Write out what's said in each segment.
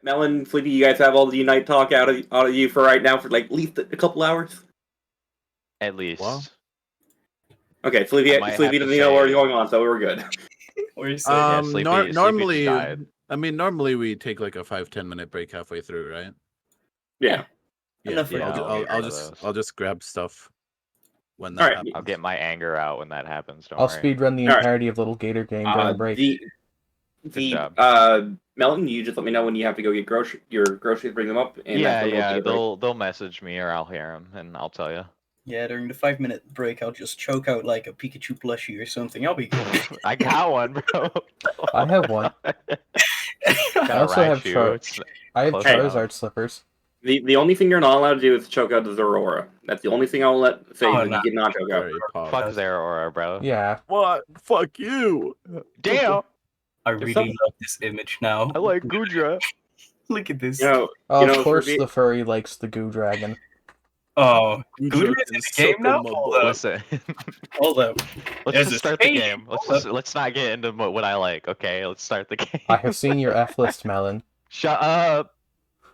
Melon, Sleepy, you guys have all the Unite talk out of you for right now for like at least a couple hours? At least. Well, okay, Sleepy doesn't know what's going on, so we're good. What are you saying? Yeah, Sleepy normally, died. normally we take like a 5-10 minute break halfway through, right? Yeah. I'll just grab stuff when that happens. I'll get my anger out when that happens. I'll speedrun the entirety of Little Gator game during break. Good job. Melton, you just let me know when you have to go get your groceries, bring them up. And they'll message me or I'll hear them and I'll tell you. Yeah, during the 5-minute break, I'll just choke out like a Pikachu plushie or something. I'll be good. I got one, bro. I have one. I also have Charizard slippers. The only thing you're not allowed to do is choke out the Zeraora. That's the only thing I will say that you cannot choke out. Fuck Zeraora, bro. Yeah. What? Fuck you. Damn. I really love this image now. I like Goodra. Look at this. Of course the furry likes the Goo Dragon. Oh, Goodra is in the game now? Listen. Hold up. Let's just start the game. Let's not get into what I like, okay? Let's start the game. I have seen your F-list, Melon. Shut up.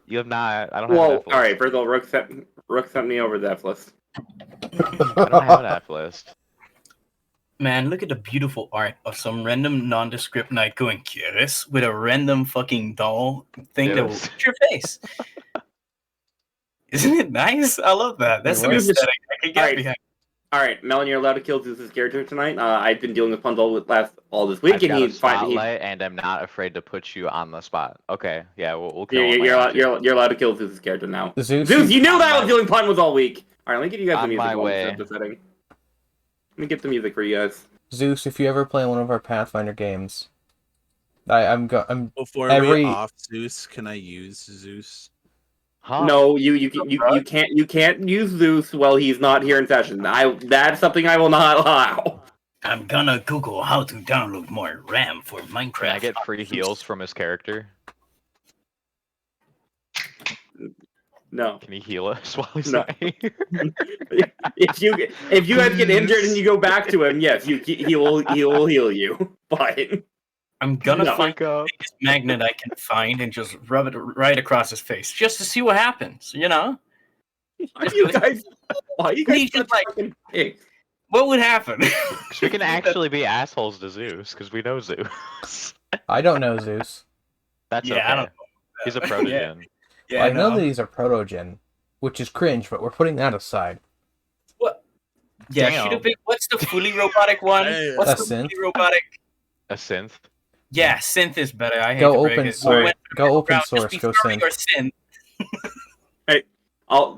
You have not. I don't have an F-list. Alright, first of all, Rook sent me over the F-list. I don't have an F-list. Man, look at the beautiful art of some random nondescript knight going Kyrus with a random fucking doll thing that will fit your face. Isn't it nice? I love that. That's an aesthetic I can get behind. Alright, Melon, you're allowed to kill Zeus's character tonight. I've been dealing with puns all this week, and he's fine. And I'm not afraid to put you on the spot. Okay, yeah, we'll kill him. You're allowed to kill Zeus's character now. Zeus, you knew that I was doing pun was all week. Alright, let me give you guys the music. On my way. Let me get the music for you guys. Zeus, if you ever play one of our Pathfinder games, Before we off Zeus, can I use Zeus? Huh? No, you can't use Zeus while he's not here in session. That's something I will not allow. I'm gonna Google how to download more RAM for Minecraft. Can I get free heals from his character? No. Can he heal us while he's not here? if you guys get injured and you go back to him, yes, he will heal you. But I'm gonna find the biggest magnet I can find and just rub it right across his face, just to see what happens. You know? Why you guys just like what would happen? We can actually be assholes to Zeus because we know Zeus. I don't know Zeus. That's okay. I don't know. He's a protogen. Yeah, I know that he's a protogen, which is cringe, but we're putting that aside. What? Yeah, should have been. What's the fully robotic one? What's the fully robotic? A synth. Yeah, synth is better. I hate go to open break source. It. Go open source. Go synth. Hey,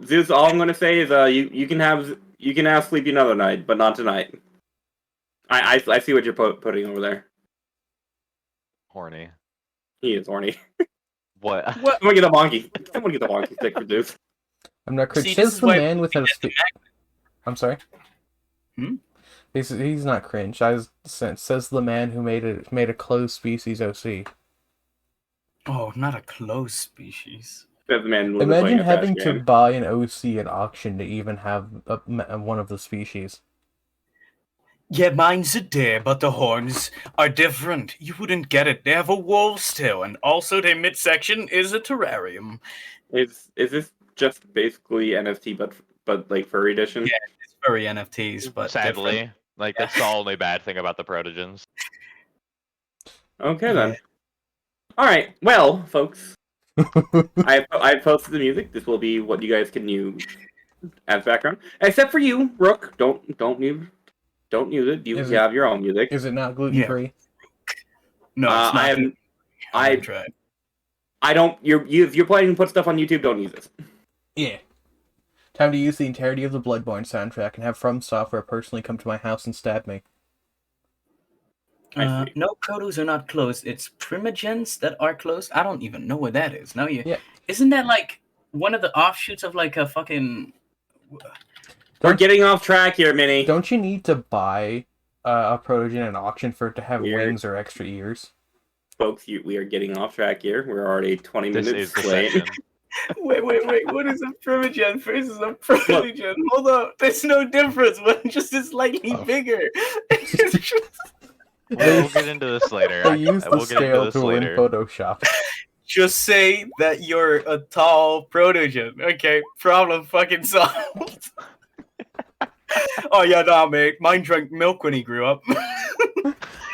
Zeus. All I'm gonna say is, you can have Sleepy another night, but not tonight. I see what you're putting over there. Horny. He is horny. What? Someone get a wonky. Someone get the wonky stick for Zeus. I'm not cringe. Says the man with a. I'm sorry. He's not cringe. Says the man who made a closed species OC. Oh, not a closed species. Imagine having to buy an OC at auction to even have one of the species. Yeah, mine's a deer, but the horns are different. You wouldn't get it. They have a wolf's tail, and also their midsection is a terrarium. Is this just basically NFT, but like furry edition? Yeah, it's furry NFTs, but sadly, different. Like that's the only bad thing about the protogens. Okay then. All right. Well, folks, I posted the music. This will be what you guys can use as background, except for you, Rook. Don't use it. You have your own music. Is it not gluten free? No, it's not. I tried. I don't. If you're planning to put stuff on YouTube, don't use it. Yeah. Time to use the entirety of the Bloodborne soundtrack and have From Software personally come to my house and stab me. No, protos are not closed. It's primogens that are closed. I don't even know what that is. Isn't that like one of the offshoots of like a fucking? We're getting off track here, Minnie. Don't you need to buy a protogen at auction for it to have wings or extra ears? Folks, we are getting off track here. We're already 20 minutes late. Wait. What is a primogen versus a protogen? Hold up. There's no difference. One just is slightly bigger. We'll get into this later. They use the scale tool in Photoshop. Just say that you're a tall protogen. Okay, problem fucking solved. Oh yeah, nah, mate. Mine drank milk when he grew up.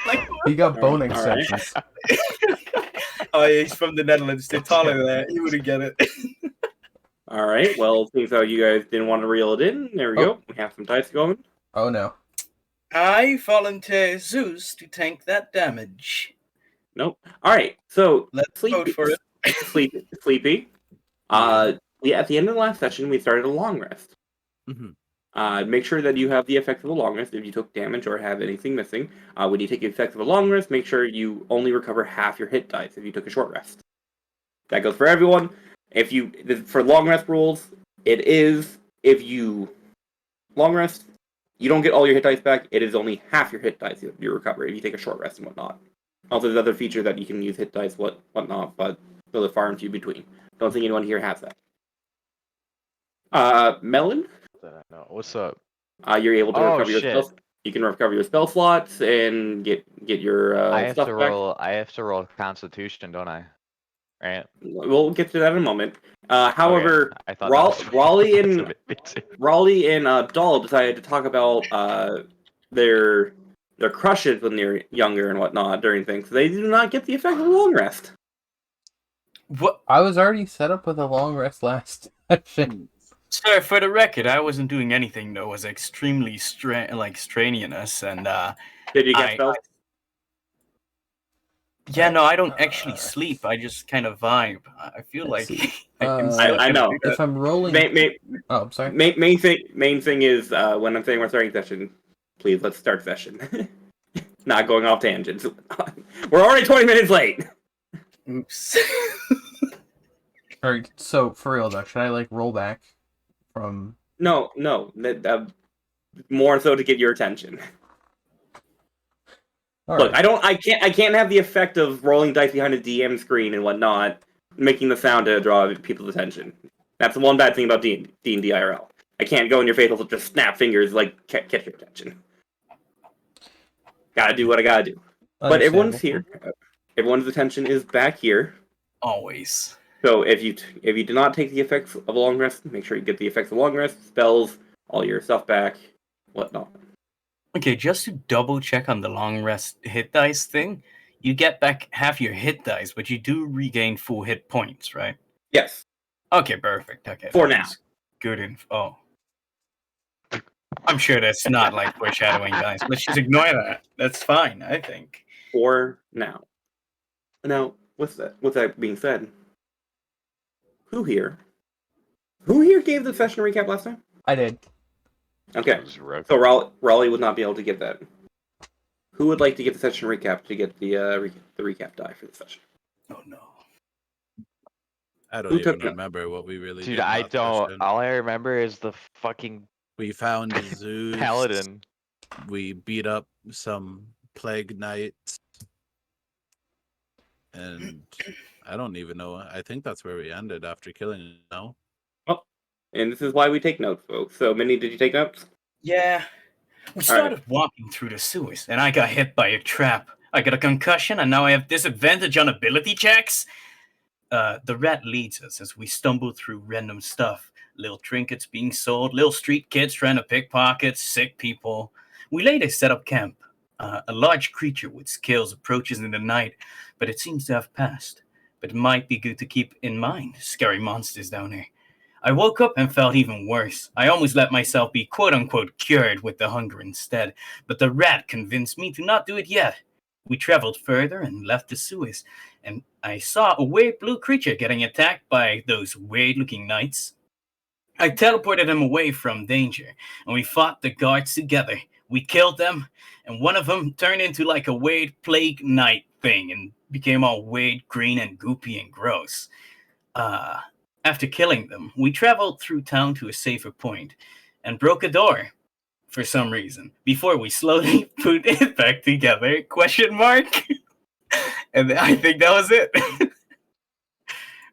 Like, He got bone Alright. extensions. oh yeah, he's from the Netherlands. They're taller than that. You wouldn't get it. All right. Well, seems how you guys didn't want to reel it in. There we go. We have some dice going. Oh no. I volunteer Zeus to tank that damage. Nope. All right. So Let's vote for it. Sleepy. Yeah. At the end of the last session, we started a long rest. Mm-hmm. Make sure that you have the effects of a long rest if you took damage or have anything missing. When you take the effects of a long rest, make sure you only recover half your hit dice if you took a short rest. That goes for everyone. For long rest rules, it is if you long rest, you don't get all your hit dice back. It is only half your hit dice you recover if you take a short rest and whatnot. Also, there's other features that you can use hit dice whatnot, but those are far and few between. Don't think anyone here has that. Melon. No, what's up? You're able to recover your shit. spells. You can recover your spell slots and get your I have stuff to back. roll. I have to roll Constitution, don't I? Right. We'll get to that in a moment. However, I thought that was- Raleigh that's a and bit basic. Raleigh and Dahl decided to talk about their crushes when they're younger and whatnot during things. So they do not get the effect of a long rest. What? I was already set up with a long rest last session. Sir, for the record, I wasn't doing anything that was extremely strenuous, and Did you get spells? yeah, no, I don't actually sleep. I just kind of vibe. I feel Let's like see. I know. If I'm rolling, oh, I'm sorry. Main thing is when I'm saying we're starting session, please let's start session. Not going off tangents. We're already 20 minutes late. Oops. All right. So for real though, should I like roll back from? No. More so to get your attention. All Look, right. I can't have the effect of rolling dice behind a DM screen and whatnot, making the sound to draw people's attention. That's the one bad thing about D&D IRL. I can't go in your face and just snap fingers like catch your attention. Gotta do what I gotta do. But everyone's here. Everyone's attention is back here. Always. So if you do not take the effects of a long rest, make sure you get the effects of long rest, spells, all your stuff back, whatnot. Okay, just to double check on the long rest hit dice thing, you get back half your hit dice, but you do regain full hit points, right? Yes. Okay, perfect. Okay. For now. Good info. Oh. I'm sure that's not like foreshadowing, guys. Let's just ignore that. That's fine, I think. For now. Now, with that being said, who here gave the session recap last time? I did. Okay, so Raleigh would not be able to get that. Who would like to get the session recap to get the recap die for the session? Oh no. I don't even remember what we really did. Dude, I don't. Session. All I remember is the fucking We found Zeus. paladin. We beat up some plague knights. And I don't even know. I think that's where we ended after killing him. No? And this is why we take notes, folks. So, Minnie, did you take notes? Yeah. We started walking through the sewers, and I got hit by a trap. I got a concussion, and now I have disadvantage on ability checks. The rat leads us as we stumble through random stuff. Little trinkets being sold, little street kids trying to pickpocket, sick people. We later set up camp. A large creature with scales approaches in the night, but it seems to have passed. But it might be good to keep in mind. Scary monsters down there. I woke up and felt even worse. I almost let myself be quote-unquote cured with the hunger instead, but the rat convinced me to not do it yet. We traveled further and left the sewers, and I saw a weird blue creature getting attacked by those weird-looking knights. I teleported them away from danger, and we fought the guards together. We killed them, and one of them turned into like a weird plague knight thing and became all weird, green, and goopy and gross. After killing them, we traveled through town to a safer point and broke a door for some reason before we slowly put it back together, ? And I think that was it.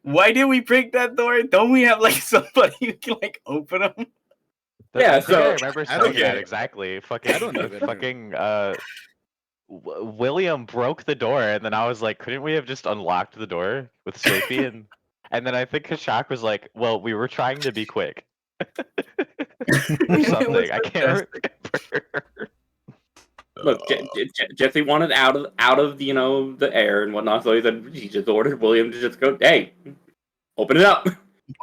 Why did we break that door? Don't we have like somebody who can like open them? Yeah, I think so- I remember I don't saying that get it. exactly. Fucking, I don't even- fucking, William broke the door, and then I was like, couldn't we have just unlocked the door with Sleepy? And then I think Kashak was like, well, we were trying to be quick. Or something. I can't remember. Look, Jesse wanted out of the air and whatnot, so he just ordered William to just go, hey, open it up.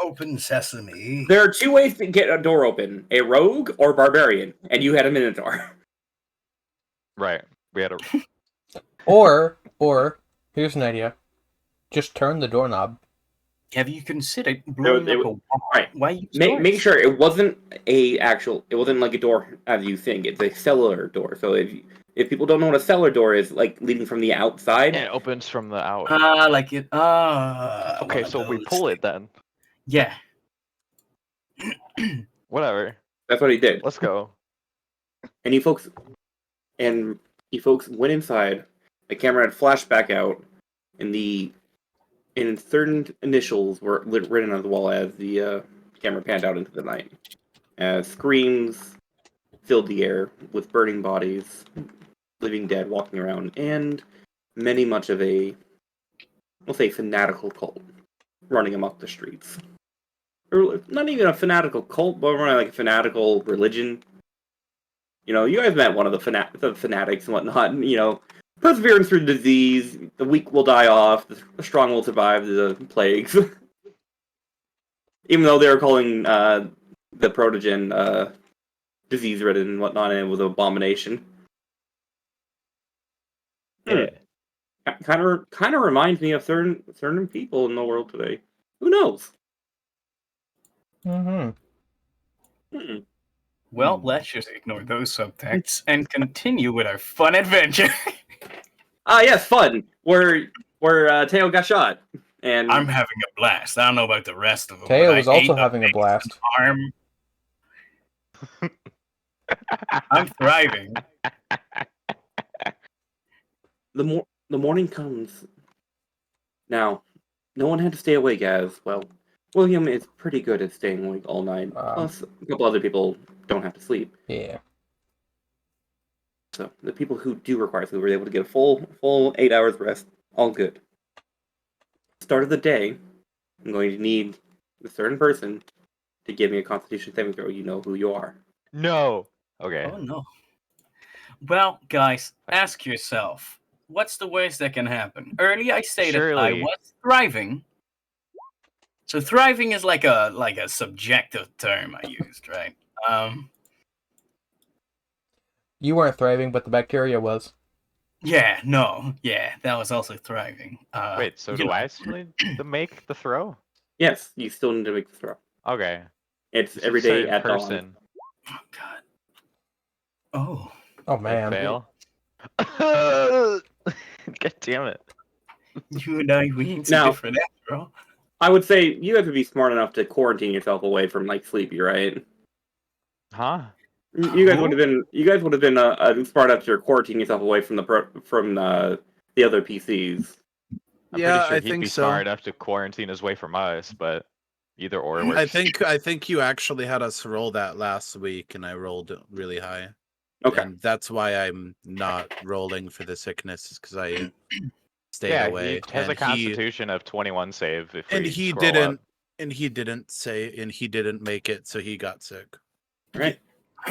Open sesame. There are two ways to get a door open: a rogue or barbarian, and you had a minotaur. Right. We had a. Or here's an idea: just turn the doorknob. Have you considered blowing up a wall? Right. Why use Make sure it wasn't it wasn't like a door as you think. It's a cellar door. So if people don't know what a cellar door is, like leading from the outside, It opens from the out. like it. Okay, so we pull it then. Yeah. Whatever. that's what he did. Let's go. And you folks went inside. The camera had flashed back out, and certain initials were written on the wall as the camera panned out into the night. As screams filled the air with burning bodies, living dead walking around, and much of a, we'll say, fanatical cult running amok the streets. Or not even a fanatical cult, but more like a fanatical religion. You guys met one of the fanatics and whatnot. And, perseverance through disease. The weak will die off. The strong will survive the plagues. Even though they were calling the protogen disease-ridden and whatnot, and it was an abomination. Yeah. Kind of reminds me of certain people in the world today. Who knows? Mm-hmm. Well, let's just ignore those subtexts and continue with our fun adventure. Yes, fun. Where Teo got shot, and I'm having a blast. I don't know about the rest of them. Teo but was I also ate having a blast. arm. I'm thriving. the morning comes. Now, no one had to stay awake as well. William is pretty good at staying awake all night. Plus, a couple other people don't have to sleep. Yeah. So the people who do require sleep were able to get a full 8 hours rest. All good. Start of the day, I'm going to need a certain person to give me a Constitution saving throw. You know who you are. No. Okay. Oh no. Well, guys, ask yourself, what's the worst that can happen? Earlier I stated I Surely. was thriving. So thriving is like a subjective term I used, right? You weren't thriving, but the bacteria was. Yeah, that was also thriving. Wait, so do I still need to make the throw? Yes, you still need to make the throw. Okay. It's Just every a certain day at dawn. person. Oh god. Oh. Oh Would man. fail. God damn it. You and I, we ain't Now- so different after all. I would say you have to be smart enough to quarantine yourself away from Sleepy, right? Huh? You guys would have been smart enough to quarantine yourself away from the other PCs. I'm Yeah, pretty sure I he'd think be so. smart enough to quarantine his way from us, but either or works. I think you actually had us roll that last week, and I rolled really high. Okay. And that's why I'm not rolling for the sickness, is because I stayed yeah, away. he has a And constitution of 21 save if and we he scroll didn't up. and he didn't make it, so he got sick. Right.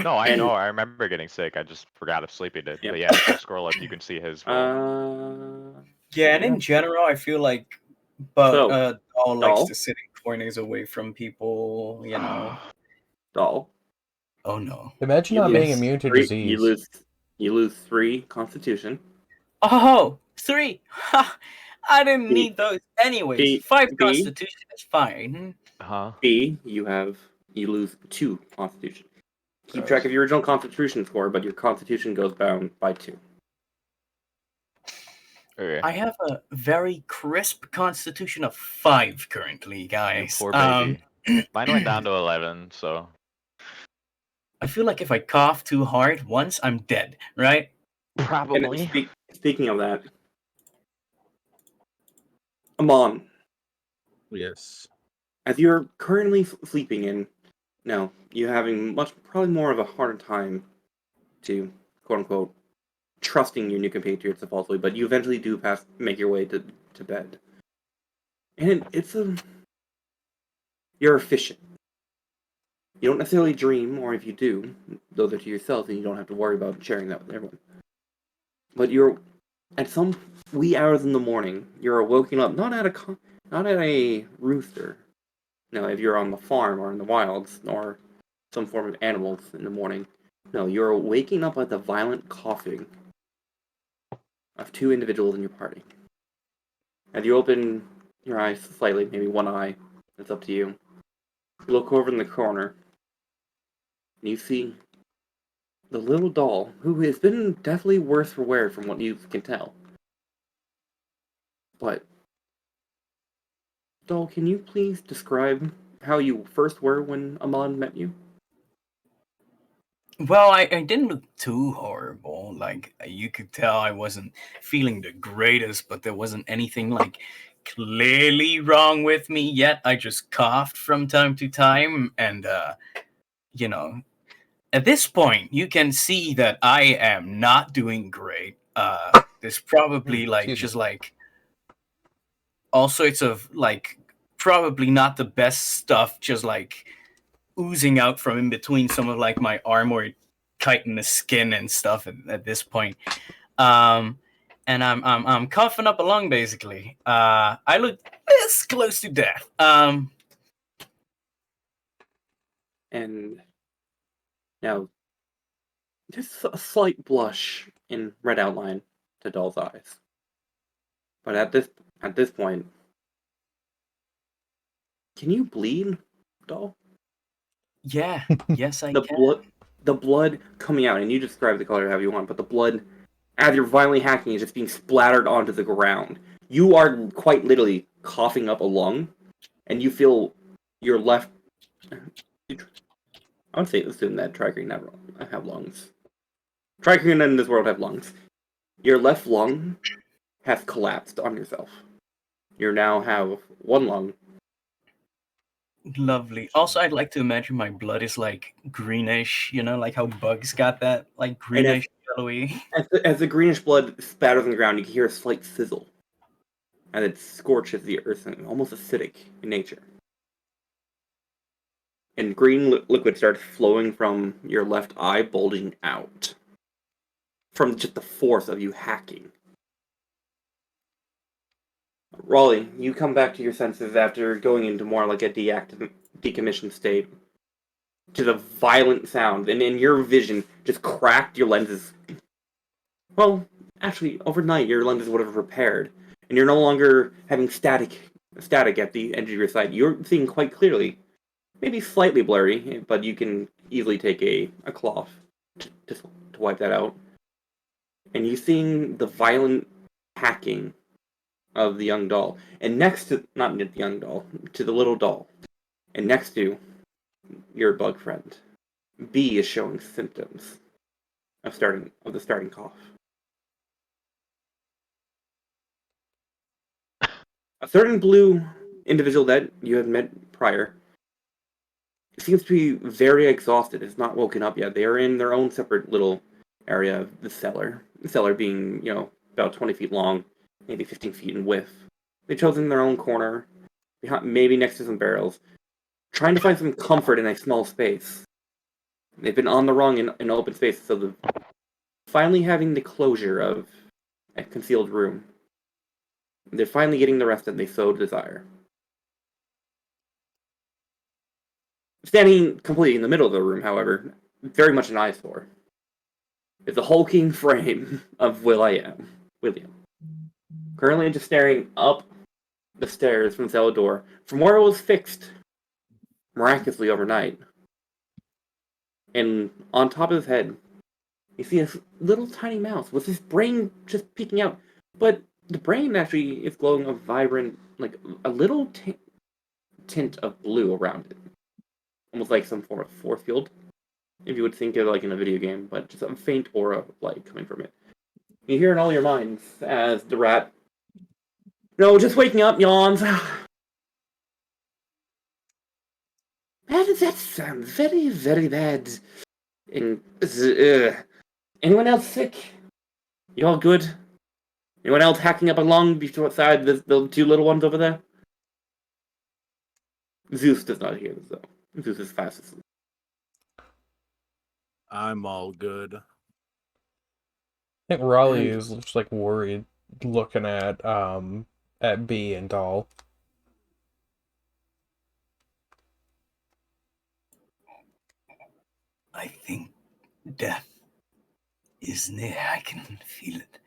No, I and- know. I remember getting sick. I just forgot if Sleepy did. Yep. But yeah, if you scroll up, you can see his roll. Yeah, and in general, I feel like, but So, all likes Doll? to sit in corners away from people, you know. Doll. Oh no. Imagine You not being lose immune to three- disease. You lose 3 Constitution. Oh, 3. Ha! I didn't B- need those anyways. B- 5 B- Constitution is fine. Huh? B, you lose 2 Constitution. Keep track of your original Constitution score, but your Constitution goes down by 2. Okay. I have a very crisp Constitution of 5 currently, guys. Poor baby. Mine went down to 11, so. I feel like if I cough too hard once, I'm dead, right? Probably. And speaking of that, Amon, Yes. as you're currently sleeping in, you're having probably more of a harder time to, quote unquote, trusting your new compatriots to fall asleep, but you eventually do make your way to bed. And you're efficient. You don't necessarily dream, or if you do, those are to yourself, and you don't have to worry about sharing that with everyone. But you're at some wee hours in the morning. You're waking up not at a rooster. No, if you're on the farm or in the wilds or some form of animals in the morning. No, you're waking up at the violent coughing of two individuals in your party. As you open your eyes slightly, maybe one eye, it's up to you. You look over in the corner, and you see the little doll, who has been definitely worse for wear from what you can tell. But, doll, can you please describe how you first were when Amon met you? Well, I didn't look too horrible. Like, you could tell I wasn't feeling the greatest, but there wasn't anything, like, clearly wrong with me yet. I just coughed from time to time, and, you know, at this point, you can see that I am not doing great. There's probably, like, Excuse me. just, like, all sorts of, like, probably not the best stuff, just, like, oozing out from in between some of like my armored chitinous skin and stuff at this point. And I'm coughing up a lung basically. I look this close to death. And now, just a slight blush in red outline to Doll's eyes. But at this point, can you bleed, Doll? Yeah, yes I can. The blood coming out, and you describe the color however you want, but the blood, as you're violently hacking, is just being splattered onto the ground. You are quite literally coughing up a lung, and you feel your left. I would say assume that Trigreen have lungs. Trigreen in this world have lungs. Your left lung has collapsed on yourself. You now have one lung. Lovely. Also, I'd like to imagine my blood is like greenish, you know, like how bugs got that like greenish yellowy. As the greenish blood spatters on the ground, you can hear a slight sizzle, and it scorches the earth, and almost acidic in nature. And green liquid starts flowing from your left eye, bulging out from just the force of you hacking. Raleigh, you come back to your senses after going into more like a decommissioned state to the violent sound, and in your vision, just cracked your lenses. Well, actually, overnight, your lenses would have repaired, and you're no longer having static at the edge of your sight. You're seeing quite clearly, maybe slightly blurry, but you can easily take a cloth to wipe that out. And you're seeing the violent hacking of the young doll. And next to, not the young doll, to the little doll. And next to your bug friend, B is showing symptoms of the starting cough. A certain blue individual that you had met prior seems to be very exhausted. It's not woken up yet. They are in their own separate little area of the cellar. The cellar being, about 20 feet long, maybe 15 feet in width. They've chosen their own corner, maybe next to some barrels, trying to find some comfort in a small space. They've been on the run in open space, so finally having the closure of a concealed room. They're finally getting the rest that they so desire. Standing completely in the middle of the room, however, very much an eyesore, is the hulking frame of William. Currently just staring up the stairs from the cellar door, from where it was fixed miraculously overnight. And on top of his head, you see a little tiny mouse with his brain just peeking out. But the brain actually is glowing a vibrant, like a little tint of blue around it. Almost like some form of force field, if you would think of it like in a video game, but just a faint aura of light coming from it. You hear in all your minds as the rat, "No, just waking up, yawns." That sounds very, very bad. And anyone else sick? You all good? Anyone else hacking up along beside the two little ones over there? Zeus does not hear this, though. Zeus is fast asleep. I'm all good. I think Raleigh is just like worried, looking at B and Doll. I think death is near. I can feel it.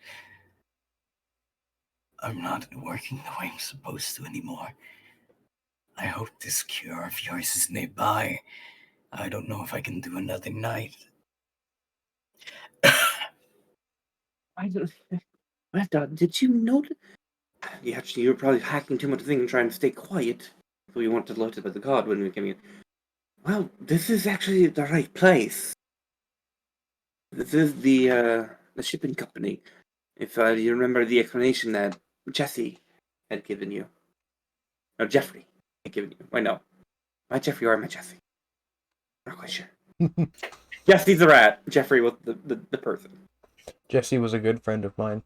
I'm not working the way I'm supposed to anymore. I hope this cure of yours is nearby. I don't know if I can do another night. Did you notice? Yeah, actually, you were probably hacking too much thing and trying to stay quiet. So we wanted to load it by the god when we came in. Well, this is actually the right place. This is the shipping company. If you remember the explanation that Jesse had given you. Or Jeffrey had given you. Wait, no. My Jeffrey or my Jesse? Not quite sure. Jesse's the rat. Jeffrey was the person. Jesse was a good friend of mine.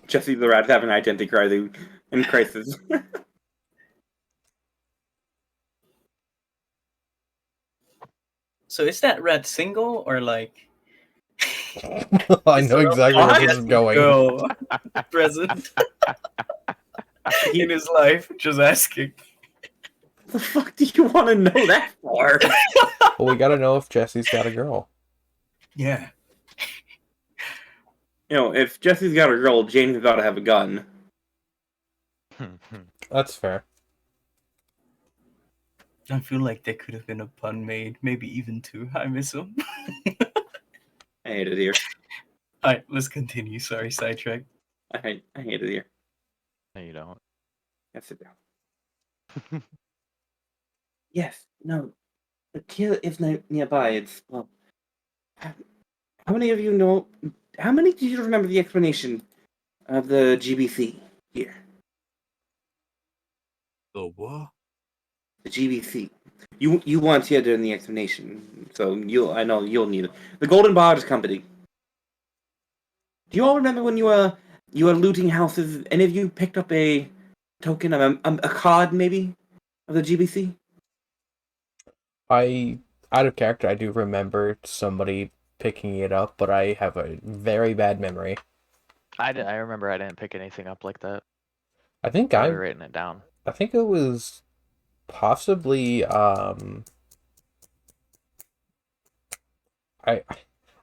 Jesse the rat having identity crisis. So is that rat single or like? I know exactly where this is going. Go present in his life. Just asking. What the fuck do you want to know that for? Well, we gotta know if Jesse's got a girl. Yeah. If Jesse's got a girl, James is about to have a gun. That's fair. I feel like there could have been a pun made, maybe even two. I miss him. I hate it here. Alright, let's continue. Sorry, sidetrack. I hate it here. No, you don't. Yeah, sit down. Yes, no. The kill is nearby. It's, well... How many of you know... How many do you remember the explanation of the GBC here? The what? The GBC. You weren't here during the explanation, so I know you'll need it. The Golden Barge Company. Do you all remember when you were looting houses? Any of you picked up a token of a card, maybe, of the GBC? Out of character, I do remember somebody picking it up, but I have a very bad memory. I remember I didn't pick anything up like that. I think I've written it down. I think it was possibly I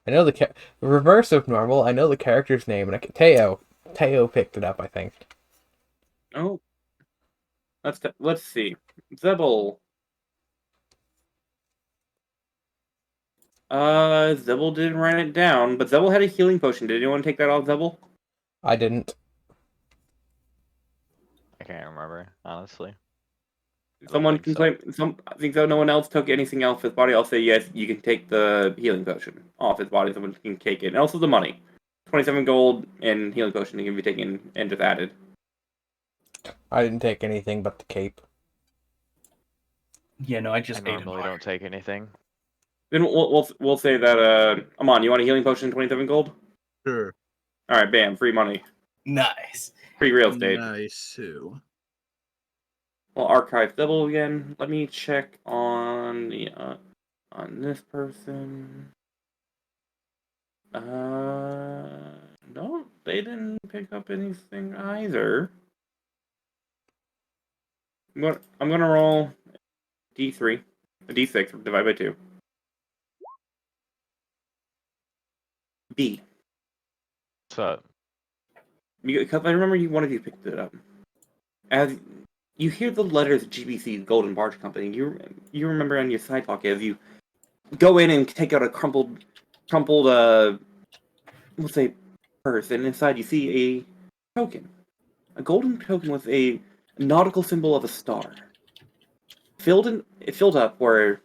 know the reverse of normal. I know the character's name, and Teo picked it up, I think. Oh, let's see. Zebul. Zebul didn't write it down, but Zebul had a healing potion. Did anyone take that off Zebul? I didn't. I can't remember, honestly. Someone can claim. I think so. No one else took anything off his body. I'll say yes. You can take the healing potion off his body. Someone can take it, and also the money. 27 gold and healing potion can be taken and just added. I didn't take anything but the cape. Yeah, no, I just I normally don't take anything. Then we'll say that. Amon, you want a healing potion? 27 gold. Sure. All right, bam, free money, Nice. free real estate. Nice too. Well, archive double again. Let me check on the on this person. No, they didn't pick up anything either. I'm gonna roll D3, a D6 divided by 2. B. What's up? Because I remember one of you picked it up. As you hear the letters GBC, Golden Barge Company, you remember on your side pocket as you go in and take out a crumpled we'll say purse, and inside you see a token. A golden token with a nautical symbol of a star. It filled up where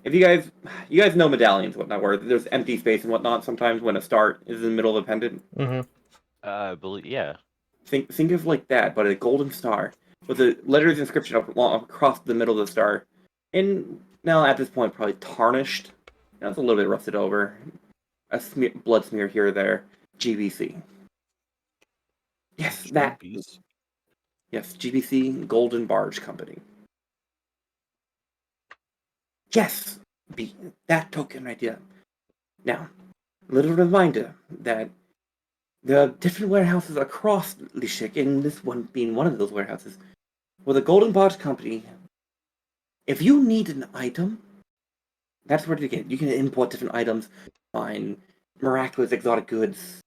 if you guys know medallions and whatnot, where there's empty space and whatnot sometimes when a star is in the middle of a pendant. Mm-hmm. I believe, yeah. Think of like that, but a golden star with the letters inscription across the middle of the star. And now at this point probably tarnished. It's a little bit rusted over. blood smear here or there. GBC. Yes, that. Yes, GBC Golden Barge Company. Yes, that token right there. Now, little reminder that there are different warehouses across Lishik, and this one being one of those warehouses. With the Golden Barge Company, if you need an item, that's where to get. You can import different items, find miraculous exotic goods,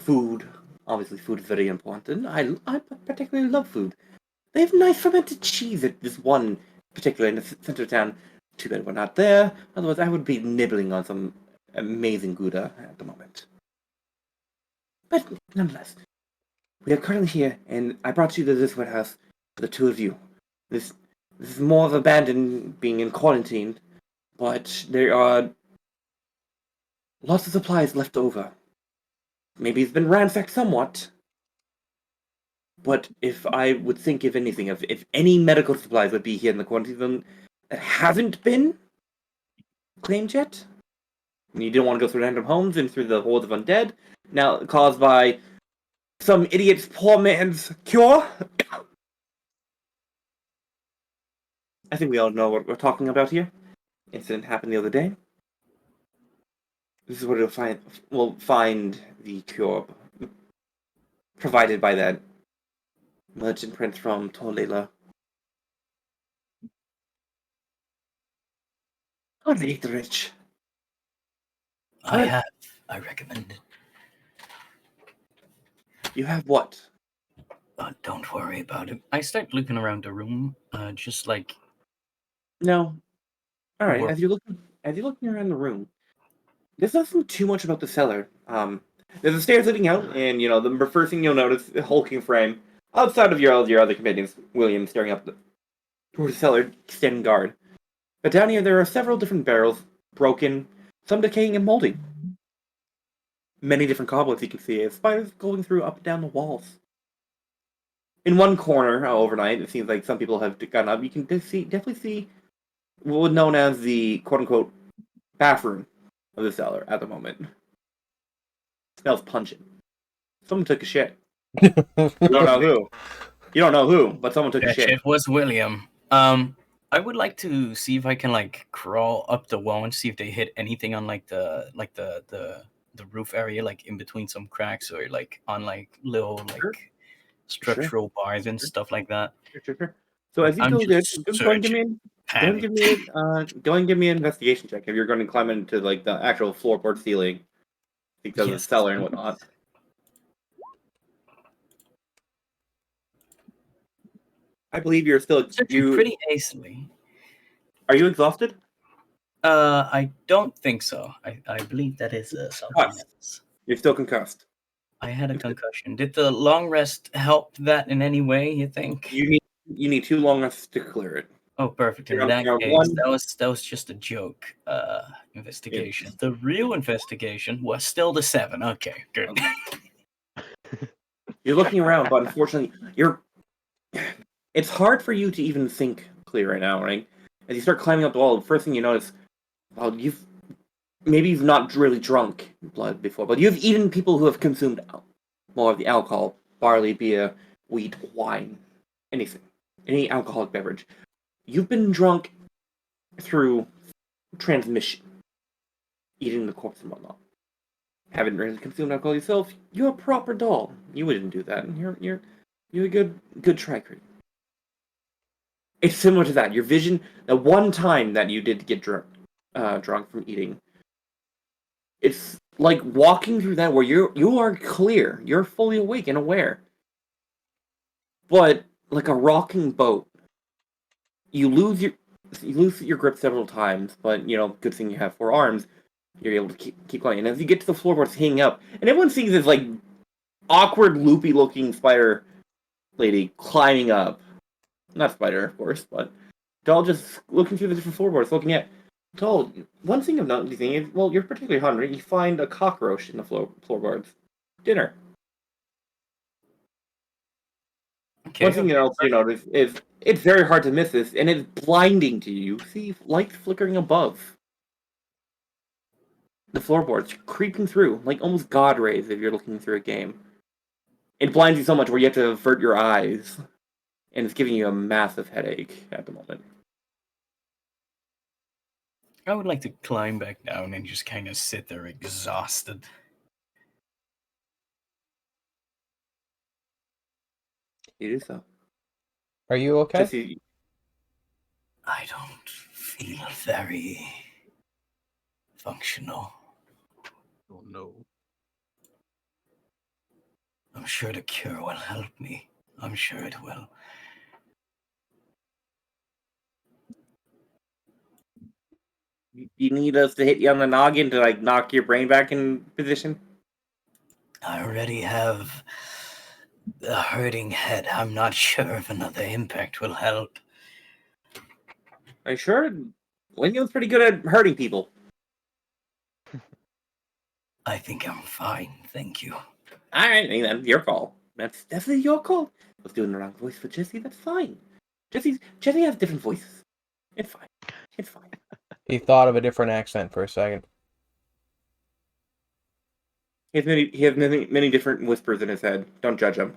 food. Obviously, food is very important. I particularly love food. They have nice fermented cheese at this one particular in the center of town. Too bad we're not there. Otherwise, I would be nibbling on some amazing Gouda at the moment. But nonetheless, we are currently here, and I brought you to this warehouse for the two of you. This is more of abandoned, being in quarantine, but there are lots of supplies left over. Maybe it's been ransacked somewhat, but if I would think, if anything, if any medical supplies would be here in the quarantine zone that haven't been claimed yet, and you didn't want to go through random homes and through the hordes of undead, now caused by some idiot's poor man's cure. I think we all know what we're talking about here. Incident happened the other day. This is where we'll find the cure provided by that merchant prince from Tolela. God, I hate the rich. I recommend it. You have what? Don't worry about it. I start looking around the room, just like. No. All right. As you're looking around the room, there's nothing too much about the cellar. There's the stairs leading out, and the first thing you'll notice, the hulking frame outside of your other companions. William staring up towards the cellar, standing guard. But down here, there are several different barrels, broken, some decaying and moldy. Many different cobwebs you can see as spiders going through up and down the walls. In one corner, overnight, it seems like some people have gotten up. You can definitely see what was known as the quote-unquote bathroom of the cellar at the moment. It smells pungent. Someone took a shit. You don't know who. You don't know who, but someone took a shit. It was William. I would like to see if I can crawl up the wall and see if they hit anything on the roof area, in between some cracks or on little structural bars and stuff like that. Sure. So as you go good, go and give me an investigation check if you're going to climb into the actual floorboard ceiling because of the cellar and whatnot. I believe you're still pretty hastily. Are you exhausted? I don't think so. I believe that is something else. You're still concussed. I had a concussion. Did the long rest help that in any way, you think? You need 2 long rests to clear it. Oh, perfect. In that case, that was just a joke investigation. The real investigation was still the 7. Okay, good. You're looking around, but unfortunately, it's hard for you to even think clear right now, right? As you start climbing up the wall, the first thing you notice, you've not really drunk blood before, but you've eaten people who have consumed more of the alcohol, barley, beer, wheat, wine, anything, any alcoholic beverage. You've been drunk through transmission, eating the corpse and whatnot. Haven't really consumed alcohol yourself. You're a proper doll. You wouldn't do that. You're a good tricker. It's similar to that. Your vision, the one time that you did get drunk from eating, it's like walking through that where you are clear, you're fully awake and aware. But like a rocking boat, you lose your grip several times. But good thing you have 4 arms. You're able to keep going. And as you get to the floorboards hanging up, and everyone sees this awkward, loopy-looking spider lady climbing up. Not spider, of course, but Doll just looking through the different floorboards, looking at Doll. One thing of noticing is, you're particularly hungry. You find a cockroach in the floorboards. Dinner. Okay. One thing else you notice is it's very hard to miss this, and it's blinding to you. You see light flickering above. the floorboards creeping through, like almost god rays if you're looking through a game. It blinds you so much where you have to avert your eyes, and it's giving you a massive headache at the moment. I would like to climb back down and just kind of sit there exhausted. You do so. Are you okay? Jesse, I don't feel very functional. Oh no. I'm sure the cure will help me. I'm sure it will. you need us to hit you on the noggin to like knock your brain back in position? I already have a hurting head. I'm not sure if another impact will help. Are you sure? Lincoln's pretty good at hurting people. I think I'm fine, thank you. Alright, then, your call. That's definitely your call. I was doing the wrong voice for Jesse, that's fine. Jesse has different voices. It's fine. It's fine. He thought of a different accent for a second. He has many different whispers in his head. Don't judge him.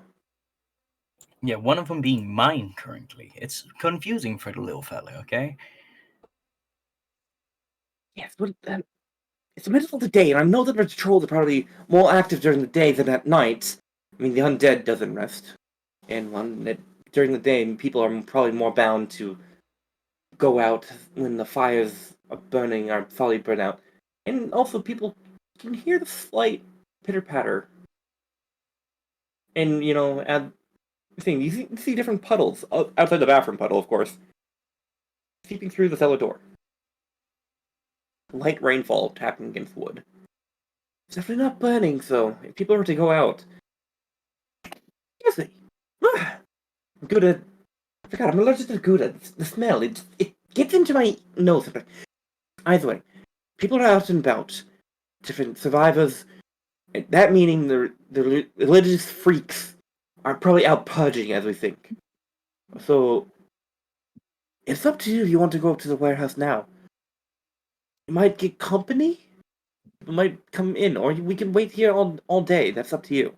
Yeah, one of them being mine currently. It's confusing for the little fella, okay? Yes, but it's the middle of the day, and I know that the patrols are probably more active during the day than at night. I mean, the undead doesn't rest. And during the day, people are probably more bound to go out when the fires are burning or fully burn out. And also, people can hear the slight pitter-patter. And, add thing, you see different puddles, outside the bathroom puddle, of course, seeping through the cellar door. Light rainfall tapping against wood. It's definitely not burning, so if people were to go out... Jesse! Gouda... I forgot, I'm allergic to Gouda. The smell, it gets into my nose. Either way, people are out and about. Different survivors. That meaning the religious freaks are probably out purging as we think. So, it's up to you if you want to go up to the warehouse now. You might get company. You might come in, or we can wait here all day. That's up to you.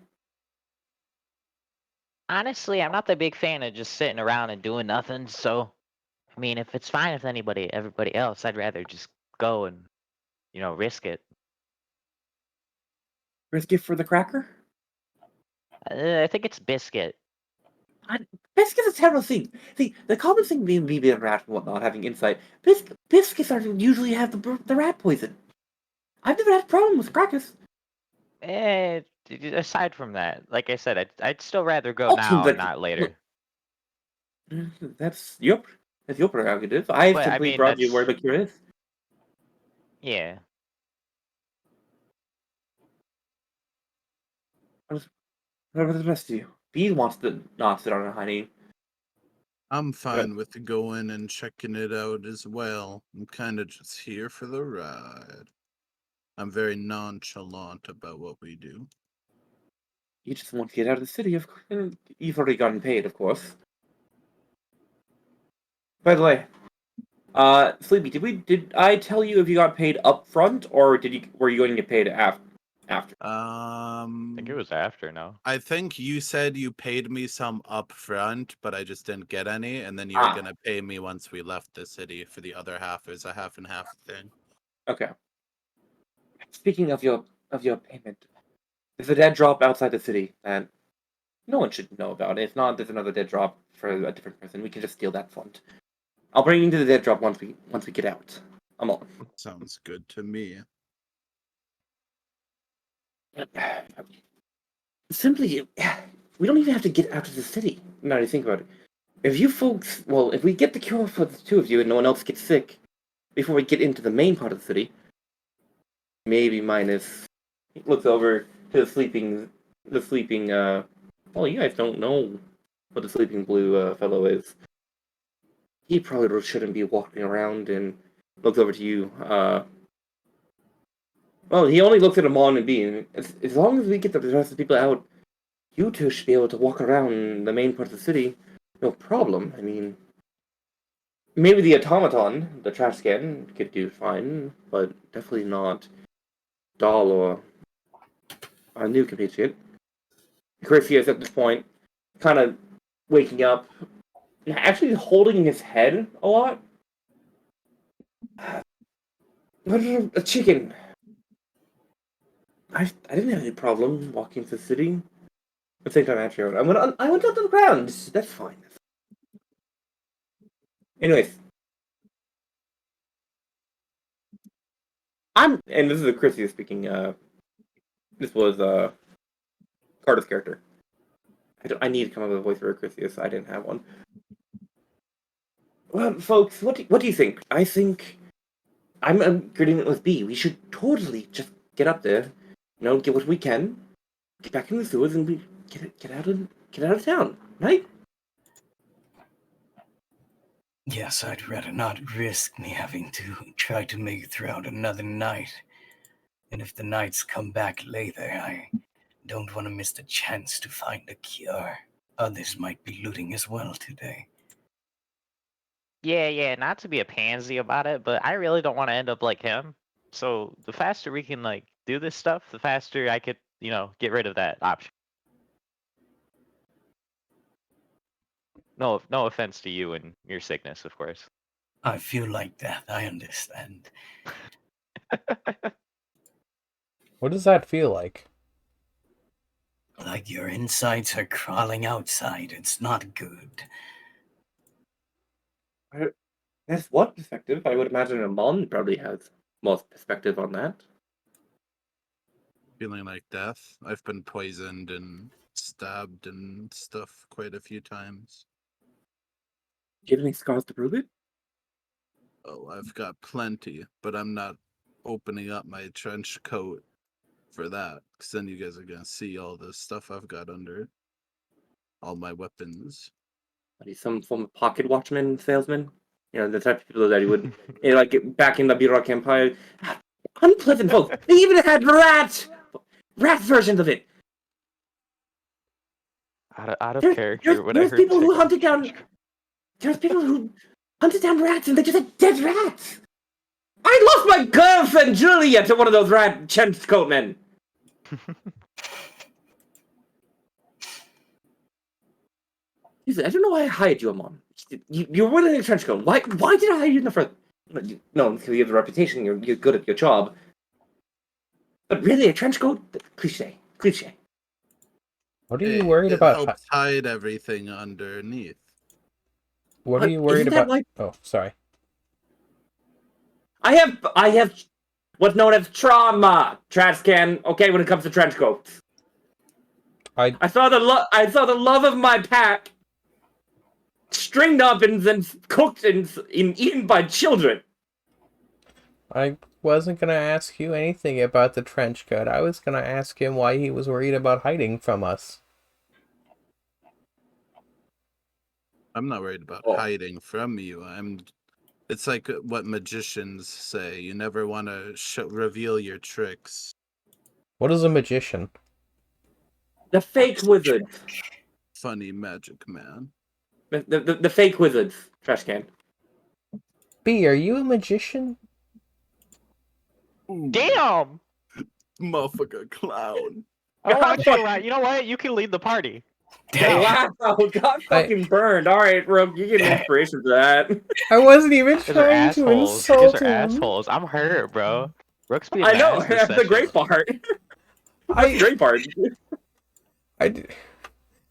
Honestly, I'm not the big fan of just sitting around and doing nothing. So, I mean, if it's fine with everybody else, I'd rather just go and, risk it. Risk it for the cracker? I think it's biscuit. Biscuits is a terrible thing. See, the common thing being a rat and whatnot, having insight, biscuits are usually have the rat poison. I've never had a problem with crackers. Aside from that, like I said, I'd still rather go All now teams and like not later. That's your prerogative. I But I simply mean, brought you where the cure is. Yeah. What about the rest of you? Bee wants to not sit on a honey. I'm fine with going and checking it out as well. I'm kind of just here for the ride. I'm very nonchalant about what we do. You just want to get out of the city, of course. And you've already gotten paid, of course. By the way, Sleepy, did I tell you if you got paid up front, or were you going to get paid after? I think it was after, no? I think you said you paid me some up front, but I just didn't get any, and then you were gonna pay me once we left the city for the other half. It was a half and half thing. Okay. Speaking of your payment, there's a dead drop outside the city, and no one should know about it. If not, there's another dead drop for a different person. We can just steal that fund. I'll bring you to the dead drop once we get out. I'm on. Sounds good to me. Simply, we don't even have to get out of the city. Now that you think about it. If we get the cure for the two of you and no one else gets sick before we get into the main part of the city, maybe minus... He looks over to the sleeping, well, you guys don't know what the sleeping blue fellow is. He probably shouldn't be walking around, and looks over to you. Well, he only looks at Amon and Bean. As long as we get the rest of the people out, you two should be able to walk around the main part of the city. No problem. I mean, maybe the automaton, the trash can, could do fine, but definitely not doll or a new compatriot. Chrysius at this point, kind of waking up, actually holding his head a lot. A chicken. I didn't have any problem walking to the city. At the same time, actually, I went up to the ground. That's fine. Anyways, and this is a Chrysius speaking. This was Carter's character. I need to come up with a voice for Chrysius. I didn't have one. Well, folks, what do you think? I think I'm agreeing with B. We should totally just get up there, get what we can, get back in the sewers, and we get out of town, right? Yes, I'd rather not risk me having to try to make it throughout another night. And if the knights come back later, I don't want to miss the chance to find a cure. Others might be looting as well today. Yeah, not to be a pansy about it, but I really don't want to end up like him. So the faster we can like do this stuff, the faster I could, get rid of that option. No offense to you and your sickness, of course. I feel like that. I understand. What does that feel like? Like your insides are crawling outside. It's not good. That's what perspective? I would imagine Amon probably has most perspective on that. Feeling like death. I've been poisoned and stabbed and stuff quite a few times. Do you have any scars to prove it? Oh, I've got plenty, but I'm not opening up my trench coat for that, because then you guys are gonna see all the stuff I've got under it. All my weapons. Are you some form of pocket watchman salesman? The type of people that he would, like back in the Birok Empire. Unpleasant folks. They even had rat versions of it. Out of character. When I There's heard people who chicken. hunted down. There's people who hunted down rats, and they just had dead rats. I lost my girlfriend Julia to one of those rat trench coat men. I don't know why I hired you, Amon. You were wearing a trench coat. Why did I hire you in the first? No, because you have a reputation. You're good at your job. But really, a trench coat? Cliche. What are you worried about? It helps hide everything underneath. What are you worried Isn't that about? why- Oh, sorry. I have what's known as trauma, trash can. Okay, when it comes to trench coats, I saw the love of my pack stringed up and then cooked and eaten by children. I wasn't gonna ask you anything about the trench coat. I was gonna ask him why he was worried about hiding from us. I'm not worried about hiding from you. It's like what magicians say. You never want to reveal your tricks. What is a magician? The fake wizards. Funny magic man. The fake wizards. Trash can. B, are you a magician? Ooh, Damn! motherfucker clown. Oh, right. You know what? You can lead the party. Wow, got fucking burned. All right, Rook, you get inspiration for that. I wasn't even These are trying to assholes. insult These are him. assholes. I'm hurt, bro. Rook's being I know, ass this that's the session. great part. That's the great part.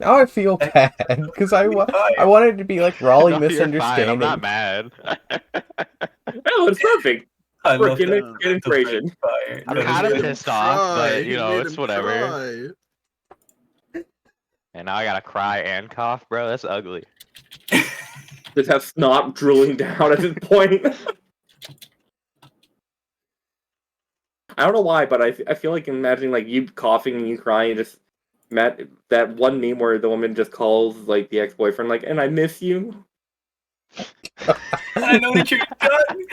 Now I feel bad because I wanted to be like Raleigh No, you're misunderstanding. fine. I'm not mad. Oh, it's perfect. I Rook, love get that. inspiration. I'm You kind of made him pissed off, cry. but You made it's him whatever. cry. And now I gotta cry and cough, bro. That's ugly. Just have snot drooling down at this point. I don't know why, but I feel like imagining like you coughing and you crying, just that one meme where the woman just calls like the ex-boyfriend like, and I miss you. I know that you're done.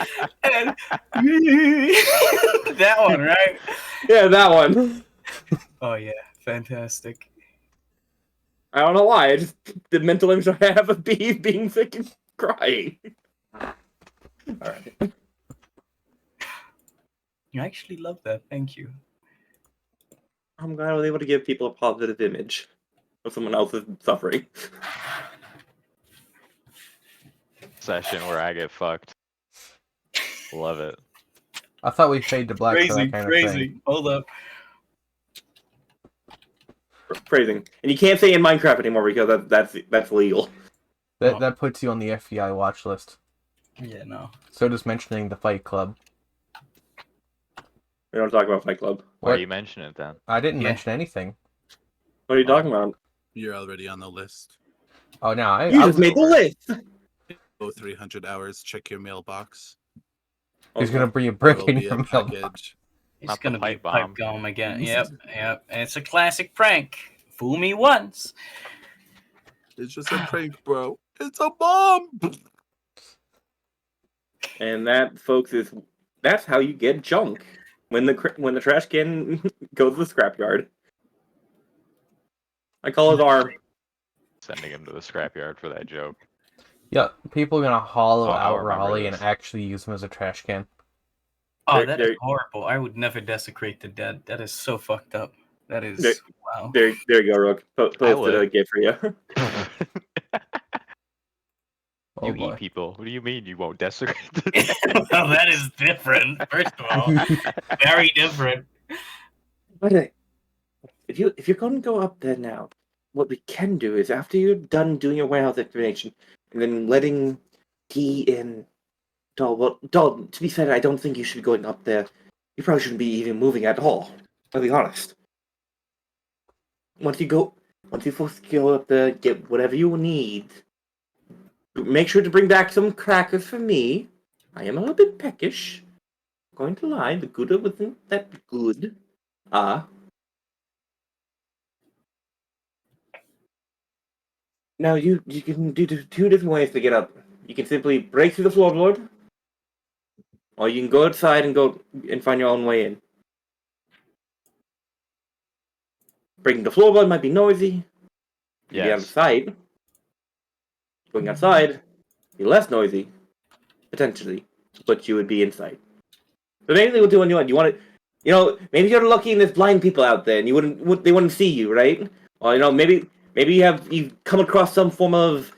And that one, right? Yeah, that one. Oh yeah, fantastic. I don't know why. The mental image I have of being sick and crying. Alright. I actually love that. Thank you. I'm glad I was able to give people a positive image of someone else's suffering. Session where I get fucked. Love it. I thought we fade to black for that kind of thing. Hold up. Phrasing. And you can't say in Minecraft anymore because that's legal. That puts you on the FBI watch list. Yeah, no. So does mentioning the Fight Club. We don't talk about Fight Club. Why What? you mention it then? I didn't Yeah. mention anything. What are you talking about? You're already on the list. Oh, no, I You was just made the over. list. Go 300 hours. Check your mailbox. He's gonna bring a There brick will in be your a mailbox. package. It's Not the gonna be pipe pipe bomb. bomb again. Yep. And it's a classic prank. Fool me once. It's just a prank, bro. It's a bomb. And that, folks, that's how you get junk when the trash can goes to the scrapyard. I call his arm. Sending him to the scrapyard for that joke. Yeah, people are gonna hollow I'll out remember Raleigh and this. actually use him as a trash can. Oh, There- that is there- horrible. I would never desecrate the dead. That is so fucked up. That is There- wow. There you go, Rook. Posted would. a gift for you. Oh You boy. eat people. What do you mean you won't desecrate the dead? Well, that is different. First of all, very different. But if you're going to go up there now, what we can do is after you're done doing your warehouse explanation and then letting T in Doll. Well, Doll. To be fair, I don't think you should be going up there. You probably shouldn't be even moving at all. I'll be honest. Once you folks go up there, get whatever you need. Make sure to bring back some crackers for me. I am a little bit peckish. I'm going to lie, the Gouda wasn't that good. Now you can do two different ways to get up. You can simply break through the floorboard, or you can go outside and go and find your own way in. Breaking the floorboard might be noisy. You'd be out of Yes. sight. Going outside, be less noisy, potentially, but you would be inside. So maybe we'll do what you want. You want to, maybe you're lucky and there's blind people out there and they wouldn't see you, right? Or maybe you've come across some form of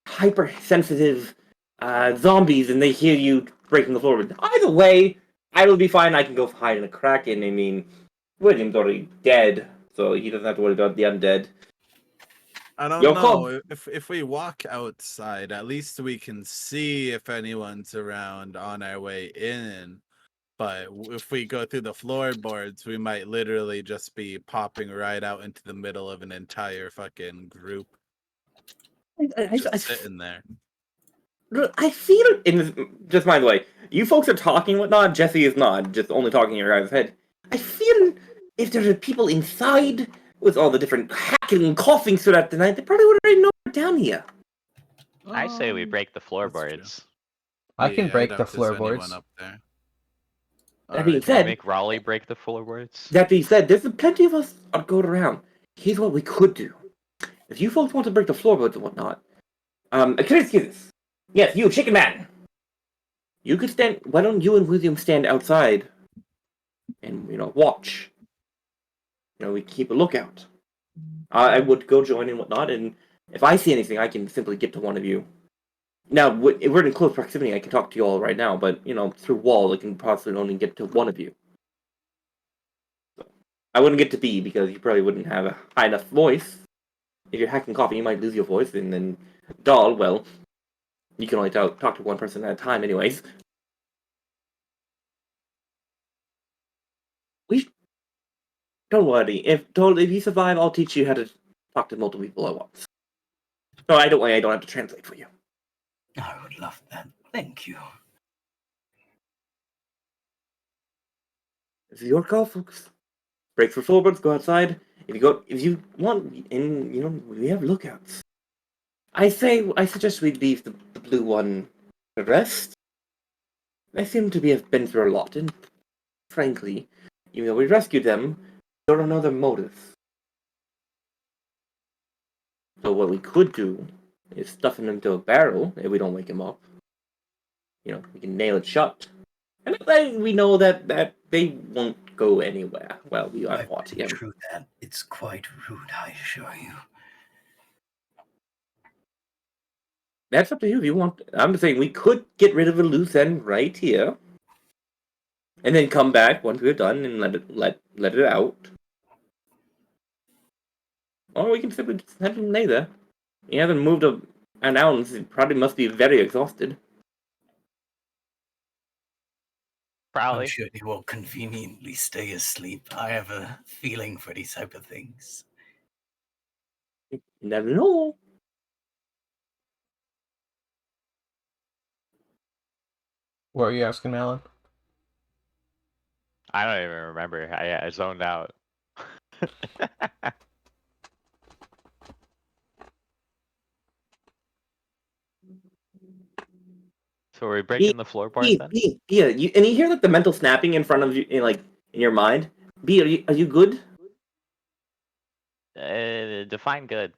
hypersensitive zombies and they hear you breaking the floor. Either way, I will be fine. I can go hide in a crack. And I mean, William's already dead, so he doesn't have to worry about the undead. I don't Yo, know. Cole. If we walk outside, at least we can see if anyone's around on our way in. But if we go through the floorboards, we might literally just be popping right out into the middle of an entire fucking group. Just sitting there. I feel just by the way, you folks are talking whatnot. Jesse is not, just only talking in your guys' head. I feel if there are people inside with all the different hacking and coughing throughout the night, they probably would already know we're down here. I say we break the true. floorboards. I can Yeah, break doubt the there's anyone floorboards. up there. That being Alright, Can we said, make Raleigh break the floorboards? that being said, there's plenty of us going around. Here's what we could do. If you folks want to break the floorboards and whatnot, can I excuse this? Yes, you, Chicken Man. You could stand. Why don't you and William stand outside and watch? We keep a lookout. I would go join and whatnot, and if I see anything, I can simply get to one of you. Now, if we're in close proximity, I can talk to you all right now, but through wall, I can possibly only get to one of you. So, I wouldn't get to B because you probably wouldn't have a high enough voice. If you're hacking coffee, you might lose your voice, and then Doll, well, you can only talk to one person at a time, anyways. Don't worry. If you survive, I'll teach you how to talk to multiple people at once. No, I don't have to translate for you. I would love that. Thank you. This is your call, folks. Break for floorboards, go outside. If you want, and we have lookouts. I suggest we leave the blue one to rest. They seem to have been through a lot, and frankly, even though we rescued them, we don't know their motives. So what we could do is stuff him into a barrel if we don't wake him up. We can nail it shut. And then we know that they won't go anywhere while we are I've watching been him. through that. It's quite rude, I assure you. That's up to you if you want. I'm saying we could get rid of a loose end right here, and then come back once we're done and let it out. Or we can simply just have him lay there. He hasn't moved an ounce. He probably must be very exhausted. I'm Probably. sure he will conveniently stay asleep. I have a feeling for these type of things. You never know. What are you asking, Malin? I don't even remember. I zoned out. So are we breaking the floorboards then? Yeah, and you hear like the mental snapping in front of you, in your mind. B, are you good? Define good.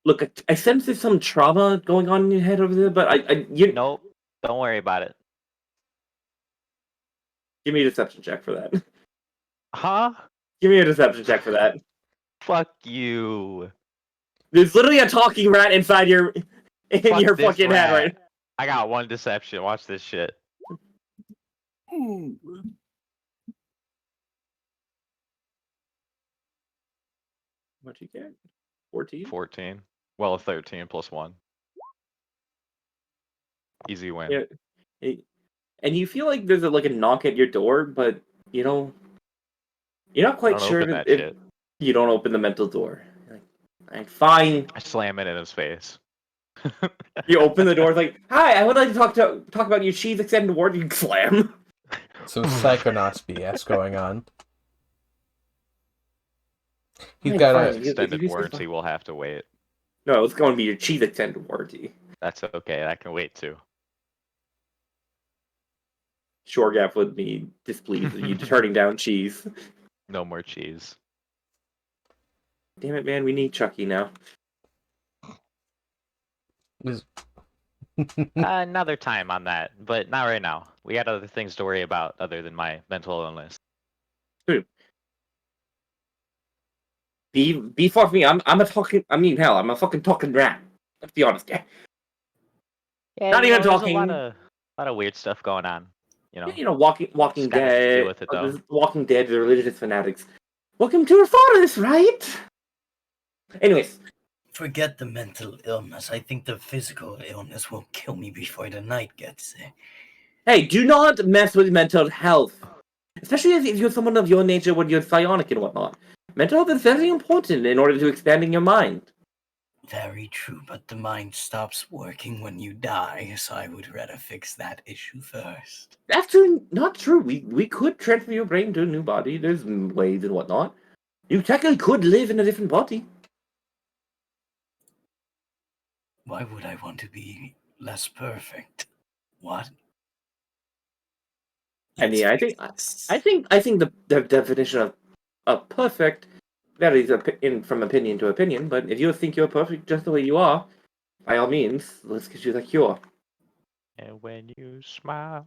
Look, I sense there's some trauma going on in your head over there, but you Nope. Don't worry about it. give me a deception check for that. Huh? Give me a deception check for that. Fuck you. There's literally a talking rat inside your Fuck your this fucking head, rat. right? I got one deception. Watch this shit. Ooh. What'd you get? 14? 14. Well, 13 plus 1. Easy win. Yeah. And you feel like there's like a knock at your door, but you know, you're not quite Don't sure open that if shit. you don't open the mental door. You're like, fine. I slam it in his face. You open the door, it's like, hi, I would like to talk about your cheese extended ward. You slam. Some Psychonauts BS going on. He's Fine, got fine. a... You- Extended you- warranty will have to wait. No, it's going to be your cheese extended warranty. That's okay. I can wait too. Shoregap would be displeased with you turning down cheese. No more cheese. Damn it, man, we need Chucky now. Another time on that, but not right now. We got other things to worry about other than my mental illness. Be far from me. I'm a talking. I mean, hell, I'm a fucking talking rat. Let's be honest, yeah. Yeah, Not even there's talking. a lot of weird stuff going on. You know, Walking Just gotta Dead. deal with it, though. Walking Dead, the religious fanatics. Welcome to a forest, right? Anyways, Forget the mental illness. I think the physical illness will kill me before the night gets there. hey, do not mess with mental health. Especially if you're someone of your nature when you're psionic and whatnot. Mental health is very important in order to expanding your mind. Very true, but the mind stops working when you die, so I would rather fix that issue first. That's true. Not true. We could transfer your brain to a new body. There's ways and whatnot. You technically could live in a different body. Why would I want to be less perfect? What? I mean, I think the definition of perfect varies from opinion to opinion. But if you think you're perfect just the way you are, by all means, let's get you the cure. And when you smile.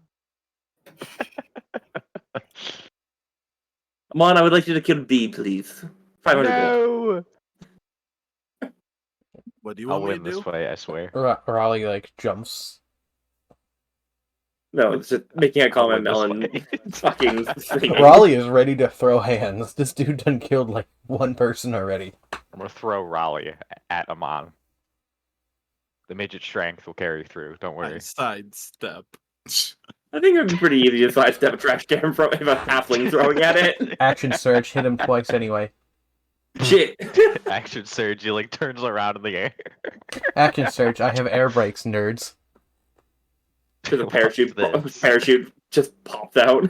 Come on, I would like you to kill B, please. 500 gold. No! What do you I'll want me win to do? this fight, I swear. Raleigh, like, jumps. No, it's just making a I'll win comment this on fight. fucking singing. Raleigh is ready to throw hands. This dude done killed, like, one person already. I'm gonna throw Raleigh at Amon. The midget strength will carry through. Don't I worry. sidestep. I think it would be pretty easy to sidestep a trash can from if a halfling throwing at it. Action surge, hit him twice anyway. Shit. Action surge. He like turns around in the air. Action surge, I have air brakes, nerds. To the What's this? parachute just pops out. All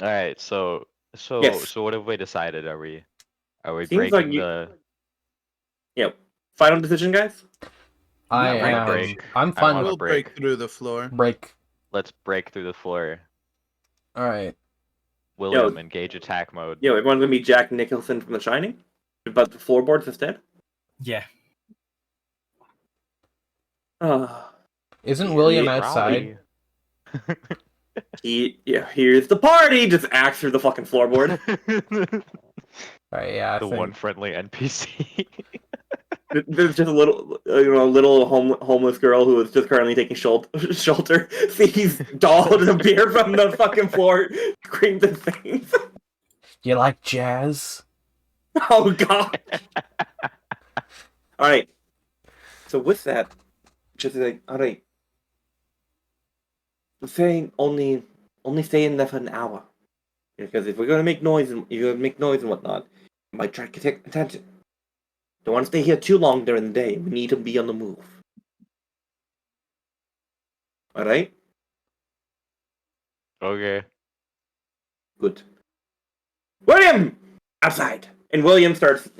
right. So Yes. what have we decided? Are we Seems breaking like you- the? Final decision, guys? I wanna am... break. I'm I fine wanna with We'll break. break through the floor. break. Let's break through the floor. Alright. William, engage attack mode. Yo, everyone's gonna be Jack Nicholson from The Shining? But the floorboards instead? Yeah. Oh. Isn't William Yeah, outside? Raleigh. Here's the party. Just axe through the fucking floorboard. Alright, yeah, I The think one friendly NPC. There's just a little, little homeless girl who is just currently taking shelter. Sees doll to appear from the fucking floor, screams and sings. you like jazz. Oh god! All right. So with that, just like, all right. I'm saying only stay in there for an hour, because if we're gonna make noise and whatnot, it might try to get attention. Don't want to stay here too long during the day. We need to be on the move. All right. Okay. Good. William, outside. And William starts.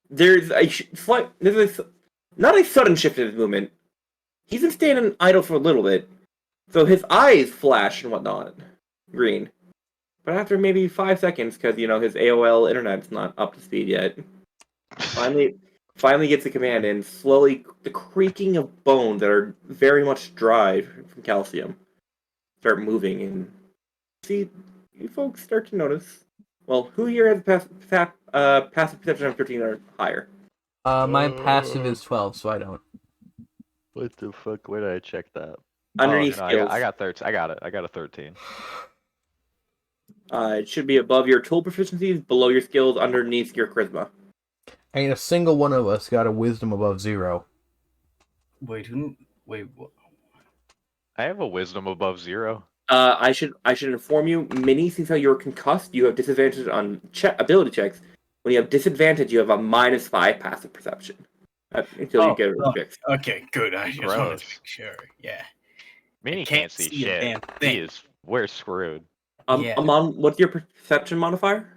There's not a sudden shift in his movement. He's been standing idle for a little bit, so his eyes flash and whatnot, green. But after maybe 5 seconds, because his AOL internet's not up to speed yet, finally gets the command, and slowly the creaking of bones that are very much dry from calcium start moving, and see, you folks start to notice. Well, who here has passive perception of 13 or higher? My passive is 12, so I don't. What the fuck? Where did I check that? Underneath Oh, no, skills. I got 13. I got it. I got a 13. It should be above your tool proficiencies, below your skills, underneath your charisma. Ain't a single one of us got a wisdom above 0. Wait, what? I have a wisdom above 0. I should inform you, Minnie, since how you're concussed, you have disadvantage on ability checks. When you have disadvantage, you have a -5 passive perception until you get it fixed. Okay, good. I just wanted to Gross. make sure. Yeah. Meanie can't can't see see a shit. damn thing. We're screwed. Yeah. Amon, what's your perception modifier?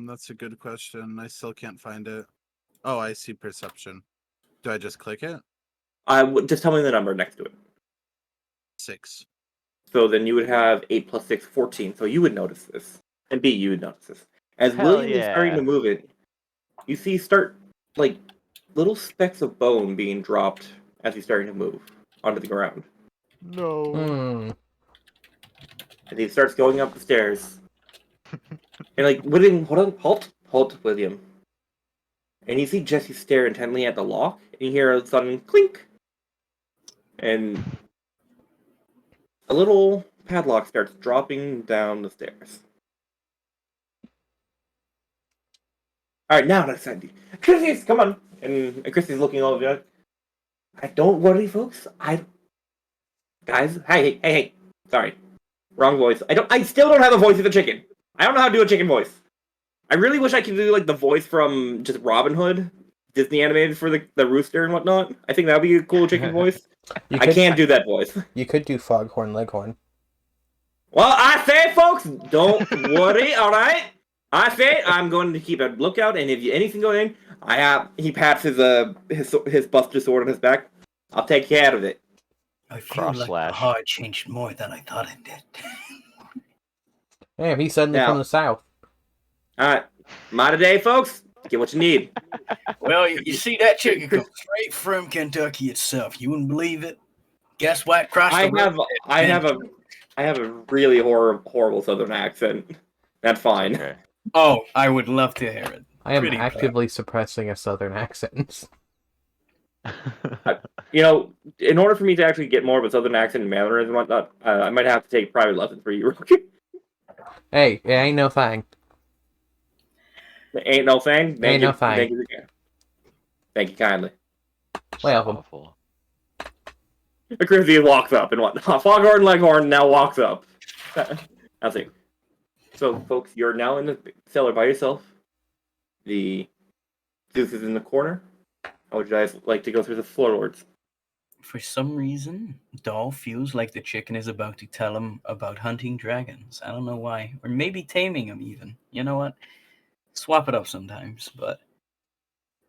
That's a good question. I still can't find it. Oh, I see perception. Do I just click it? Just tell me the number next to it. 6. So then you would have 8 + 6, 14. So you would notice this. And B, you would notice this. As Hell William is starting to yeah. move it, you see like little specks of bone being dropped as he's starting to move onto the ground. No. And he starts going up the stairs. And like, William, hold on, halt, William. And you see Jesse stare intently at the lock, and you hear a sudden clink. And a little padlock starts dropping down the stairs. Alright, now let's send Chrissy's, come on! And Chrissy's looking over you. Don't worry, folks. Guys, hey. Sorry. Wrong voice. I still don't have the voice of a chicken. I don't know how to do a chicken voice. I really wish I could do like the voice from just Robin Hood, Disney animated for the rooster and whatnot. I think that would be a cool chicken voice. I can't do that voice. You could do Foghorn Leghorn. Well, I say, folks, don't worry, alright? I say I'm going to keep a lookout, and if anything goes in, he pats his busted sword on his back. I'll take care of it. I feel Cross like slash. the heart changed more than I thought it did. Damn, he's suddenly Now- from the south. Alright. My today, folks. Get what you need. Well, you see, that chicken comes straight from Kentucky itself. You wouldn't believe it. Guess what? I have a really horrible southern accent. That's fine. Okay. Oh, I would love to hear it. I am Pretty bad. actively suppressing a southern accent. In order for me to actually get more of a southern accent and mannerisms and whatnot, I might have to take private lessons for you. Hey, it ain't no thing. Ain't no thing. Ain't no thing. Thank you kindly. Welcome. Awful. Chrissy walks up and whatnot. Foghorn Leghorn now walks up. I'll see. So, folks, you're now in the cellar by yourself. The Zeus is in the corner. How would you guys like to go through the floorboards? For some reason, Doll feels like the chicken is about to tell him about hunting dragons. I don't know why. Or maybe taming them even. You know what? Swap it up sometimes, but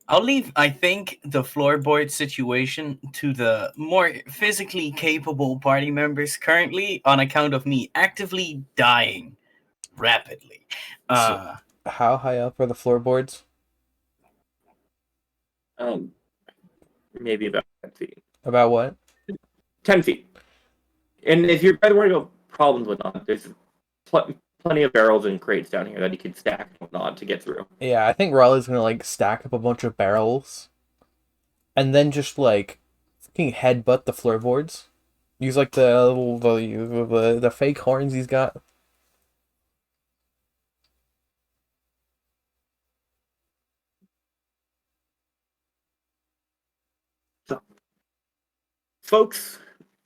I'll leave, I think, the floorboard situation to the more physically capable party members currently on account of me actively dying rapidly. How high up are the floorboards? Maybe about 10 feet. About what? 10 feet. And if you're worried about problems and whatnot, there's plenty of barrels and crates down here that you can stack and whatnot to get through. Yeah, I think Raleigh's gonna like stack up a bunch of barrels, and then just like fucking headbutt the floorboards. Use like the fake horns he's got. So, folks,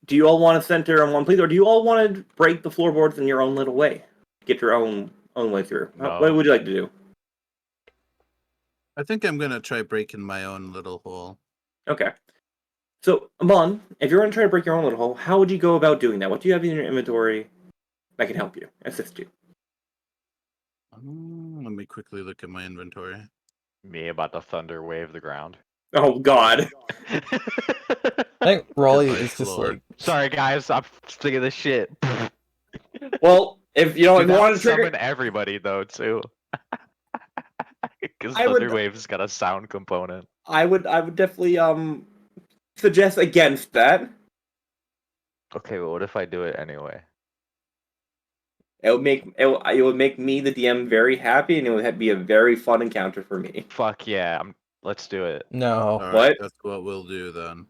do you all want to center on one place, or do you all want to break the floorboards in your own little way? Get your own way through. No. What would you like to do? I think I'm gonna try breaking my own little hole. Okay. So, Amon, if you're going to try to break your own little hole, how would you go about doing that? What do you have in your inventory that can help you, assist you? Let me quickly look at my inventory. Me about to thunder wave the ground. Oh, God. I think Raleigh my is just floor. like Sorry guys, I'm sick of this shit. Well, if you know, Dude, if you that want would to trigger... summon everybody though too. Because I would- thunder wave's got a sound component. I would definitely suggest against that. Okay, but what if I do it anyway? It would make me the DM very happy, and it would be a very fun encounter for me. Fuck yeah, let's do it. no. All right, What? that's what we'll do then.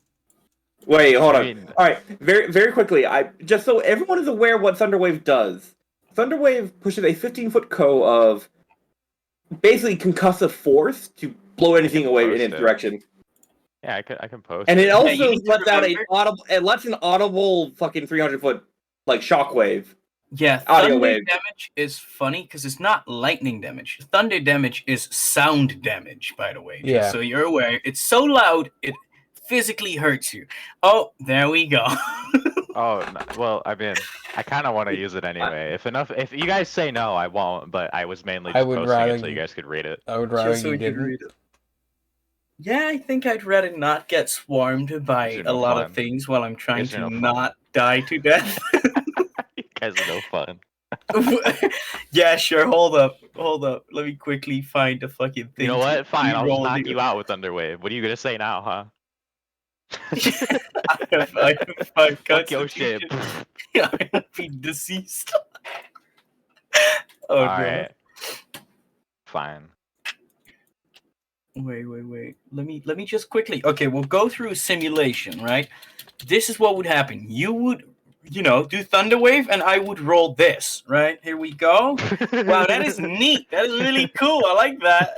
Wait, hold I on. mean- All right, very quickly. Just so everyone is aware what Thunderwave does. Thunderwave pushes a 15-foot of basically concussive force to blow anything away in post its it. direction. Yeah, I can post. And it it. also you need to lets out remember- an audible fucking 300-foot like shockwave. Yeah, Audio thunder wave. damage is funny because it's not lightning damage. Thunder damage is sound damage, by the way. Just Yeah. so you're aware, it's so loud it physically hurts you. Oh, there we go. Oh no, well, I mean, I kind of want to use it anyway. If you guys say no, I won't. But I was mainly I just would posting rather it so you you- guys could read it. I would rather Just so you we can didn't. read it. Yeah, I think I'd rather not get swarmed by These are a no lot fun. of things while I'm trying These are to no fun. not die to death. You guys are no fun. Yeah, sure. Hold up. Let me quickly find the fucking thing. You know what? Fine, I'll just knock you you out with Thunderwave. What are you gonna say now, huh? I have 5 Fuck your shit. constitution. I'll be deceased. Oh, All no. right. Fine. Wait. Let me just quickly. Okay, we'll go through a simulation, right? This is what would happen. You would, do Thunderwave, and I would roll this, right? Here we go. Wow, that is neat. That is really cool. I like that.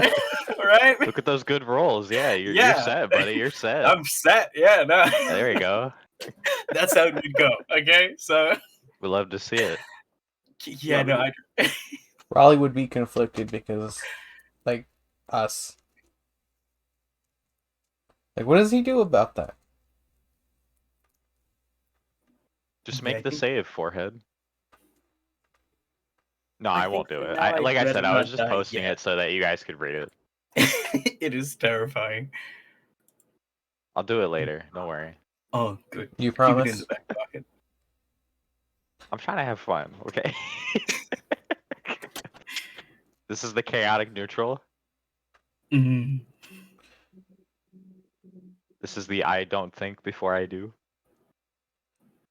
Right? Look at those good rolls. Yeah, you're Yeah. set, buddy. You're set. I'm set. Yeah, no. There you go. That's how it would go. Okay, so We love to see it. yeah, no, I. Raleigh would be conflicted because, like, us. Like, what does he do about that? Just Okay, make I the think- save, forehead. No, I I won't think do for it. now Like I'd I said, rather I was not just die posting yet. it so that you guys could read it. It is terrifying. I'll do it later. Don't worry. Oh, good. You Keep it in promise? the back pocket. I'm trying to have fun, okay? This is the chaotic neutral. Mhm. This is the I don't think before I do.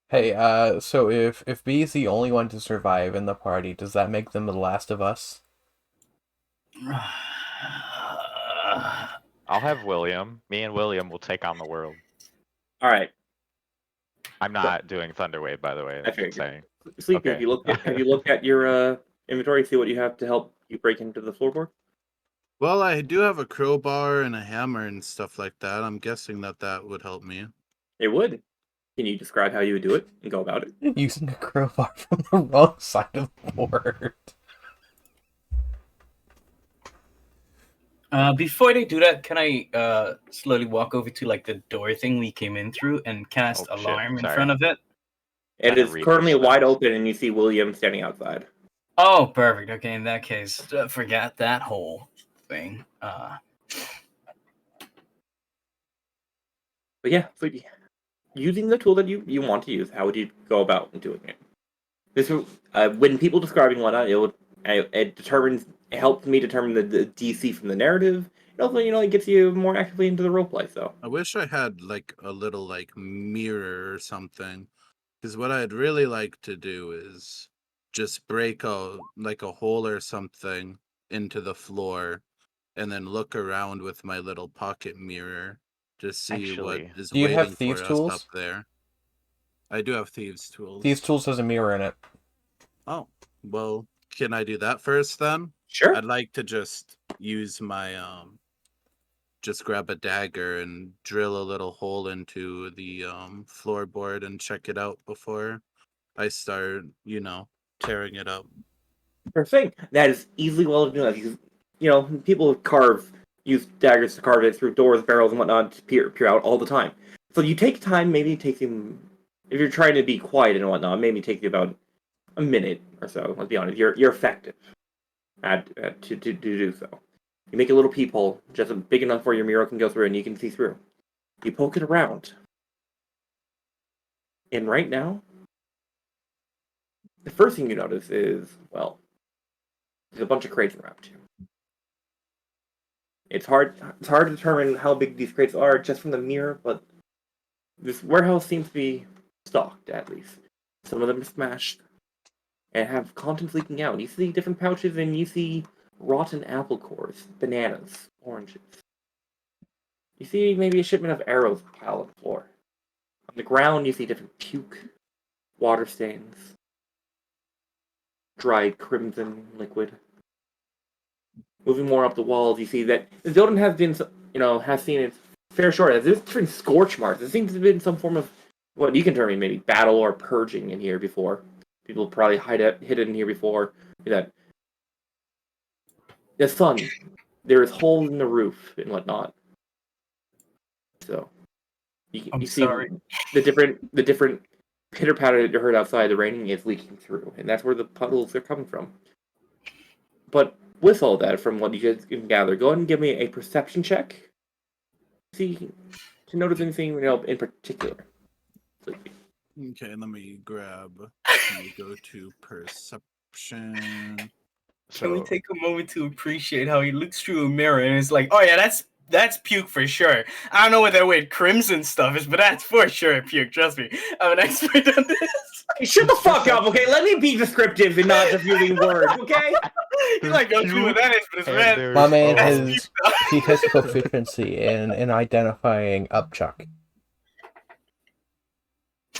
Hey, so if B is the only one to survive in the party, does that make them the last of us? I'll have William. Me and William will take on the world. All right, I'm not doing Thunderwave, by the way. I I'm figured. just saying. Sleepy. Okay. Have you looked at your inventory? See what you have to help you break into the floorboard. Well, I do have a crowbar and a hammer and stuff like that. I'm guessing that would help me. It would. Can you describe how you would do it and go about it? Using a crowbar from the wrong side of the board. Before they do that, can I slowly walk over to like the door thing we came in through and cast Oh, shit, alarm in sorry. front of it? It Trying to is read currently your wide spells. open, and you see William standing outside. Oh, perfect. Okay, in that case, forget that whole thing. But yeah, Sleepy. Using the tool that you want to use, how would you go about doing it? This when people describing whatnot, it helps me determine the DC from the narrative, It also, it gets you more actively into the roleplay. So I wish I had like a little like mirror or something. Because what I'd really like to do is just break a hole or something into the floor and then look around with my little pocket mirror to see what Actually, is Do you have waiting thieves' for us tools? up there. I do have thieves' tools. Thieves' tools has a mirror in it. Oh, well, can I do that first then? sure. I'd like to just use my just grab a dagger and drill a little hole into the floorboard and check it out before I start, tearing it up. First thing that is easily well done because people use daggers to carve it through doors, barrels, and whatnot to peer out all the time. So you take time. Maybe it takes you, if you're trying to be quiet and whatnot, maybe it takes you about a minute or so. Let's be honest. You're effective to do so. You make a little peephole just big enough where your mirror can go through and you can see through. You poke it around, and right now, the first thing you notice is there's a bunch of crates around you. It's hard to determine how big these crates are just from the mirror, but this warehouse seems to be stocked at least. Some of them are smashed and have contents leaking out. You see different pouches and you see rotten apple cores, bananas, oranges. You see maybe a shipment of arrows piled on the floor. On the ground you see different puke, water stains, dried crimson liquid. Moving more up the walls, you see that the building has been, has seen its fair share. There's different scorch marks. There seems to have been some form of what you can term maybe battle or purging in here before. People probably hid in here before. That the sun, there is holes in the roof and whatnot. So I'm you see sorry. the different pitter patter that you heard outside. The raining is leaking through, and that's where the puddles are coming from. But with all that, from what you guys can gather, go ahead and give me a perception check. See to notice anything in particular. Okay, let me go to perception. Can we so take a moment to appreciate how he looks through a mirror and is like, oh yeah, that's puke for sure. I don't know what that weird crimson stuff is, but that's for sure puke. Trust me, I'm an expert on this. Hey, shut the fuck up, okay? Let me be descriptive and not just using words, okay? He's like, don't see what that is, but it's and red. there's My man That's has he has proficiency in identifying upchuck.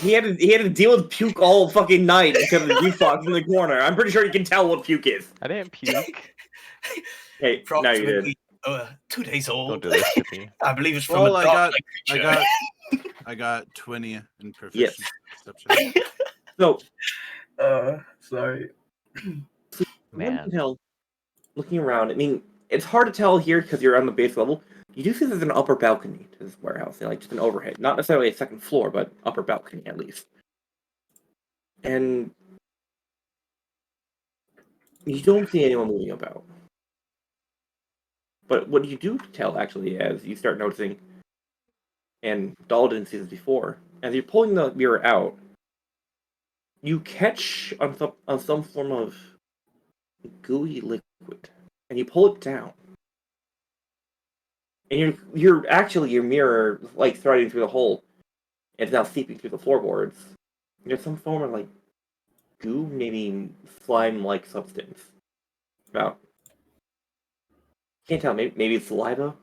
He had to deal with puke all fucking night because of the jukebox in the corner. I'm pretty sure he can tell what puke is. I didn't puke. Hey, now you did. Approximately 2 days old. Don't do this to me. I believe it's from Well, a I dog-like got creature. I got 20 in Yes. perception. So, Sorry. Man, looking around, I mean, it's hard to tell here because you're on the base level. You do see there's an upper balcony to this warehouse, like just an overhead. Not necessarily a second floor, but upper balcony at least. And you don't see anyone moving about. But what you do tell, actually, as you start noticing, and Dahl didn't see this before, as you're pulling the mirror out, you catch on some form of gooey liquid, and you pull it down. And you're actually, your mirror, like, threading through the hole, and it's now seeping through the floorboards. There's some form of, like, goo, maybe slime-like substance. About, can't tell, maybe it's saliva?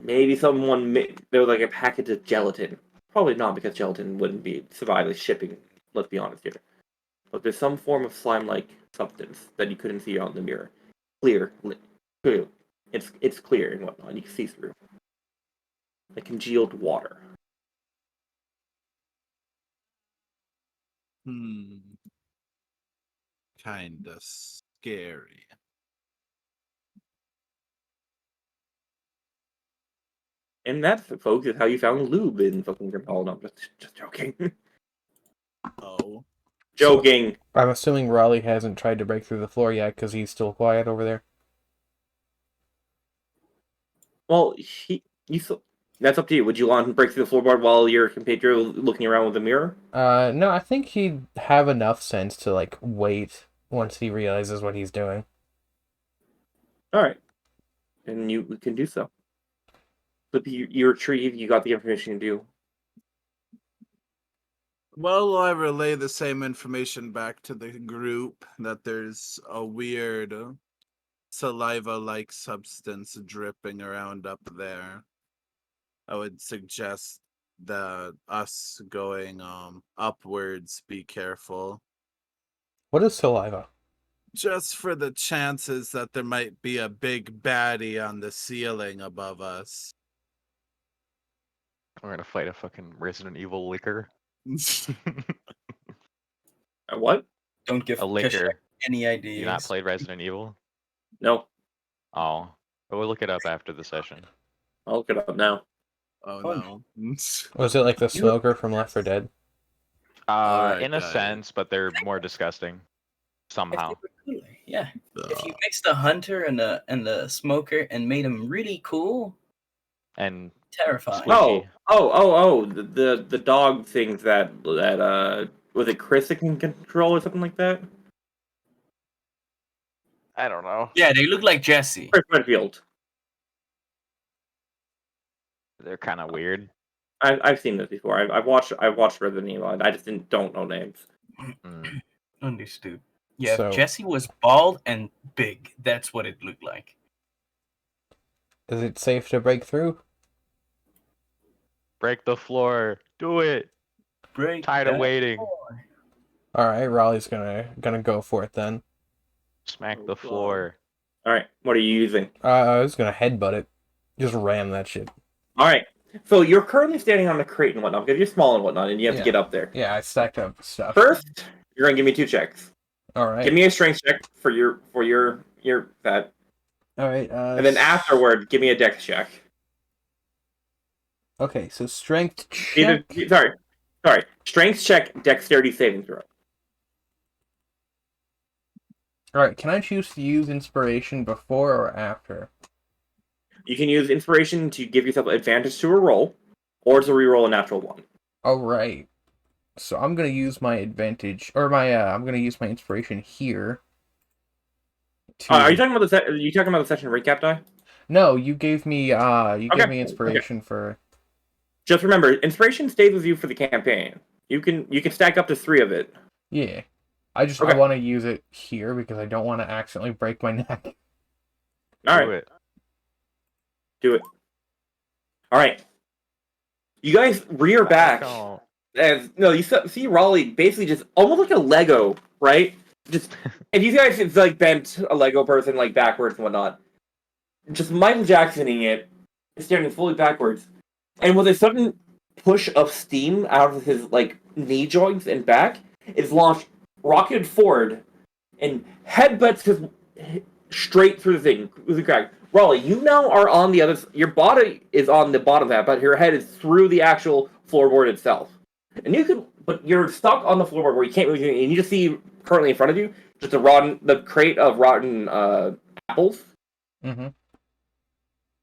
Maybe there was like a package of gelatin. Probably not, because gelatin wouldn't survive the shipping, let's be honest here. But there's some form of slime-like substance that you couldn't see on the mirror. Clear. It's clear and whatnot, you can see through. Like congealed water. Kinda scary. And that, folks, is how you found lube in fucking Grimm Hollow. No, just joking. Oh. Joking. I'm assuming Raleigh hasn't tried to break through the floor yet because he's still quiet over there. Well, that's up to you. Would you want to break through the floorboard while your compatriot looking around with a mirror? No, I think he'd have enough sense to like wait once he realizes what he's doing. All right. and you can do so. But you retrieve. You got the information you do. Well, I relay the same information back to the group that there's a weird saliva-like substance dripping around up there. I would suggest that us going upwards be careful. What is saliva? Just for the chances that there might be a big baddie on the ceiling above us. We're gonna fight a fucking Resident Evil liquor. What? Don't give A liquor. Kashak any You ideas. not played Resident Evil? No. Oh, but we'll look it up after the session. I'll look it up now. Oh Oh, no. Was it like the smoker from Left 4 Dead? Alright, In a guys. sense, but they're more disgusting somehow. Yeah. If you mix the hunter and the smoker and made them really cool, And terrifying. Squeaky. The dog things that was it Chris that can control or something like that? I don't know. Yeah, they look like Jesse. Chris Redfield. They're kind of weird. I've seen this before. I've watched Resident Evil. I just don't know names. Mm. Understood. Yeah, So- if Jesse was bald and big, that's what it looked like. Is it safe to break through? Break the floor. Do it. Break Tired of that waiting. floor. All right, Raleigh's gonna go for it then. Smack Oh, the God. floor. All right, what are you using? I was gonna headbutt it, just ram that shit. All right, so you're currently standing on the crate and whatnot because you're small and whatnot, and you have to Yeah. get up there. Yeah, I stacked up stuff. First, you're gonna give me 2 checks. All right. Give me a strength check for your that, All right. and then afterward, give me a dex check. Okay, so strength check. Sorry. Strength check, dexterity saving throw. All right, can I choose to use inspiration before or after? You can use inspiration to give yourself advantage to a roll, or to reroll a natural one. All right. So I'm gonna use my advantage, or I'm gonna use my inspiration here. Are you talking about the session recap die? No, you gave me Okay, inspiration for. Just remember, inspiration stays with you for the campaign. You can stack up to 3 of it. Yeah. I Okay. want to use it here because I don't want to accidentally break my neck. All Do right, it. do it. All right. You guys rear back. Oh. As no, you see Raleigh basically just almost like a Lego, right? Just if you guys it's like bent a Lego person like backwards and whatnot, just Michael Jacksoning it, standing fully backwards, and with a sudden push of steam out of his like knee joints and back, is launched rocketed forward and headbutts his straight through the thing with the crack. Raleigh, you now are on the other. Your body is on the bottom of that, but your head is through the actual floorboard itself. And but you're stuck on the floorboard where you can't really do anything, and you just see currently in front of you just the crate of rotten apples, Mm-hmm.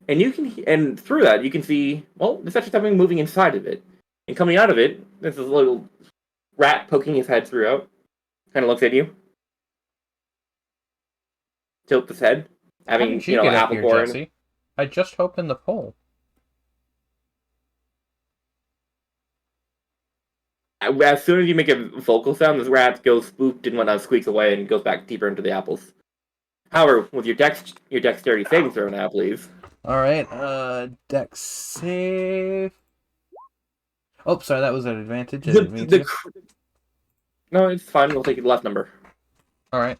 and through that you can see there's actually something moving inside of it, and coming out of it, there's this little rat poking his head throughout, kind of looks at you, tilts his head, How having did you get up apple here, core. Jesse? I just opened the poll. As soon as you make a vocal sound, this rat goes spooked and whatnot, squeaks away and goes back deeper into the apples. However, with your dexterity saving throw now, please. All right, dex save. Oh, sorry, that was an advantage. I didn't mean to. No, it's fine. We'll take the left number. All right.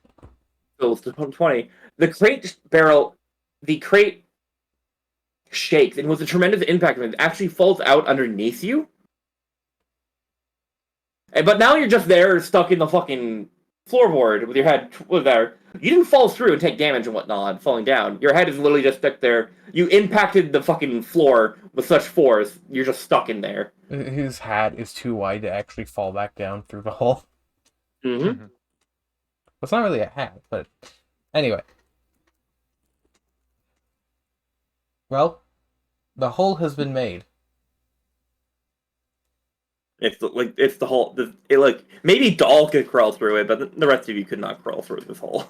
So it's 20. The crate shakes, and with a tremendous impact, it actually falls out underneath you. But now you're just there, stuck in the fucking floorboard with your head there. You didn't fall through and take damage and whatnot, falling down. Your head is literally just stuck there. You impacted the fucking floor with such force, you're just stuck in there. His hat is too wide to actually fall back down through the hole. Mm-hmm. It's not really a hat, but anyway. Well, the hole has been made. It's the whole. Maybe Doll could crawl through it, but the rest of you could not crawl through this hole.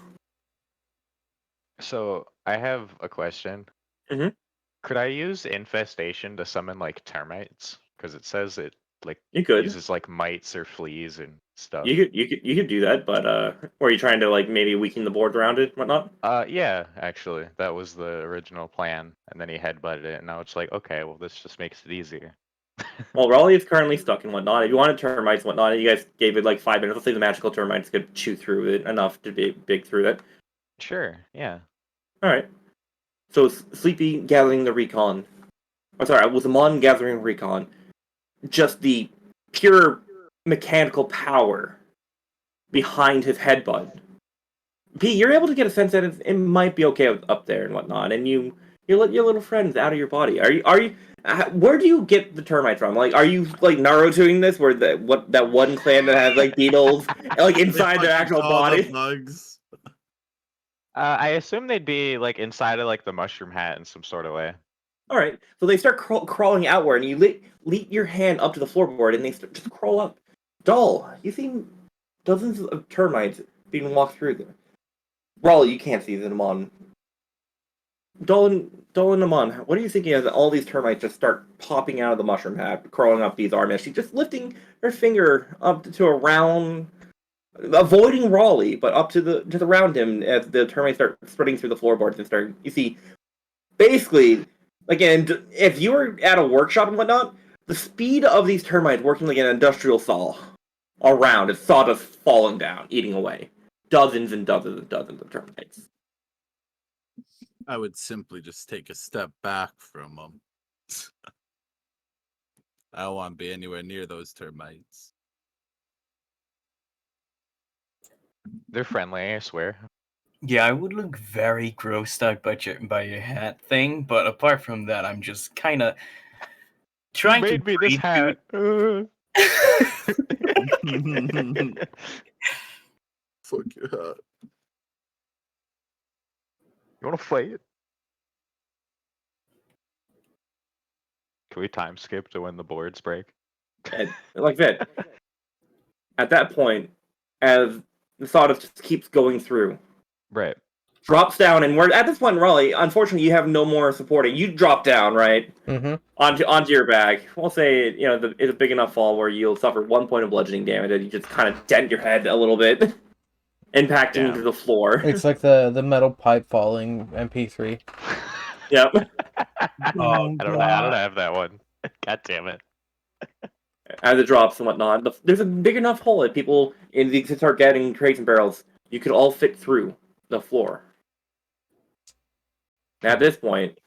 So I have a question. Could I use infestation to summon like termites? Because it says it like You could. uses like mites or fleas and stuff. You could do that, but were you trying to like maybe weaken the board around it, and whatnot? Yeah, actually, that was the original plan, and then he headbutted it, and now it's like, okay, well, this just makes it easier. Well, Raleigh is currently stuck and whatnot. If you wanted termites and whatnot, you guys gave it like 5 minutes. Let's say the magical termites could chew through it enough to be big through it. Sure, yeah. All right. So Sleepy gathering the recon. I'm sorry, with Amon gathering recon, just the pure mechanical power behind his headbutt. Pete, you're able to get a sense that it might be okay up there and whatnot, and you let your little friends out of your body. Are you? Where do you get the termites from? Like, are you like Narutoing this, where that one clan that has like beetles like inside their actual body? The bugs. I assume they'd be like inside of like the mushroom hat in some sort of way. All right, so they start crawling outward, and you lead your hand up to the floorboard, and they just crawl up. Doll, you see dozens of termites being walked through there. Raleigh, you can't see them on. Dolan and Amon, what are you thinking as all these termites just start popping out of the mushroom hat, crawling up these arms? She's just lifting her finger up to around, avoiding Raleigh, but up to the around him as the termites start spreading through the floorboards and start. You see, basically, again, if you were at a workshop and whatnot, the speed of these termites working like an industrial saw around is sawdust falling down, eating away dozens and dozens and dozens of termites. I would simply just take a step back from them. I don't want to be anywhere near those termites. They're friendly, I swear. Yeah, I would look very grossed out by your hat thing, but apart from that, I'm just kind of trying to Made me this breathe hat. Fuck your hat. You want to fight? Can we time skip to when the boards break? And like that. At that point, as the sawdust just keeps going through, Right. drops down, and we're at this point, Raleigh. Unfortunately, you have no more supporting. You drop down, right, onto your back. We'll say it's a big enough fall where you'll suffer 1 point of bludgeoning damage, and you just kind of dent your head a little bit, impacting into the floor. It's like the metal pipe falling MP3. Yep. I don't have that one. God damn it. As it drops and whatnot, there's a big enough hole that people in the start getting crates and barrels. You could all fit through the floor. Now, at this point,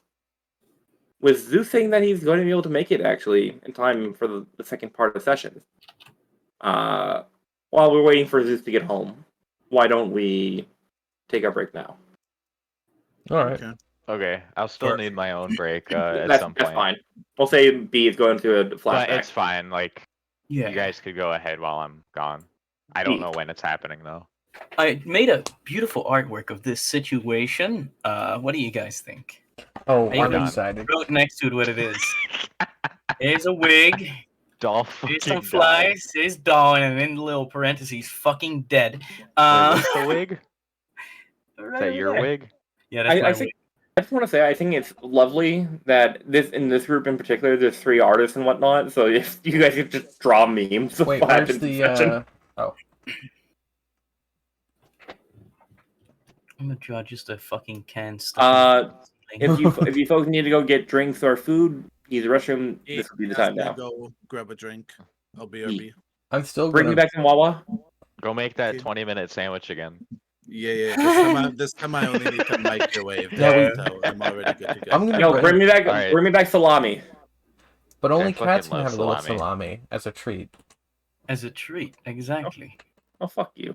with Zeus saying that he's going to be able to make it actually in time for the second part of the session, while we're waiting for Zeus to get home, why don't we take our break now? All right. Okay, I'll still need my own break at some point. That's fine. We'll say B is going through a flashback. But it's fine. Like, Yeah. you guys could go ahead while I'm gone. I don't know when it's happening though. I made a beautiful artwork of this situation. What do you guys think? Oh, Are you I'm gonna excited. Wrote next to it what it is. Here's a wig. Doll Here's fucking some flies. Here's doll, and in little parentheses, fucking dead. Wait, what's the wig? Right Is that over your there. wig? Yeah, that's my I think. I just want to say, I think it's lovely that in this group in particular, there's 3 artists and whatnot. So if you guys could just draw memes, of Wait, what where's happened in the session. Oh. I'm gonna draw just a fucking can stuff. If you folks need to go get drinks or food, use the restroom. This would be the time now. Go grab a drink. I'll BRB. I'm still Bring me back some Wawa. Go make that 20-minute sandwich again. Yeah. This time I only need to microwave. Yeah, I'm already good to go. I'm gonna Yo, bring me back. Alright. Bring me back salami. But only I fucking cats can love have a little salami. salami as a treat. As a treat, exactly. Oh fuck you.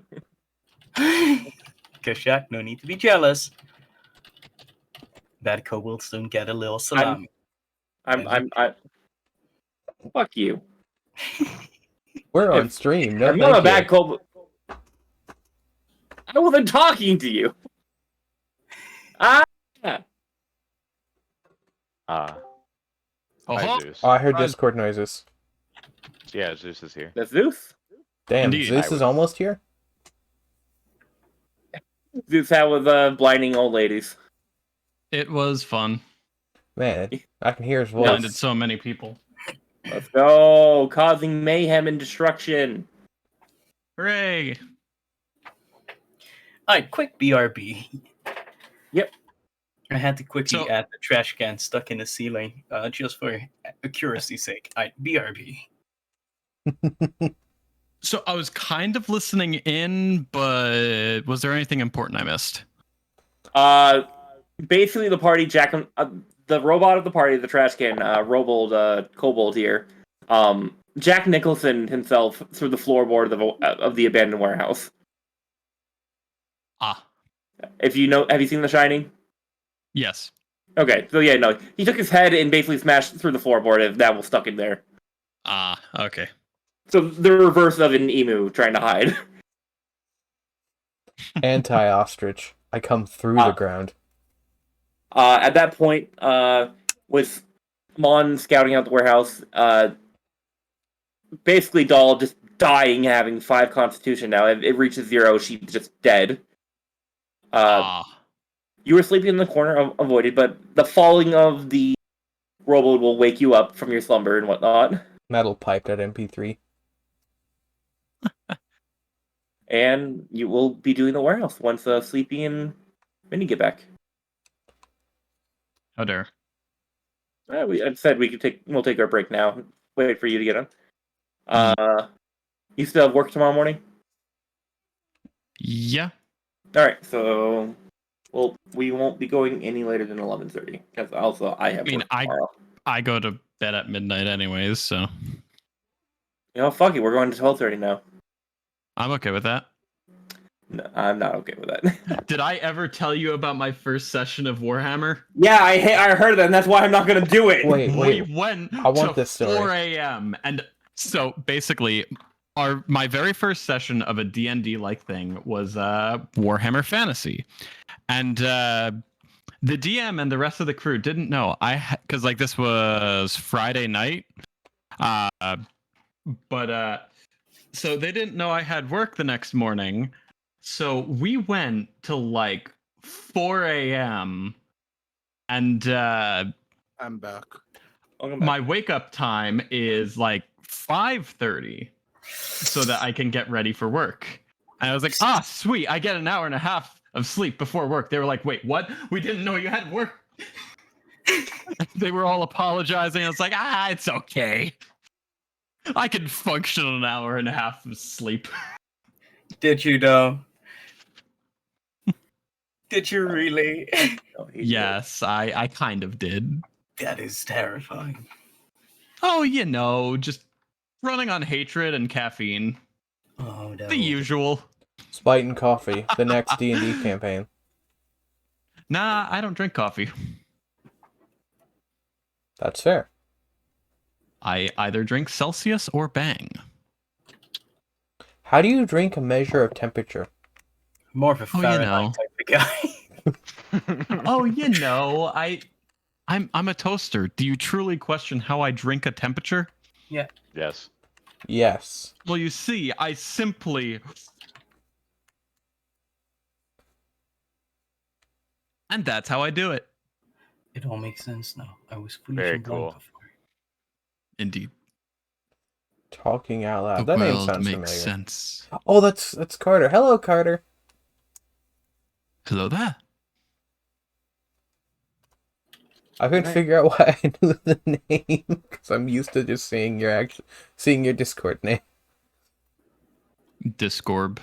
Kashak, no need to be jealous. That co will soon get a little salami. I fuck you. We're on stream. No, I'm not a thank bad you. cold. I wasn't talking to you. Hi, Uh-huh. Zeus. Oh, I heard Run. Discord noises. Yeah, Zeus is here. That's Zeus. Damn, Indeed. Zeus is almost here? Zeus out with blinding old ladies. It was fun. Man, I can hear his Blinded voice. so many people. Let's go, causing mayhem and destruction. Hooray! Alright, quick BRB. Yep. I had to quickly So- add the trash can stuck in the ceiling, just for accuracy's sake. Alright, BRB. So I was kind of listening in, but was there anything important I missed? Basically the party, Jack, the robot of the party, the trash can, Kobold here, Jack Nicholson himself through the floorboard of the abandoned warehouse. Ah, Have you seen The Shining? yes. Okay, so yeah, no, he took his head and basically smashed through the floorboard, and that was stuck in there. Ah, okay. So the reverse of an emu trying to hide. Anti-ostrich. I come through the ground. At that point, with Mon scouting out the warehouse, basically Doll just dying, having 5 constitution now. It reaches 0, she's just dead. You were sleeping in the corner, avoided, but the falling of the robot will wake you up from your slumber and whatnot. Metal piped at MP3. And you will be doing the warehouse once Sleepy and Minnie get back. Oh dear. I said we'll take our break now. Wait for you to get on. You still have work tomorrow morning? Yeah. All right, so we won't be going any later than 11:30 because also I have work tomorrow. I go to bed at midnight anyways, so Fuck it, we're going to 12:30 now. I'm okay with that. No, I'm not okay with that. Did I ever tell you about my first session of Warhammer? Yeah, I heard that, and that's why I'm not gonna do it. Wait. We went I want to this story. 4 a.m. and so basically my very first session of a D&D like thing was Warhammer Fantasy. And the DM and the rest of the crew didn't know because this was Friday night. So they didn't know I had work the next morning. So we went to 4 a.m. and I'm back. my wake up time is 5:30 so that I can get ready for work. And I was like, sweet, I get an hour and a half of sleep before work. They were like, wait, what? We didn't know you had work. They were all apologizing. I was like, it's okay. I can function on an hour and a half of sleep. Did you though? Did you really? Yes, I kind of did. That is terrifying. Oh, just running on hatred and caffeine. Oh no. The usual. Spite and Coffee, the next D&D campaign. Nah, I don't drink coffee. That's fair. I either drink Celsius or Bang. How do you drink a measure of temperature? More of a Fahrenheit type of guy. I'm a toaster. Do you truly question how I drink a temperature? Yeah. Yes. Yes. Well, you see, I simply... And that's how I do it. It all makes sense now. I was foolish Very and blind cool. before. Indeed. Talking out loud. The That name world sounds makes familiar. sense. Oh, that's Carter. Hello, Carter. Hello there. I couldn't figure out why I knew the name because I'm used to just seeing your Discord name. Discord.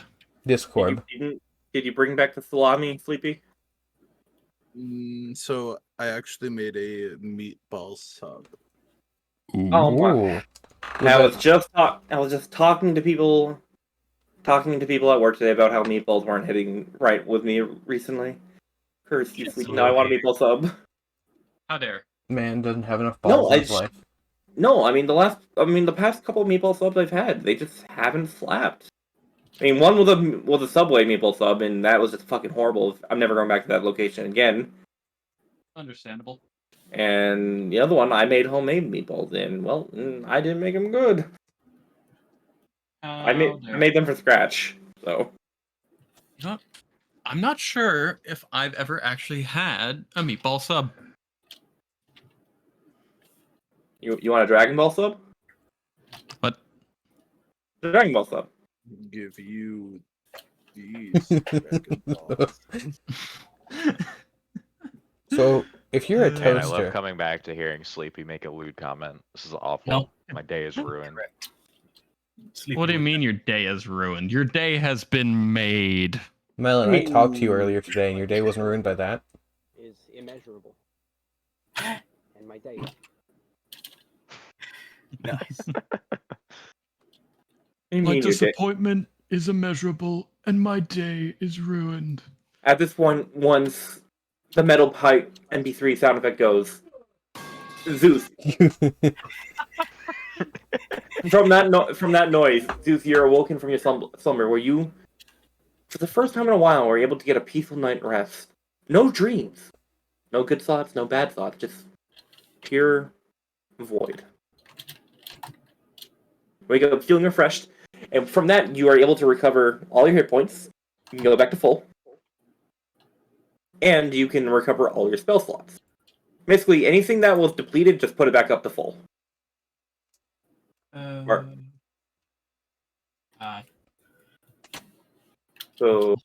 Discord. Did you bring back the salami, Sleepy? So I actually made a meatball sub. Oh, wow. Ooh. I was just talking to people at work today about how meatballs weren't hitting right with me recently. Curse you, Sleepy. Now I want a meatball sub. How dare. Man doesn't have enough balls in his life. No, the past couple of meatball subs I've had, they just haven't slapped. I mean, one was a Subway meatball sub, and that was just fucking horrible. I'm never going back to that location again. Understandable. And the other one, I made homemade meatballs in. Well, I didn't make them good. I made them from scratch. So. I'm not sure if I've ever actually had a meatball sub. You want a Dragon Ball sub? What? Dragon Ball sub. Give you these Dragon Balls. So, if you're a Man, Man, I love toaster, coming back to hearing Sleepy make a lewd comment. This is awful. No. My day is ruined. Correct. Sleepy What do you with mean your day is ruined? Your day has been made. Melon, I talked to you earlier today, and your day wasn't ruined by that. Is immeasurable. And my day. Nice. My disappointment is immeasurable, and my day is ruined. At this point, once the metal pipe MP3 sound effect goes, Zeus, from that noise, Zeus, you're awoken from your slumber, where you, for the first time in a while, were able to get a peaceful night rest. No dreams, no good thoughts, no bad thoughts, just pure void. Wake up feeling refreshed, and from that, you are able to recover all your hit points. You can go back to full. And you can recover all your spell slots. Basically, anything that was depleted, just put it back up to full. Mark. So,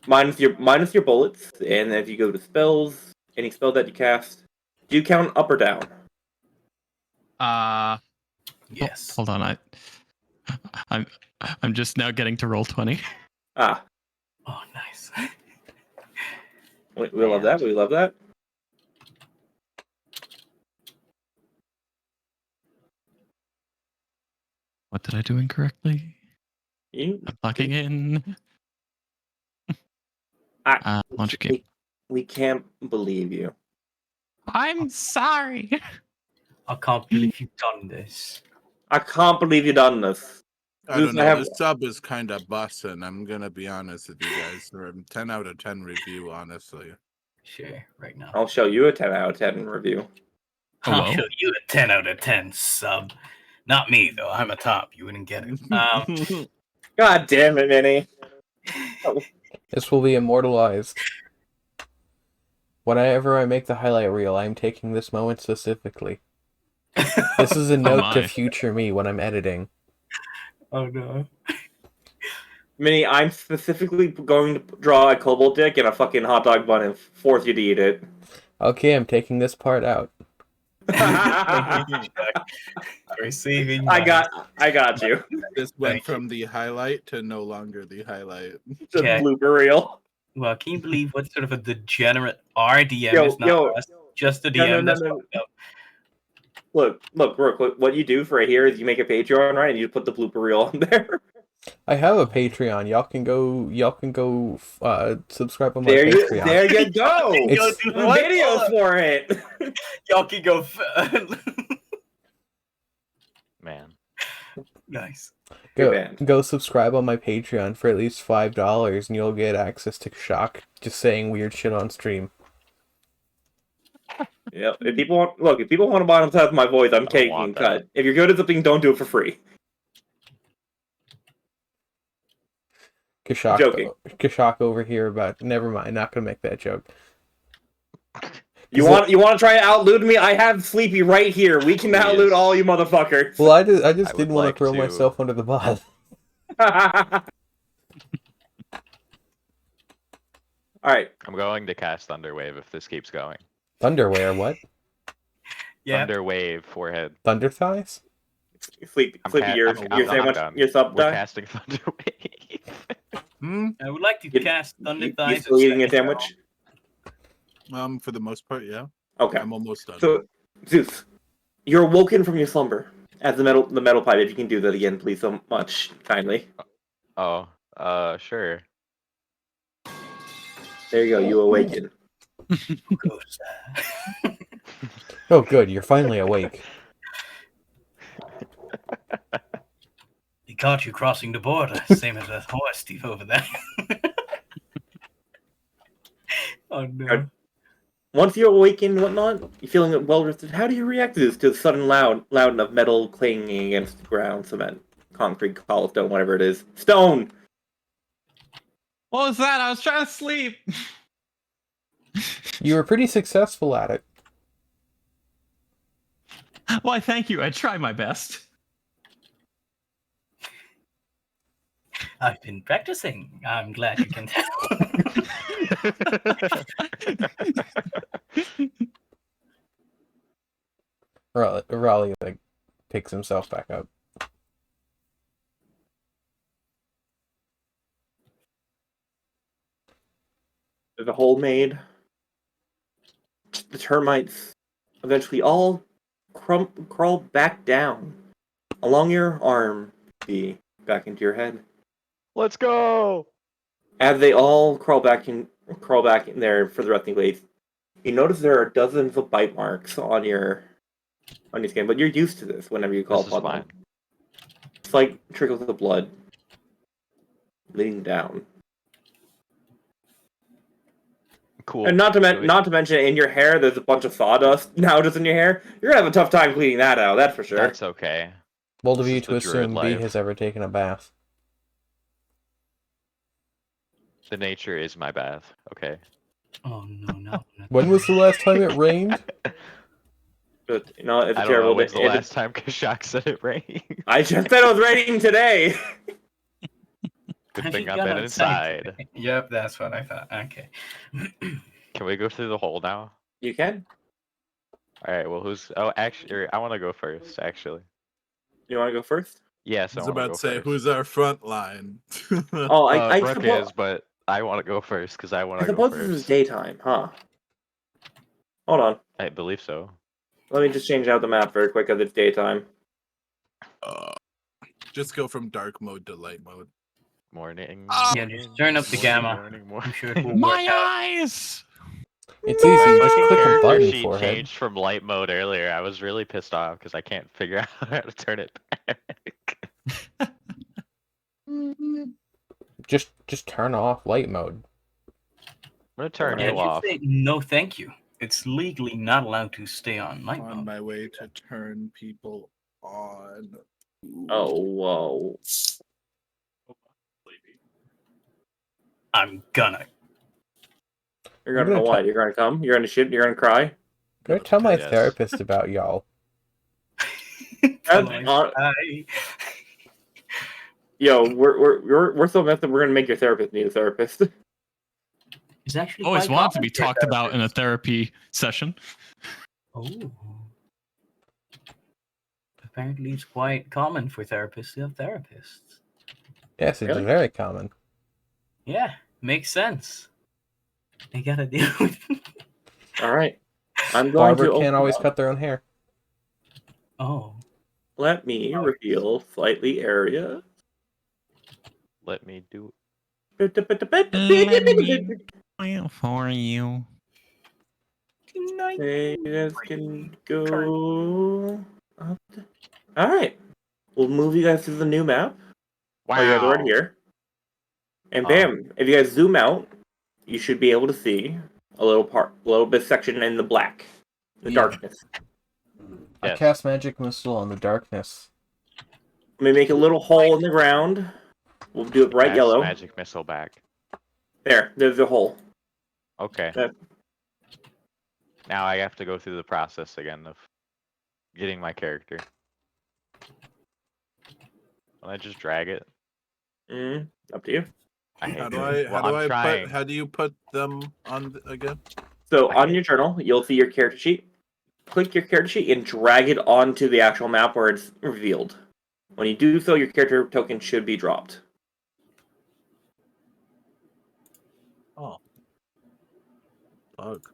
minus your bullets, and if you go to spells, any spell that you cast, do you count up or down? Yes. Hold on, I'm just now getting to roll 20. Ah, Oh, nice. we love that. We love that. What did I do incorrectly? You, I'm plugging in. Launch game. we can't believe you. I'm sorry. I can't believe you've done this. I can't believe you done this. I don't Zeus, know. I have- This sub is kind of busting. I'm gonna be honest with you guys. Or a 10 out of 10 review, honestly. Share right now. I'll show you a 10 out of 10 review. I'll Hello? show you a 10 out of 10 sub. Not me, though. I'm a top. You wouldn't get it. God damn it, Minnie. This will be immortalized. Whenever I make the highlight reel, I'm taking this moment specifically. This is a note to my. future me when I'm editing. Oh, no. Minnie, I'm specifically going to draw a kobold dick and a fucking hot dog bun and force you to eat it. Okay, I'm taking this part out. Receiving. I got you. This went Thank from the highlight to no longer the highlight. The Okay. blooper reel. Well, can you believe what sort of a degenerate RDM Yo, is not yo. us? Just a No, DM. no, That's no. fucked up. Look, Rook, what you do for right here is you make a Patreon, right? And you put the blooper reel on there. I have a Patreon. Y'all can go subscribe on my There you Patreon. go. It's- The videos for it. Y'all can go. Man. Nice. Good band. Go subscribe on my Patreon for at least $5 and you'll get access to Kashak just saying weird shit on stream. Yeah. If people want to monetize my voice, I'm I don't taking want cut. that. If you're good at something, don't do it for free. Joking. Kashak over here about. Never mind. Not gonna make that joke. You want to try to outloot me? I have Sleepy right here. We can Please. outloot all you motherfuckers. Well, I just I didn't would want like to throw to- myself under the bus. All right. I'm going to cast Thunderwave if this keeps going. Thunderwear, what? Yeah. Thunderwave forehead. Thunder thighs? Sleepy, I'm your not sandwich, done. your sub We're die. casting Thunderwave. I would like to You- cast Thunder You Thighs. still eating your sandwich? For the most part, yeah. Okay. I'm almost done. So, Zeus, you're awoken from your slumber. As the metal pipe, if you can do that again, please, so much kindly. Oh, sure. There you go. You awaken. Oh, good. You're finally awake. He caught you crossing the border, same as that horse thief over there. Oh no. Once you awaken and whatnot, you're feeling well rested. How do you react to this? To the sudden loud of metal clanging against the ground, cement, concrete, cobblestone, whatever it is. Stone! What was that? I was trying to sleep. You were pretty successful at it. Why, thank you. I try my best. I've been practicing. I'm glad you can tell. Raleigh like picks himself back up. There's a hole made. The termites eventually all crawl back down along your arm, back into your head. Let's go. As they all crawl back in there for the resting place, you notice there are dozens of bite marks on your skin, but you're used to this whenever you call This is upon them. fine. Slight trickles of blood leading down. Cool. And not to mention in your hair there's a bunch of sawdust now just in your hair. You're gonna have a tough time cleaning that out, that's for sure. That's okay. Bold of This you is to the druid assume B life. has ever taken a bath. The nature is my bath. Okay. Oh no. When was the last time it rained? But it's a I don't know. terrible When's the day. last time Kashak said it rained? I just said it was raining today. Good Have thing you I've gone been outside inside. Yep, that's what I thought. Okay. Can we go through the hole now? You can. All right. Well, who's? Oh, actually, I want to go first. Actually. You want to go first? Yes, I I was want to about go to say, first. who's our front line? Oh, I Brooke suppose. is, but I want to go first because I want I to go suppose this is first. daytime, huh? Hold on. I believe so. Let me just change out the map very quick because it's daytime. Just go from dark mode to light mode. Morning. Yeah, just turn up the gamma. Morning. I'm sure it will My work out. eyes! It's easy. My Just fucking click a character button sheet forehead. changed from light mode earlier. I was really pissed off because I can't figure out how to turn it back. Just turn off light mode. I'm gonna turn Yeah, you it should off. say no thank you. It's legally not allowed to stay on light On mode. my way to turn people on. Oh, whoa. I'm gonna. You're I'm gonna know gonna what? You're gonna come? You're gonna shit? You're gonna cry? I'm gonna tell my Yes. therapist about y'all. Tell That's me not- hi. Yo, we're so messed up. We're gonna make your therapist need a therapist. It's actually Always quite wanted to common be for talked about in a therapists. therapy session. Oh. Apparently, it's quite common for therapists to have therapists. Yes, it's Really? very common. Yeah, makes sense. They gotta deal with. All right. I'm going Barber to can't open always up. cut their own hair. Oh. Let me reveal slightly area. Let me do. Well, for you. Hey, you guys can go up. All right. We'll move you guys to the new map. Wow. Oh, you guys are right here. And bam! If you guys zoom out, you should be able to see a little bit section in the black, the Yeah. darkness. I Yes. cast magic missile on the darkness. Let me make a little hole in the ground. We'll do it bright Cast yellow. Magic missile back. There's a hole. Okay. Yeah. Now I have to go through the process again of getting my character. Can I just drag it? Up to you. I hate How do it. I? Well, How do I'm I trying. put? How do you put them on again? So I on hate your journal, you'll see your character sheet. Click your character sheet and drag it onto the actual map where it's revealed. When you do so, your character token should be dropped. Oh. Bug.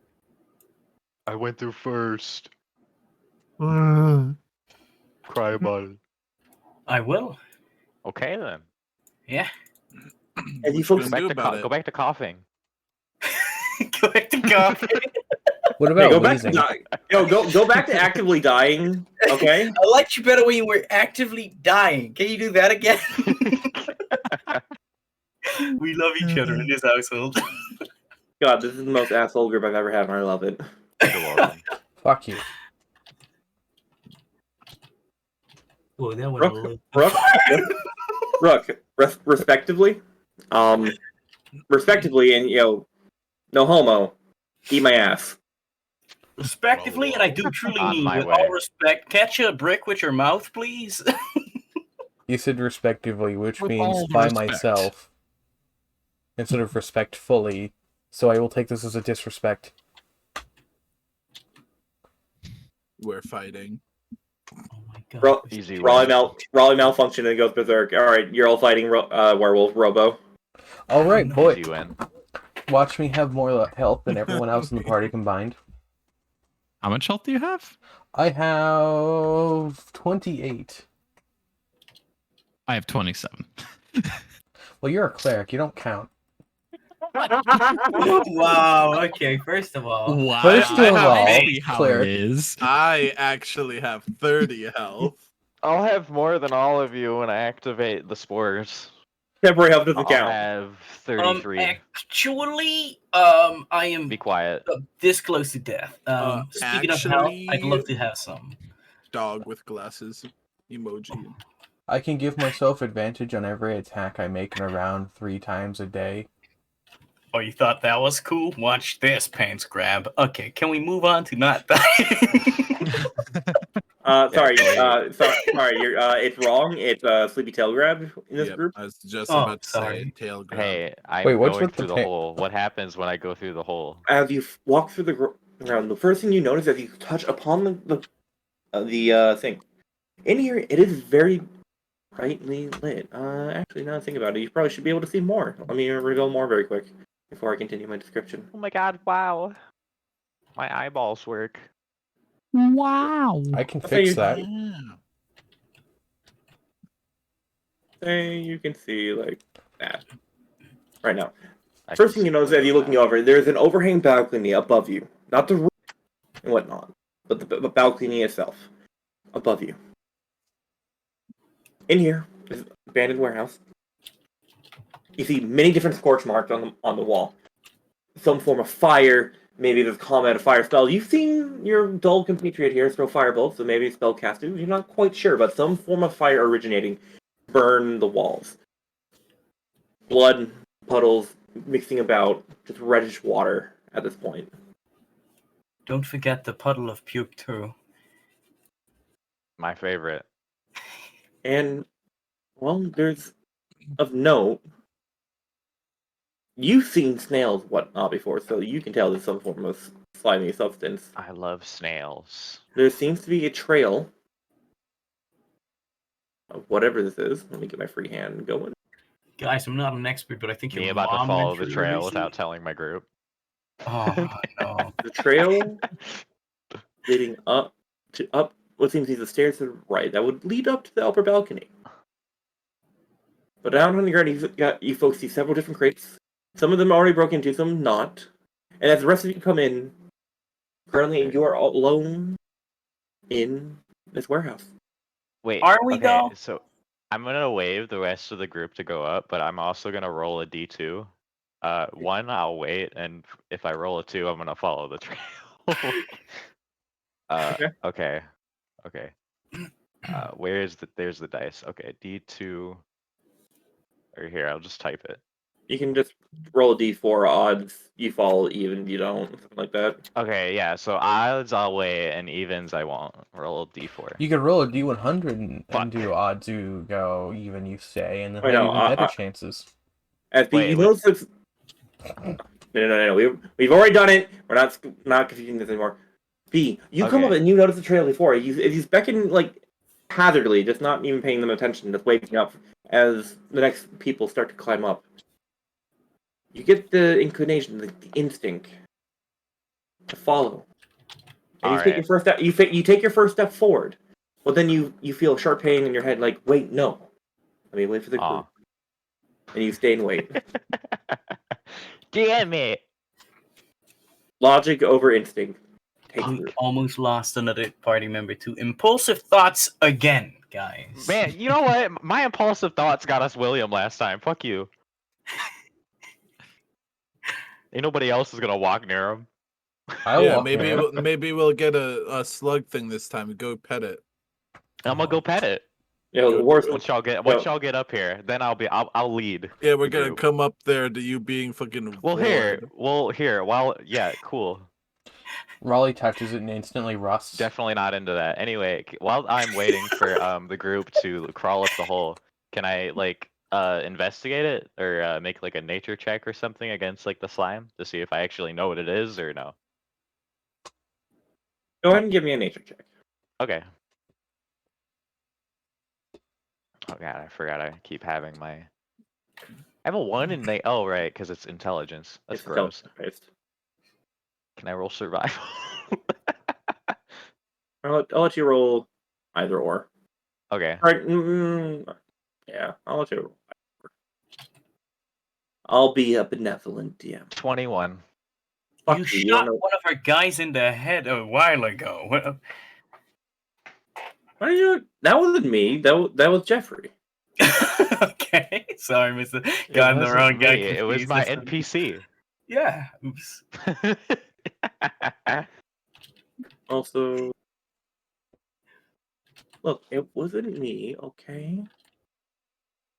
I went through first. Cry about it. I will. Okay then. Yeah. And you What folks you gonna do about Go it? back to coughing. Go back to coffee. What Hey, about go back to wheezing? dying. Yo, go back to actively dying. Okay. I liked you better when you were actively dying. Can you do that again? We love each other in this household. God, this is the most asshole group I've ever had, and I love it. You're welcome. Fuck you. Oh, that was a Rook, little. respectively, respectively, and no homo, eat my ass. Respectively, and I do truly On mean my with way. all respect, catch a brick with your mouth, please. You said respectively, which With means all the by respect. myself instead of respectfully. So I will take this as a disrespect. We're fighting. Oh my god. Easy Raleigh, win. Raleigh malfunction and goes berserk. All right, you're all fighting werewolf Robo. All right, no. boy. Easy win. Watch me have more health than everyone else in the party combined. How much health do you have? I have 28. I have 27. Well, you're a cleric. You don't count. Wow. Okay. First of all, Wow. First of all, I see how cleric. it is. I actually have 30 health. I'll have more than all of you when I activate the spores. Temporary health doesn't I'll count. have 33. actually, I am Be quiet. this close to death. Speaking of health, I'd love to have some. Dog with glasses emoji. I can give myself advantage on every attack I make in a round 3 times a day. Oh, you thought that was cool? Watch this, pants grab. Okay, can we move on to not dying? Sorry, Yeah, sorry. You're it's wrong. It's Sleepy Tail Grab in this group. I was just Oh, about to sorry. say tail grab. Hey, I'm Wait, what's going with the through the hole. What happens when I go through the hole? As you walk through the ground, the first thing you notice as you touch upon the thing in here, it is very brightly lit. Actually, now that I think about it, you probably should be able to see more. Let me reveal more very quick before I continue my description. Oh my god, wow. My eyeballs work. Wow. I can I'll say fix you- that. Yeah. Say you can see like that right now. I First can thing you see notice clear as you're looking now. over, there's an overhang balcony above you, not the roof and whatnot, but the balcony itself above you. In here is an abandoned warehouse. You see many different scorch marks on the wall. Some form of fire. Maybe there's combat a fire spell. You've seen your dull compatriot here throw firebolts, so maybe spell casted. You're not quite sure, but some form of fire originating burn the walls. Blood puddles mixing about, just reddish water at this point. Don't forget the puddle of puke too. My favorite. And, well, there's of note. You've seen snails whatnot before, so you can tell there's some form of slimy substance. I love snails. There seems to be a trail of whatever this is. Let me get my free hand going. Guys, I'm not an expert, but I think Me your about to mom follow went the through trail recently. without telling my group. Oh no. The trail leading up what seems to be the stairs to the right that would lead up to the upper balcony. But down on the ground, you folks see several different crates. Some of them already broken into, some not. And as the rest of you come in, currently you are all alone in this warehouse. Wait, Are we okay, though? so I'm gonna wave the rest of the group to go up, but I'm also gonna roll a d2. One, I'll wait, and if I roll a 2, I'm gonna follow the trail. Okay. There's the dice. Okay, d2. Or here, I'll just type it. You can just roll a d4 odds. You fall, even you don't, something like that. Okay, yeah. So odds I'll wait, and evens I won't. Roll a d4. You could roll a D100 and Fuck. do odds you go, even you stay, and then I have know, even better chances. As Wait, you notice this. No. We've already done it. We're not confusing this anymore. B, you come up Okay. and you notice the trail before. He's beckoning like hazardly, just not even paying them attention, just waving up as the next people start to climb up. You get the inclination, the instinct to follow, and you take your first step. You take your first step forward, but then you feel a sharp pain in your head. Like, wait, no. Let me wait for the group, and you stay and wait. Damn it! Logic over instinct. We almost lost another party member to impulsive thoughts again, guys. Man, you know what? My impulsive thoughts got us William last time. Fuck you. Ain't nobody else is gonna walk near him. Maybe we'll get a slug thing this time. Go pet it. I'm gonna go pet it. Yo, the worst. Once y'all get up here, then I'll lead. Yeah, we're the gonna group. come up there to you being fucking. Well, here. Yeah, cool. Raleigh touches it and instantly rusts. Definitely not into that. Anyway, while I'm waiting for the group to crawl up the hole, can I like investigate it or make like a nature check or something against like the slime to see if I actually know what it is or no? Go ahead and give me a nature check. Okay. Oh god, I forgot I keep having my. I have a 1 in oh right, because it's intelligence. That's It's gross. intelligence-based. Can I roll survival? I'll let you roll either or. Okay. All right. Yeah, I'll let you roll. I'll be a benevolent DM. 21. Fuck You you, shot don't know. one of our guys in the head a while ago. What? Why are you? That wasn't me. That was Jeffrey. Okay, sorry, Mister. It Got the wasn't wrong guy me, it was confused. my That's- NPC. Yeah. Oops. Also, look, it wasn't me. Okay.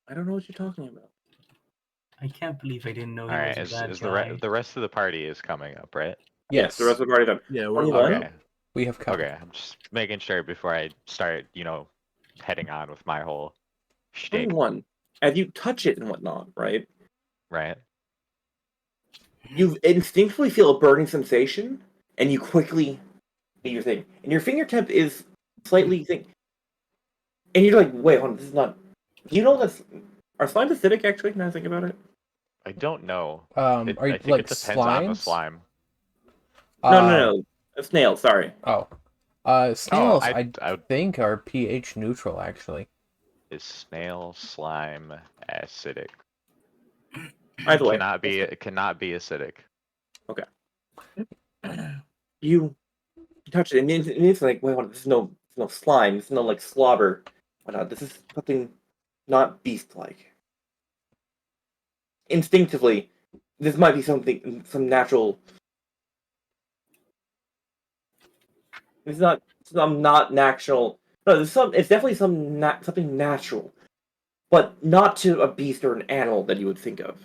I don't know what you're talking about. I can't believe I didn't know he Alright, was a bad is guy. the rest of the party is coming up, right? Yes, The rest of the party done. Yeah, we're 21? Okay. we have covered. Okay, I'm just making sure before I start, heading on with my whole shtick, 21. As you touch it and whatnot, right? right? You instinctively feel a burning sensation, and you quickly do your thing. And your fingertip is slightly and you're like, wait, hold on, this is not. You know that's. Are slimes acidic, actually, now I think about it? I don't know. Are I you think like it depends on the slimes? slime. No. A snail, sorry. Snails, I I think, are pH neutral, actually. is snail slime acidic? Either way. It cannot be acidic. You touch it, and it's like, wait, hold on, this is no slime, this is no like slobber. Whatnot. This is something not beast-like. Instinctively, this might be some natural. It's not some not natural. No, there's some. It's definitely something natural, but not to a beast or an animal that you would think of.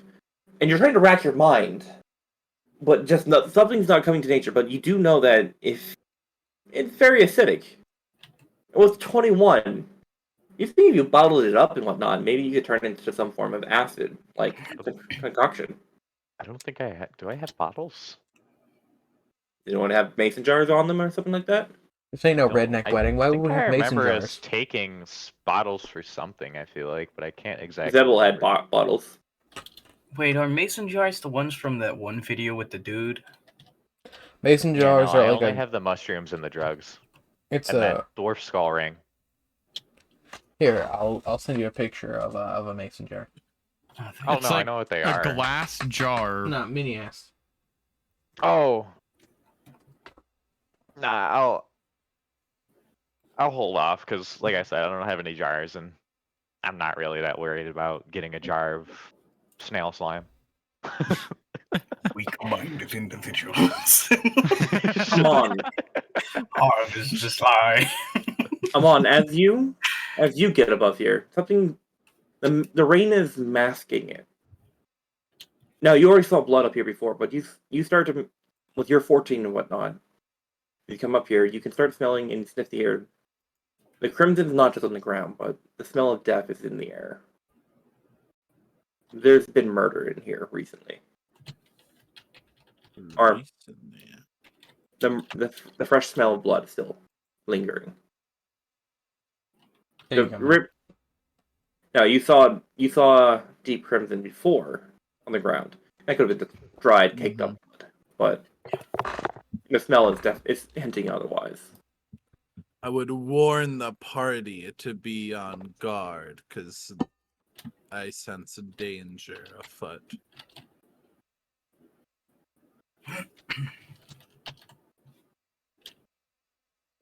And you're trying to rack your mind, but just something's not coming to nature. But you do know that if it's very acidic. With 21, you think if you bottled it up and whatnot, maybe you could turn it into some form of acid, like concoction. I don't think do I have bottles? You want to have mason jars on them or something like that? This ain't no No, redneck I wedding. Why would think we I have mason remember jars? us taking bottles for something, I feel like, but I can't exactly Zebel had remember. bottles. Wait, are mason jars the ones from that one video with the dude? Mason Yeah, jars no, are I like only have the mushrooms and the drugs. It's And a. that dwarf skull ring. Here, I'll send you a picture of a mason jar. Oh It's no, I like know what they a are. glass jar. No, mini ass. Oh. Nah, I'll hold off because, like I said, I don't have any jars, and I'm not really that worried about getting a jar of snail slime. We combined as individuals. Come on, Harvest the slime. come on. As you get above here, something. The rain is masking it. Now you already saw blood up here before, but you start to with your 14 and whatnot. You come up here, you can start smelling and sniff the air. The crimson is not just on the ground, but the smell of death is in the air. There's been murder in here recently. Or- Recently. The fresh smell of blood is still lingering. There you The go, man. No, you saw deep crimson before on the ground. That could have been the dried, caked up blood, but the smell is it's hinting otherwise. I would warn the party to be on guard because I sense danger afoot.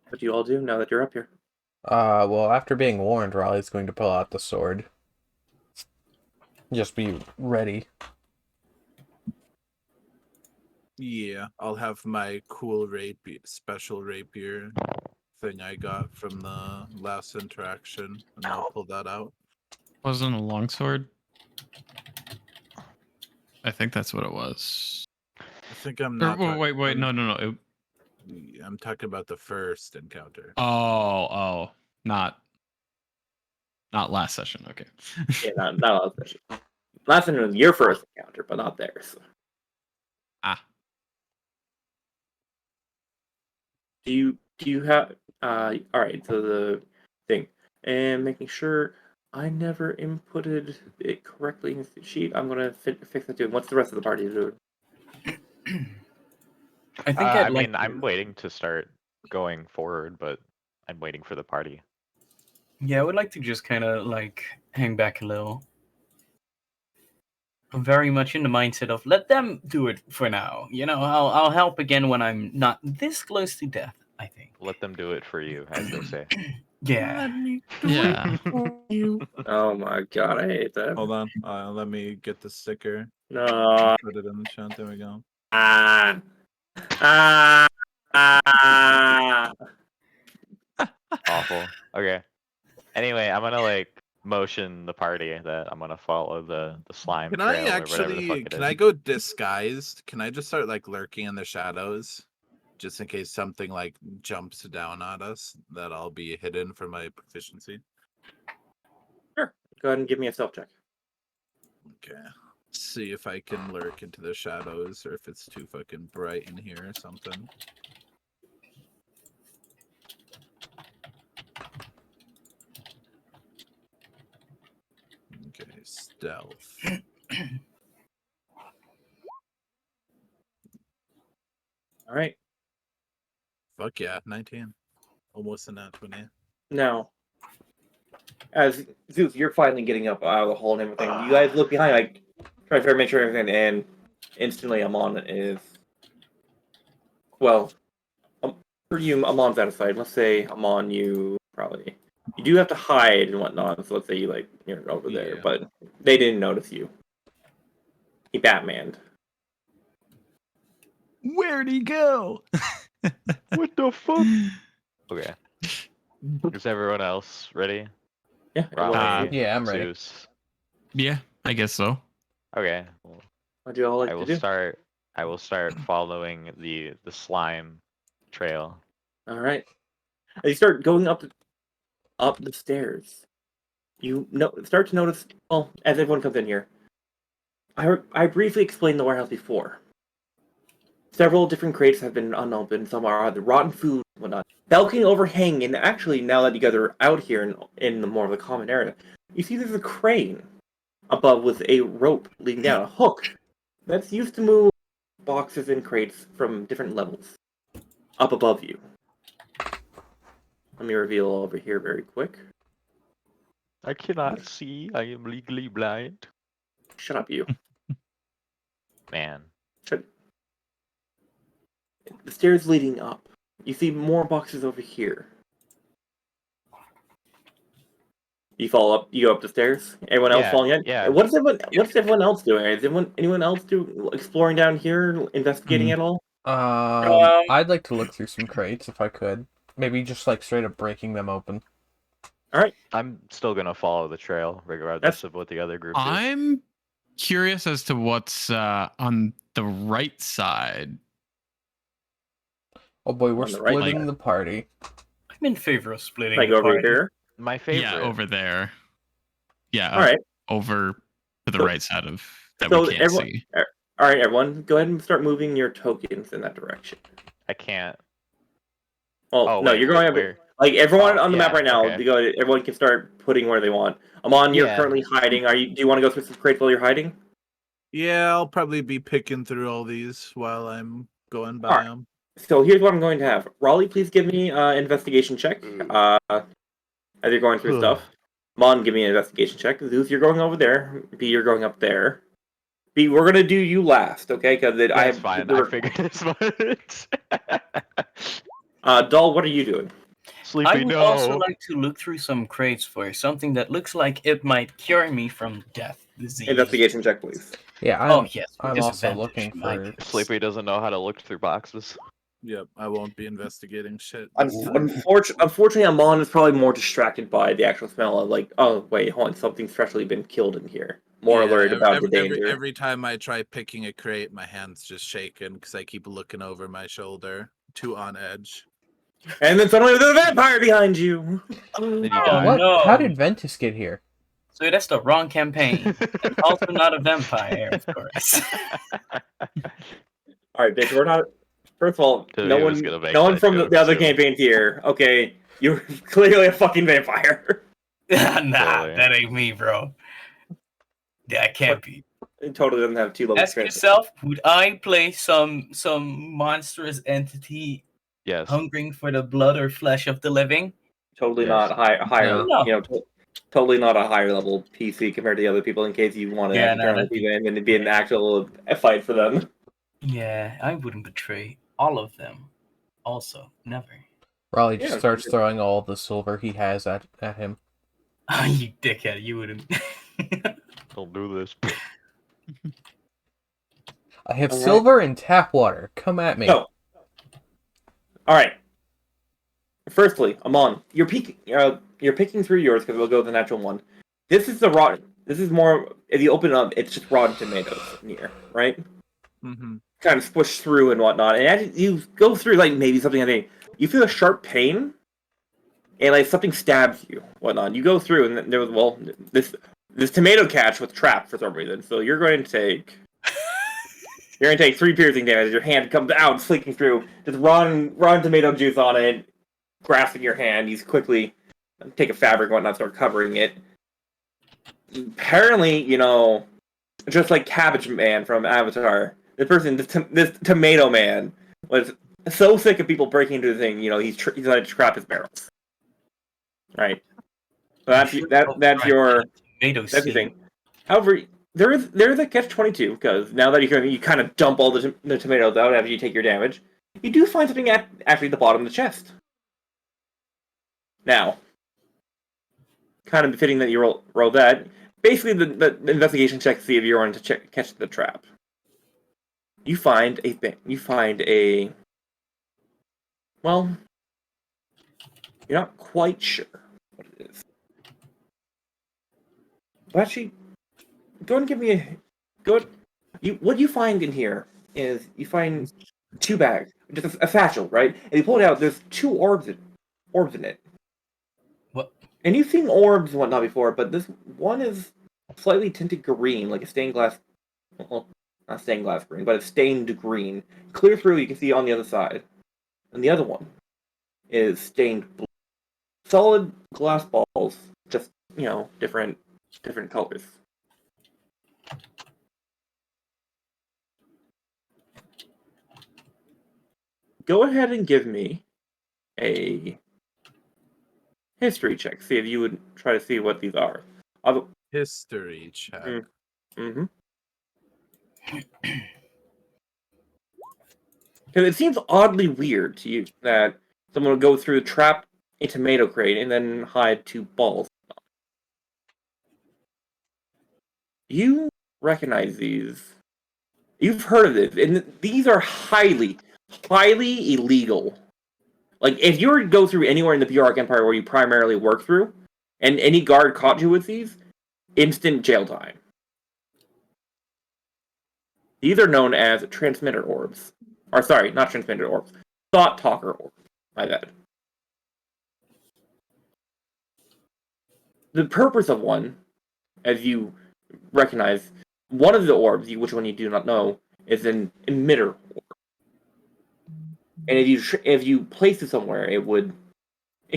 What do you all do now that you're up here? Well, after being warned, Raleigh's going to pull out the sword. Just be ready. Yeah, I'll have my cool special rapier thing I got from the last interaction, and I'll pull that out. Wasn't a longsword? I think that's what it was. I think I'm Or, not. wait, no. I'm talking about the first encounter. Oh, not last session. Okay. Yeah, not last session. Last session was your first encounter, but not theirs. Ah. Do you have all right, so the thing. And making sure I never inputted it correctly in the sheet. I'm gonna fix it too. What's the rest of the party doing? I think I I'd like mean, I'm waiting to start going forward, but I'm waiting for the party. Yeah, I would like to just kind of like hang back a little. I'm very much in the mindset of let them do it for now. You know, I'll help again when I'm not this close to death, I think. Let them do it for you, as they say. Yeah. Yeah. Oh my god, I hate that. Hold on. Let me get the sticker. No. Put it in the chat. There we go. Ah. Ah. Awful. Okay. Anyway, I'm gonna like motion the party that I'm gonna follow the slime Can trail I or whatever the fuck actually? it Can is. I go disguised? Can I just start like lurking in the shadows, just in case something like jumps down at us? That I'll be hidden for my proficiency. Sure. Go ahead and give me a self check. Okay. See if I can lurk into the shadows, or if it's too fucking bright in here or something. Okay, stealth. All right. Fuck yeah, 19. Almost a nat 20. Now, as Zeus, you're finally getting up out of the hole and everything. You guys look behind, like try to make sure everything, and instantly Amon is well. For you, Amon's out of sight. Let's say Amon, you do have to hide and whatnot. So let's say you're over there, Yeah. but they didn't notice you. He Batmaned. Where'd he go? What the fuck? Okay. Is everyone else ready? Yeah. Raleigh, Yeah, I'm ready. Zeus. Yeah, I guess so. Okay. Well, What do you all like I to will do? start. I will start following the slime trail. All right. As you start going up the stairs, you start to notice. Well, as everyone comes in here, I briefly explained the warehouse before. Several different crates have been unopened. Some are either rotten food and whatnot. Balcony overhang, and actually, now that you guys are out here in the more of the common area, you see there's a crane above with a rope leading down, a hook that's used to move boxes and crates from different levels up above you. Let me reveal over here very quick. I cannot see. I am legally blind. Shut up, you. Man. The stairs leading up. You see more boxes over here. You fall up. You go up the stairs. Everyone else Yeah, falling in. yeah. What's everyone else doing? Is anyone else exploring down here, investigating at all? I'd like to look through some crates if I could. Maybe just like straight up breaking them open. All right. I'm still gonna follow the trail, regardless of what the other group is. I'm curious as to what's on the right side. Oh boy, we're On the right splitting side. the party. I'm in favor of splitting Like the over party. here. My favorite. Yeah, over there. Yeah, All right. over to the So- right side of that so we can't everyone- see. All right, everyone, go ahead and start moving your tokens in that direction. I can't. Well, Oh, no, wait, you're going up. where? Like everyone Oh, on the map yeah, right now, okay. everyone can start putting where they want. Amon, you're Yeah. currently hiding. Do you want to go through some crates while you're hiding? Yeah, I'll probably be picking through all these while I'm going by Alright. them. So here's what I'm going to have. Raleigh, please give me an investigation check. As you're going through stuff. Mon, give me an investigation check. Zeus, you're going over there. B, you're going up there. B, we're gonna do you last, okay? Because That's fine. I figured as much. Doll, what are you doing? Sleepy, I would no. also like to look through some crates for something that looks like it might cure me from death, disease. Investigation check, please. Yeah, Oh yes, with I'm also disadvantage, looking my for. goodness. Sleepy doesn't know how to look through boxes. Yep, I won't be investigating shit. Unfortunately, Amon is probably more distracted by the actual smell of oh wait, hold on, something's freshly been killed in here. More alert about the danger. Every time I try picking a crate, my hand's just shaking because I keep looking over my shoulder. too on edge. And then suddenly there's a vampire behind you. Then you Oh, die. What? no. How did Ventus get here? So that's the wrong campaign. And also not a vampire, of course. All right, bitch. We're not. First of all, So no he was one, gonna make no one that from joke, the other too. campaigns here. Okay, you're clearly a fucking vampire. Nah, Totally. that ain't me, bro. That can't be. It totally doesn't have 2 levels. Ask yourself, would I play some monstrous entity Yes. hungering for the blood or flesh of the living? Totally Yes. not higher. No. You know, totally not a higher level PC compared to the other people. In case you want to Yeah, actually turn on the that'd TV and it'd be an actual fight for them. Yeah, I wouldn't betray all of them. Also, never. Raleigh just Yeah. starts throwing all the silver he has at him. You dickhead, you wouldn't. Don't do this. I have All right. silver and tap water. Come at me. So, all right. Firstly, Amon, you're picking through yours because we'll go with the natural one. This is the rotten. This is more. If you open it up, it's just rotten tomatoes in here, right? Mm-hmm. Kind of squish through and whatnot. And as you go through, like maybe something, I think you feel a sharp pain, and like something stabs you, whatnot. You go through, and there was this tomato catch was trapped for some reason. So you're going to take 3 piercing damage. Your hand comes out, slinking through, just rotten tomato juice on it, grasping your hand. You quickly take a fabric and whatnot, start covering it. Apparently, just like Cabbage Man from Avatar, this tomato man, was so sick of people breaking into the thing. He's going to trap his barrels. Right. So that's your thing. However, there's a catch-22 because now that you kind of dump all the tomatoes out after you take your damage, you do find something actually at the bottom of the chest. Now, kind of befitting that you roll that. Basically, the investigation check to see if you're going to catch the trap. You find a thing. You find a. Well, you're not quite sure what it is. But actually, go and give me a. What you find in here is you find 2 bags, just a satchel, right? And you pull it out. There's 2 orbs in it. What? And you've seen orbs and whatnot before, but this one is slightly tinted green, like a stained glass. Well, not stained glass green, but it's stained green. Clear through, you can see on the other side. And the other one is stained blue. Solid glass balls, just, different colors. Go ahead and give me a history check. See if you would try to see what these are. History check. Mm-hmm. Because it seems oddly weird to you that someone would go through, trap a tomato crate, and then hide 2 balls. You recognize these. You've heard of this, and these are highly, highly illegal. Like, if you were to go through anywhere in the Burak Empire where you primarily work through, and any guard caught you with these, instant jail time. These are known as transmitter orbs. Or, sorry, not transmitter orbs. Thought talker orbs. My bad. The purpose of one, as you recognize, one of the orbs, which one you do not know, is an emitter orb. And if you place it somewhere, it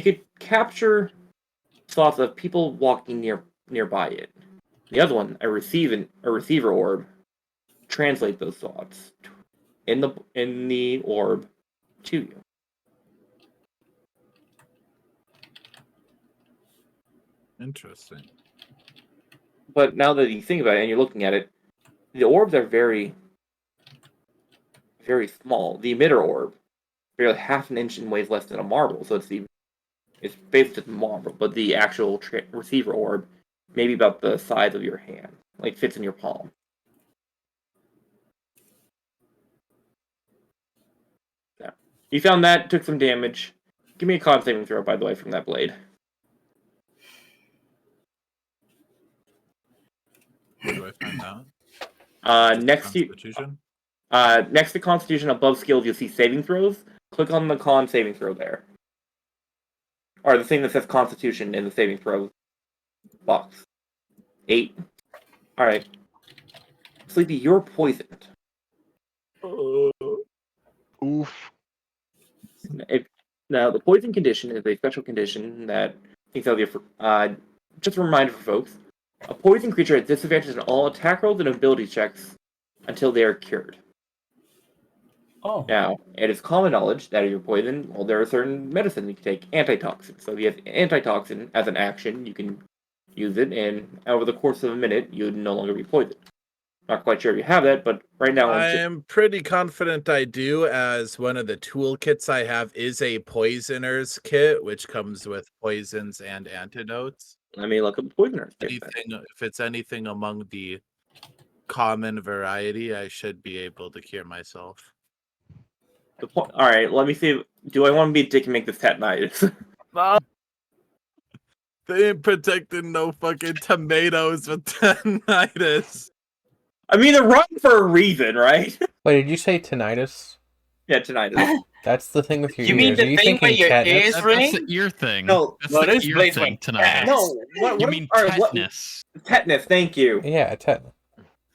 could capture thoughts of people walking nearby it. The other one, a receiver orb, translate those thoughts in the orb to you. Interesting. But now that you think about it and you're looking at it, the orbs are very, very small. The emitter orb, barely half an inch and weighs less than a marble, so it's basically just marble. But the actual receiver orb, maybe about the size of your hand, like fits in your palm. Yeah. You found that, took some damage. Give me a con saving throw, by the way, from that blade. Where do I find that? Next to Constitution? Next to Constitution, above skills, you'll see saving throws. click on the con saving throw there. Or the thing that says Constitution in the saving throw box. 8. Alright. Sleepy, you're poisoned. Oof. Now, the poison condition is a special condition that just a reminder for folks. A poison creature has disadvantage on all attack rolls and ability checks until they are cured. Oh. Now, it is common knowledge that if you're poisoned, well, there are certain medicines you can take, antitoxin. So if you have antitoxin as an action, you can use it, and over the course of a minute, you would no longer be poisoned. Not quite sure if you have that, but right now... I am pretty confident I do, as one of the toolkits I have is a poisoner's kit, which comes with poisons and antidotes. Let me look up the poisoner's kit. If it's anything among the common variety, I should be able to cure myself. Alright, let me see. Do I want to be a dick and make this tetanitis? They ain't protecting no fucking tomatoes with tinnitus. I mean, they're running for a reason, right? Wait, did you say tinnitus? Yeah, tinnitus. That's the thing with your You ears. mean Are the you thing where thinking your tetanus? ears That's ring? the ear thing. No, That's well, the this ear Blade's thing like, tonight. No, what You mean alright, tetanus. Tetanus, thank you. Yeah, tetanus.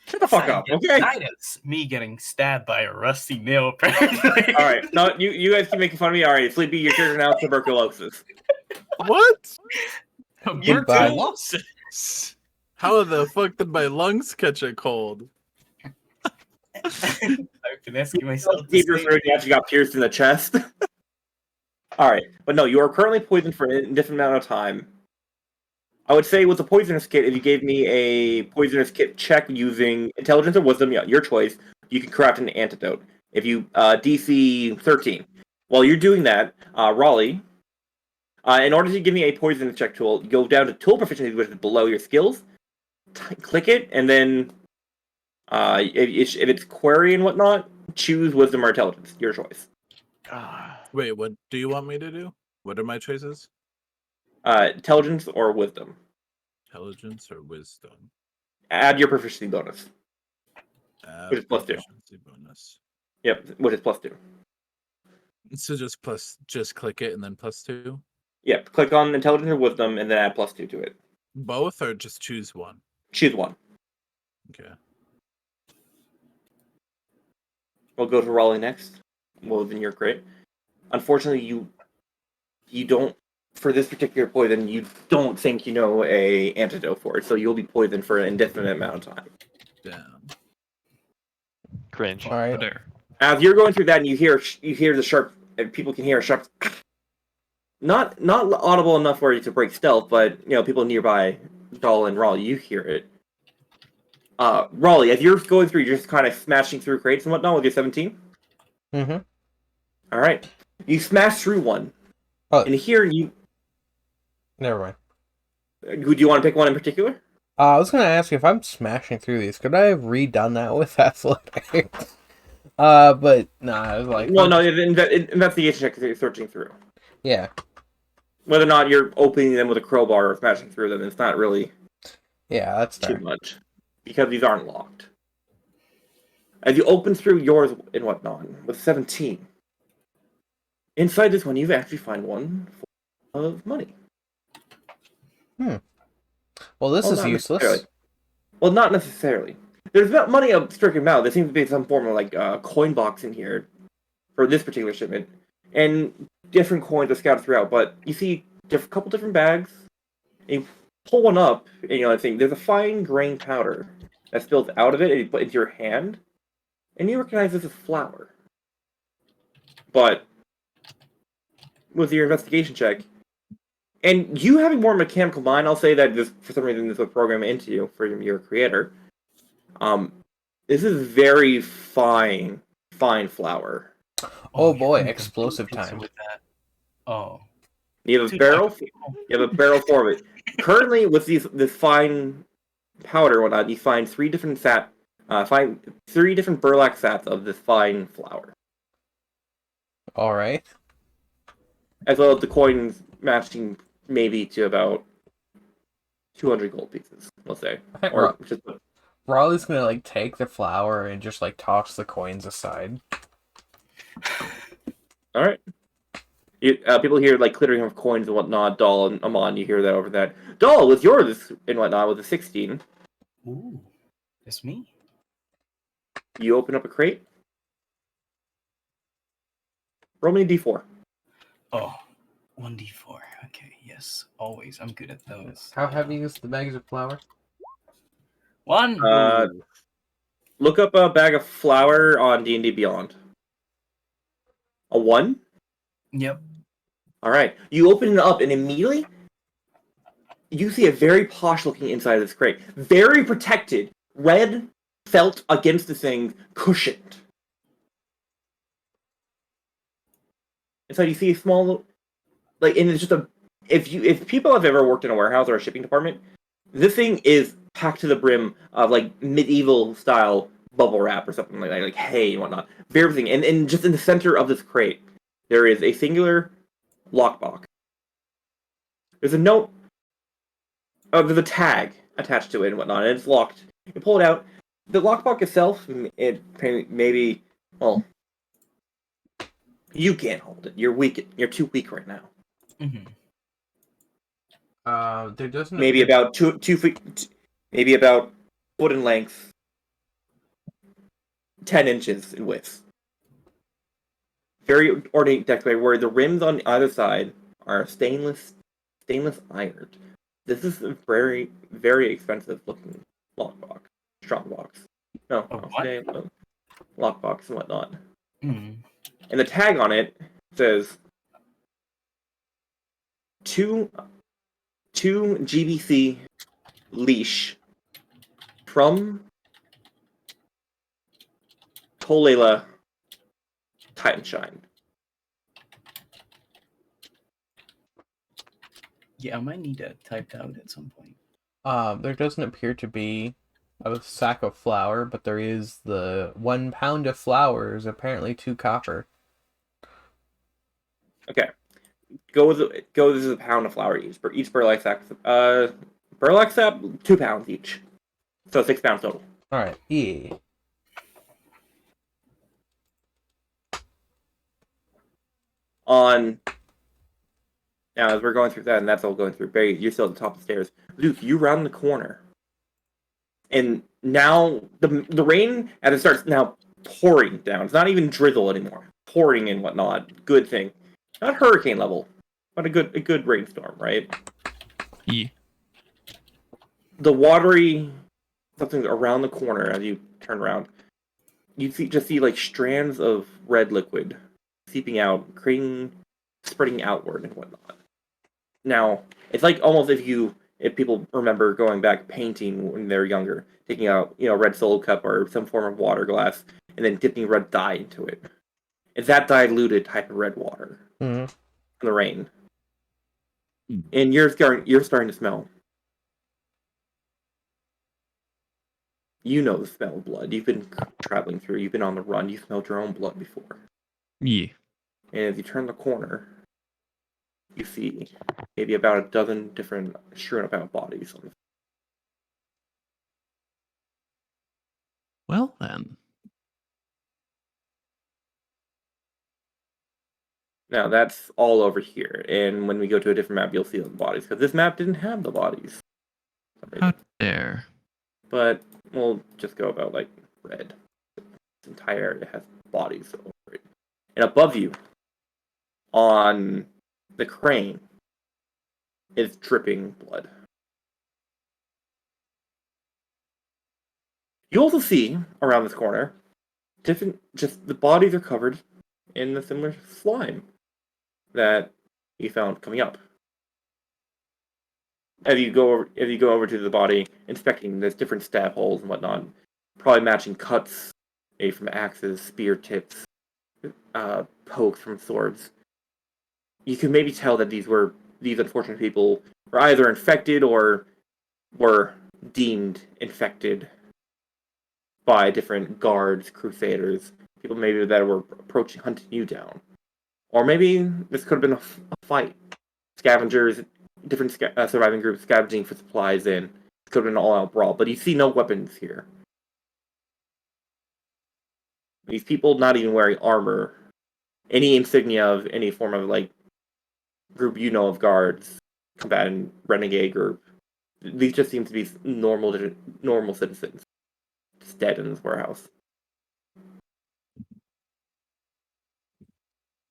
Shut the fuck up, okay? Tinnitus. Me getting stabbed by a rusty nail, apparently. Alright, no, you guys keep making fun of me. Alright, Sleepy, your character now is tuberculosis. What? Tuberculosis. How the fuck did my lungs catch a cold? I've been asking myself. Deep your throat, you actually got pierced in the chest. Alright, but no, you are currently poisoned for an indefinite amount of time. I would say with the poisonous kit, if you gave me a poisonous kit check using intelligence or wisdom, yeah, your choice, you can craft an antidote. If you DC 13. While you're doing that, Raleigh, in order to give me a poisonous check tool, you go down to tool proficiency, which is below your skills, click it, and then if it's query and whatnot, choose wisdom or intelligence. Your choice. Wait, what do you want me to do? What are my choices? Intelligence or wisdom. Intelligence or wisdom? Add your proficiency bonus. Which is +2. Proficiency bonus. Yep, which is +2. So just click it and then +2? Yep, click on intelligence or wisdom and then add +2 to it. Both or just choose one? Choose one. Okay. We'll go to Raleigh next. Well, then you're great. Unfortunately, you don't, for this particular poison, you don't think you know a antidote for it, so you'll be poisoned for an indefinite amount of time. Damn. Cringe. All right. There. As you're going through that, and you hear the sharp, and people can hear a sharp, not audible enough for you to break stealth, but people nearby, Doll and Raleigh, you hear it. Raleigh, as you're going through, you're just kind of smashing through crates and whatnot with your 17. Mm-hmm. All right, you smash through one, and here you. Never mind. Do you want to pick one in particular? I was gonna ask you, if I'm smashing through these, could I have redone that with athletics? But nah, I was like, Well, no, investigation check. You're searching through. Yeah. Whether or not you're opening them with a crowbar or smashing through them, it's not really. Yeah, that's too fair. much, because these aren't locked. As you open through yours and whatnot with 17, inside this one you actually find one full of money. Well, this is not useless. necessarily. Well, not necessarily. There's not money a strict amount. There seems to be some form of coin box in here for this particular shipment, and different coins are scattered throughout. But you see a couple different bags. And you pull one up, and I think there's a fine grain powder that spills out of it, and you put it into your hand, and you recognize this as flour. But with your investigation check, and you having more mechanical mind, I'll say that this, for some reason, this would program into you for your creator. This is very fine flour. Oh boy, you can explosive do pizza time. with that. Oh. You have a Dude, barrel. You have a barrel for it. Currently, with this fine powder and whatnot, you find three different burlap sats of this fine flour, All right. as well as the coins matching maybe to about 200 gold pieces, let's say, I think or just. Raleigh's gonna take the flour and just toss the coins aside. All right. People hear like clittering of coins and whatnot. Doll and Amon, you hear that over that. Doll was yours and whatnot with a 16. Ooh, that's me. You open up a crate. Roll me a d4. Oh, 1d4. Okay, yes, always. I'm good at those. How heavy is the bags of flour? 1. Look up a bag of flour on D&D Beyond. A 1? Yep. All right. You open it up and immediately you see a very posh looking inside of this crate. Very protected. Red felt against the thing, cushioned. Inside you see a small, like, and it's just a, if people have ever worked in a warehouse or a shipping department, this thing is packed to the brim of like medieval style bubble wrap or something like that, like hay and whatnot. Very thing. And just in the center of this crate, there is a singular lockbox. There's a note. There's a tag attached to it and whatnot, and it's locked. You pull it out. The lockbox itself, it maybe, well, you can't hold it. You're weak. You're too weak right now. Mm-hmm. There doesn't Maybe appear- about 2 feet, maybe about foot in length, 10 inches in width. Very ornate decorated, where the rims on either side are stainless iron. This is a very, very expensive looking lockbox, strong box. No, lockbox and whatnot. Mm. And the tag on it says two GBC leash from Tolela Titanshine. Yeah, I might need that typed out at some point. There doesn't appear to be a sack of flour, but there is the 1 pound of flour is apparently 2 copper. Okay, this is a pound of flour each burlap sack. Burlap sack 2 pounds each, so 6 pounds total. All right, yeah. On now, as we're going through that, and that's all going through. Barry, you're still at the top of the stairs. Luke, you round the corner, and now the rain as it starts now pouring down. It's not even drizzle anymore. Pouring and whatnot. Good thing. Not hurricane level, but a good rainstorm, right? Yeah. The watery something around the corner as you turn around. You see like strands of red liquid seeping out, spreading outward and whatnot. Now, it's like almost if people remember going back painting when they were younger, taking out, red solo cup or some form of water glass, and then dipping red dye into it. It's that diluted type of red water Mm-hmm. from the rain. And you're starting to smell. You know the smell of blood. You've been traveling through. You've been on the run. You smelled your own blood before. Yeah. And as you turn the corner, you see maybe about a dozen different strewn about bodies. Well then. Now that's all over here. And when we go to a different map, you'll see the bodies because this map didn't have the bodies. How dare. But we'll just go about like red. This entire area has bodies over it. And above you, on the crane, is dripping blood. You also see around this corner, just the bodies are covered in the similar slime that you found coming up. As you go over to the body, inspecting, there's different stab holes and whatnot, probably matching cuts, maybe from axes, spear tips, pokes from swords. You can maybe tell that these unfortunate people were either infected or were deemed infected by different guards, crusaders, people maybe that were hunting you down. Or maybe this could have been a fight. Scavengers, different surviving groups scavenging for supplies in. It could have been an all-out brawl, but you see no weapons here. These people not even wearing armor any insignia of any form of like group of guards, combatant, renegade group. These just seem to be normal citizens, just dead in this warehouse.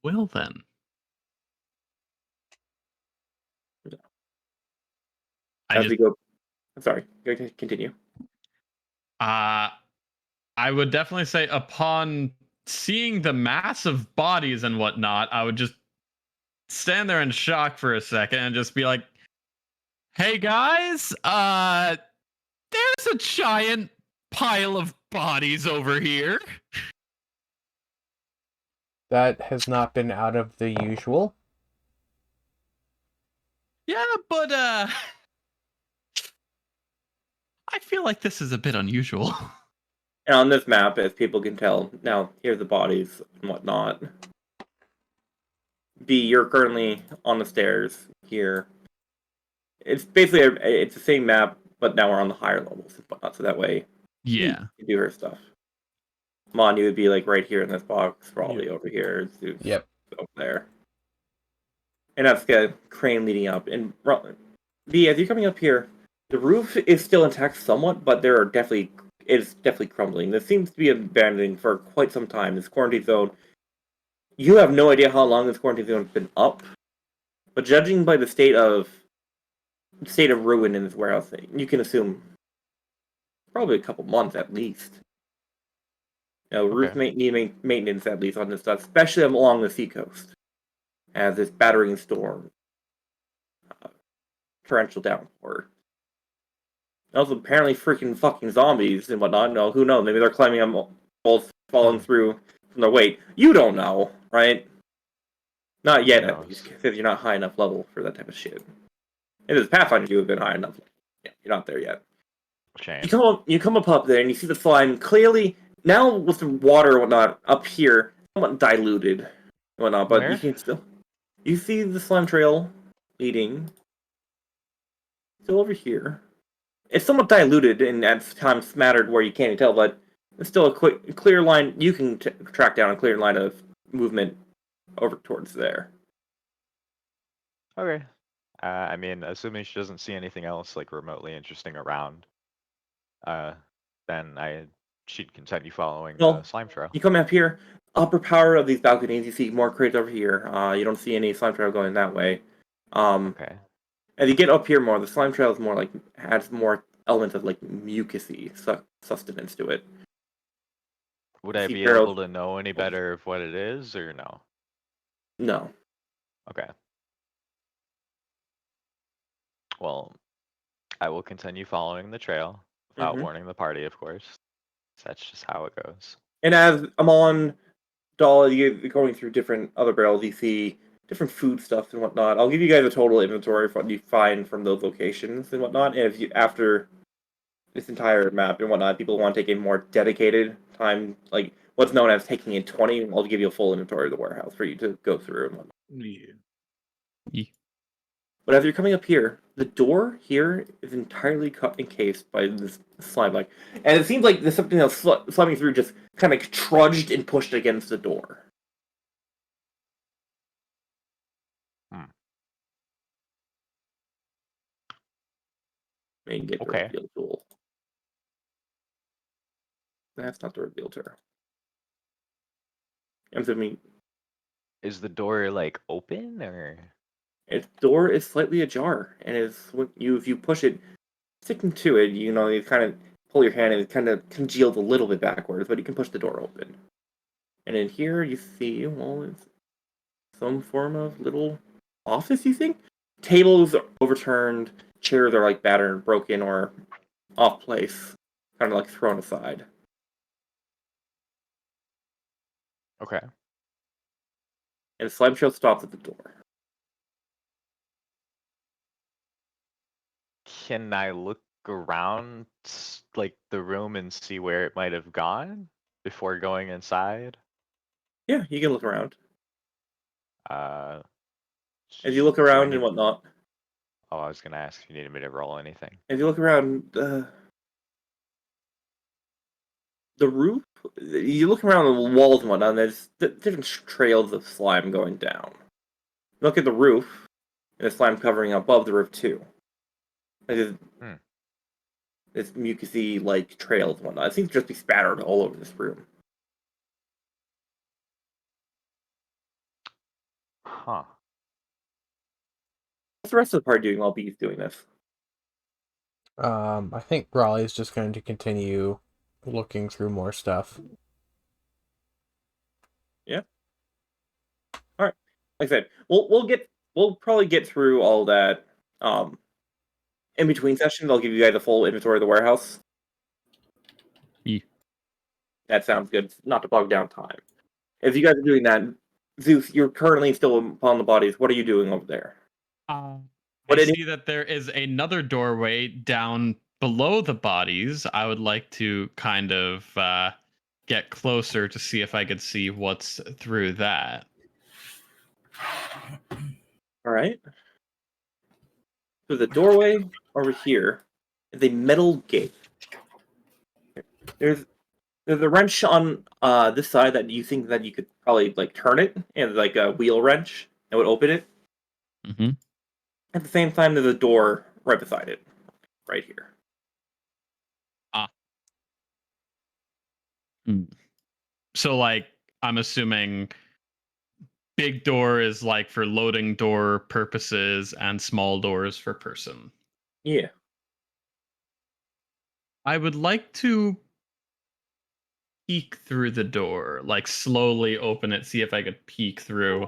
Well then. As we go, sorry, go ahead, continue. I would definitely say upon seeing the mass of bodies and whatnot, I would just stand there in shock for a second and just be like, "Hey guys, there's a giant pile of bodies over here." That has not been out of the usual. Yeah, but I feel like this is a bit unusual. And on this map, as people can tell, now here's the bodies and whatnot. B, you're currently on the stairs here. It's basically it's the same map, but now we're on the higher levels and whatnot, so that way Yeah. you can do her stuff. Mon, you would be like right here in this box, probably over here. Yep. Over there. And that's the crane leading up. And B, as you're coming up here, the roof is still intact somewhat, but it's definitely crumbling. This seems to be abandoned for quite some time. This quarantine zone. You have no idea how long this quarantine zone has been up, but judging by the state of ruin in this warehouse, you can assume probably a couple months at least. Roof need maintenance at least on this stuff, especially along the seacoast, as this battering storm, torrential downpour. Also, apparently, freaking fucking zombies and whatnot. No, who knows? Maybe they're climbing on walls, falling through from their weight. You don't know, right? Not yet, at least, because you're not high enough level for that type of shit. If it's Pathfinder, you have been high enough. Yeah, you're not there yet. Shame. You come up there and you see the slime clearly now with the water and whatnot up here, somewhat diluted and whatnot, but Where? you can still see the slime trail leading still over here. It's somewhat diluted and at times smattered where you can't tell, but it's still a clear line. You can track down a clear line of movement over towards there. Okay. I mean, assuming she doesn't see anything else like remotely interesting around, then she'd continue following the slime trail. You come up here, upper power of these balconies. You see more crates over here. You don't see any slime trail going that way. Okay. As you get up here more, the slime trail is more like has more elements of like mucusy sustenance to it. Would I be able to know any better of what it is, or no? No. Okay. Well, I will continue following the trail without warning the party, of course. That's just how it goes. And as I'm on Doll, you're going through different other barrels, you see different food stuff and whatnot. I'll give you guys a total inventory of what you find from those locations and whatnot. And if you, after this entire map and whatnot, people want to take a more dedicated time, like what's known as taking in 20, I'll give you a full inventory of the warehouse for you to go through and whatnot. Yeah. But as you're coming up here, the door here is entirely encased by this slime like, and it seems like there's something else sliming through just kind of trudged and pushed against the door. Maybe get the reveal tool. That's not the reveal tool. Is the door like open or? Its door is slightly ajar, and if you push it, sticking to it, you kind of pull your hand and it kind of congeals a little bit backwards, but you can push the door open. And in here you see, well, it's some form of little office, you think? Tables are overturned, chairs are like battered, broken, or off place, kind of like thrown aside. Okay. And the slime trail stops at the door. Can I look around like the room and see where it might have gone before going inside? Yeah, you can look around. As you look around and whatnot. Oh, I was gonna ask if you needed me to roll anything. As you look around, the roof you look around the walls and whatnot, and there's different trails of slime going down. Look at the roof, and the slime covering above the roof too. Like this mucusy like trails and whatnot. It seems to just be spattered all over this room. Huh. What's the rest of the party doing while Bee's doing this? I think Raleigh's just going to continue looking through more stuff. Yeah. All right. Like I said, we'll probably get through all that. In between sessions, I'll give you guys a full inventory of the warehouse. Yeah. That sounds good. Not to bog down time. If you guys are doing that, Zeus, you're currently still upon the bodies. What are you doing over there? I see that there is another doorway down below the bodies. I would like to kind of get closer to see if I could see what's through that. All right. So the doorway over here is a metal gate. There's a wrench on this side that you think that you could probably like turn it, and like a wheel wrench that would open it. Mm-hmm. At the same time, there's a door right beside it, right here. So, like, I'm assuming big door is like for loading door purposes and small doors for person. Yeah. I would like to peek through the door, like slowly open it, see if I could peek through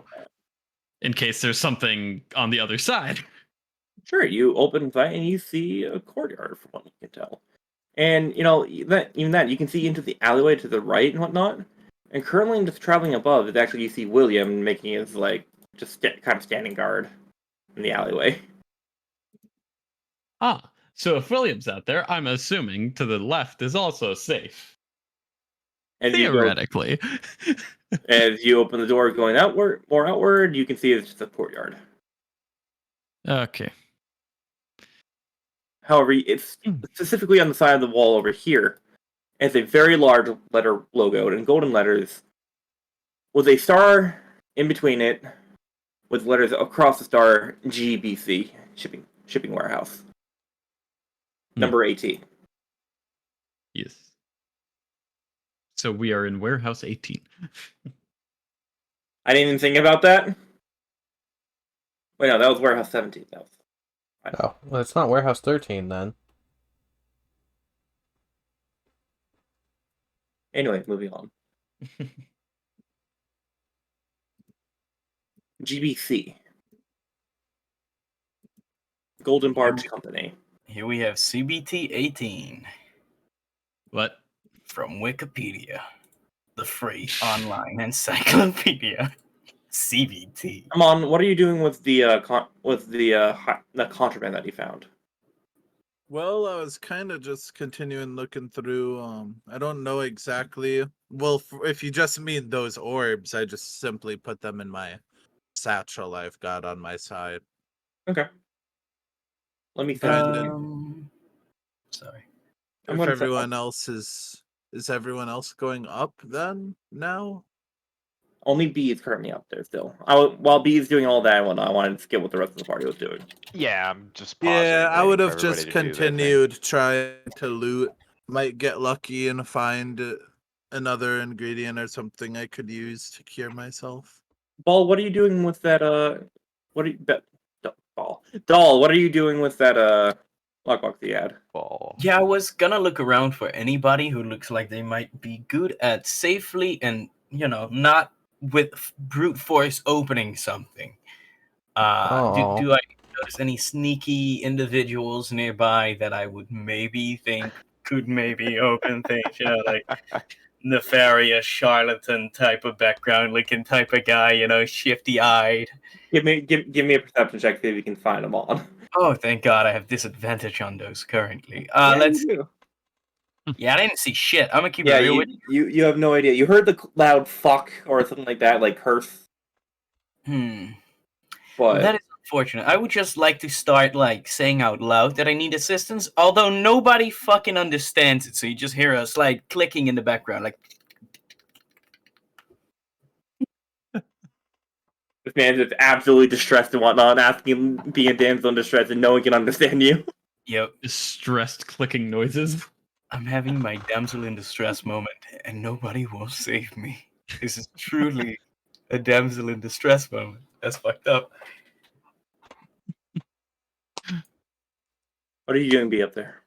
in case there's something on the other side. Sure, you open that and you see a courtyard, from what you can tell. And, you know, even that, you can see into the alleyway to the right and whatnot. And currently, just traveling above, is actually you see William making his, like, just kind of standing guard in the alleyway. So if William's out there, I'm assuming to the left is also safe. As Theoretically. As you open the door going more outward, you can see it's just a courtyard. Okay. However, it's specifically on the side of the wall over here. It's a very large letter logo in golden letters with a star in between it with letters across the star GBC, shipping warehouse. Number 18. Yes. So we are in warehouse 18. I didn't even think about that. Wait, no, that was warehouse 17. Oh, well, it's not warehouse 13 then. Anyway, moving on. GBC. Golden Barge Company. Here we have CBT 18 What? from Wikipedia, the free online encyclopedia. CBT. Come on, what are you doing with the contraband that you found? Well, I was kind of just continuing looking through. I don't know exactly. Well, if you just mean those orbs, I just simply put them in my satchel I've got on my side. Okay. Let me find it. Sorry. If everyone else is everyone else going up then now? Only B is currently up there still. While B is doing all that, I wanted to skip what the rest of the party was doing. Yeah, I'm just pausing. Yeah, I would have for just everybody to do their thing. continued trying to loot. Might get lucky and find another ingredient or something I could use to cure myself. Ball, what are you doing with that? What are you Ball? Doll, what are you doing with that? Lockbox you had? Ball. Yeah, I was gonna look around for anybody who looks like they might be good at safely and, not with brute force opening something. Do I notice any sneaky individuals nearby that I would maybe think could maybe open things? Like nefarious charlatan type of background looking type of guy, shifty eyed. Give me a perception check, see if you can find them on. Oh, thank God, I have disadvantage on those currently. Yeah, Let's. you do. Yeah, I didn't see shit. I'm gonna keep Yeah, it real with you have no idea. You heard the loud fuck or something like that, like curse. But that is unfortunate. I would just like to start saying out loud that I need assistance, although nobody fucking understands it. So you just hear a slight clicking in the background, like This man is absolutely distressed and whatnot, asking, being a damsel in distress, and no one can understand you. Yep. Distressed clicking noises. I'm having my damsel in distress moment, and nobody will save me. This is truly a damsel in distress moment. That's fucked up. What are you going to be up there?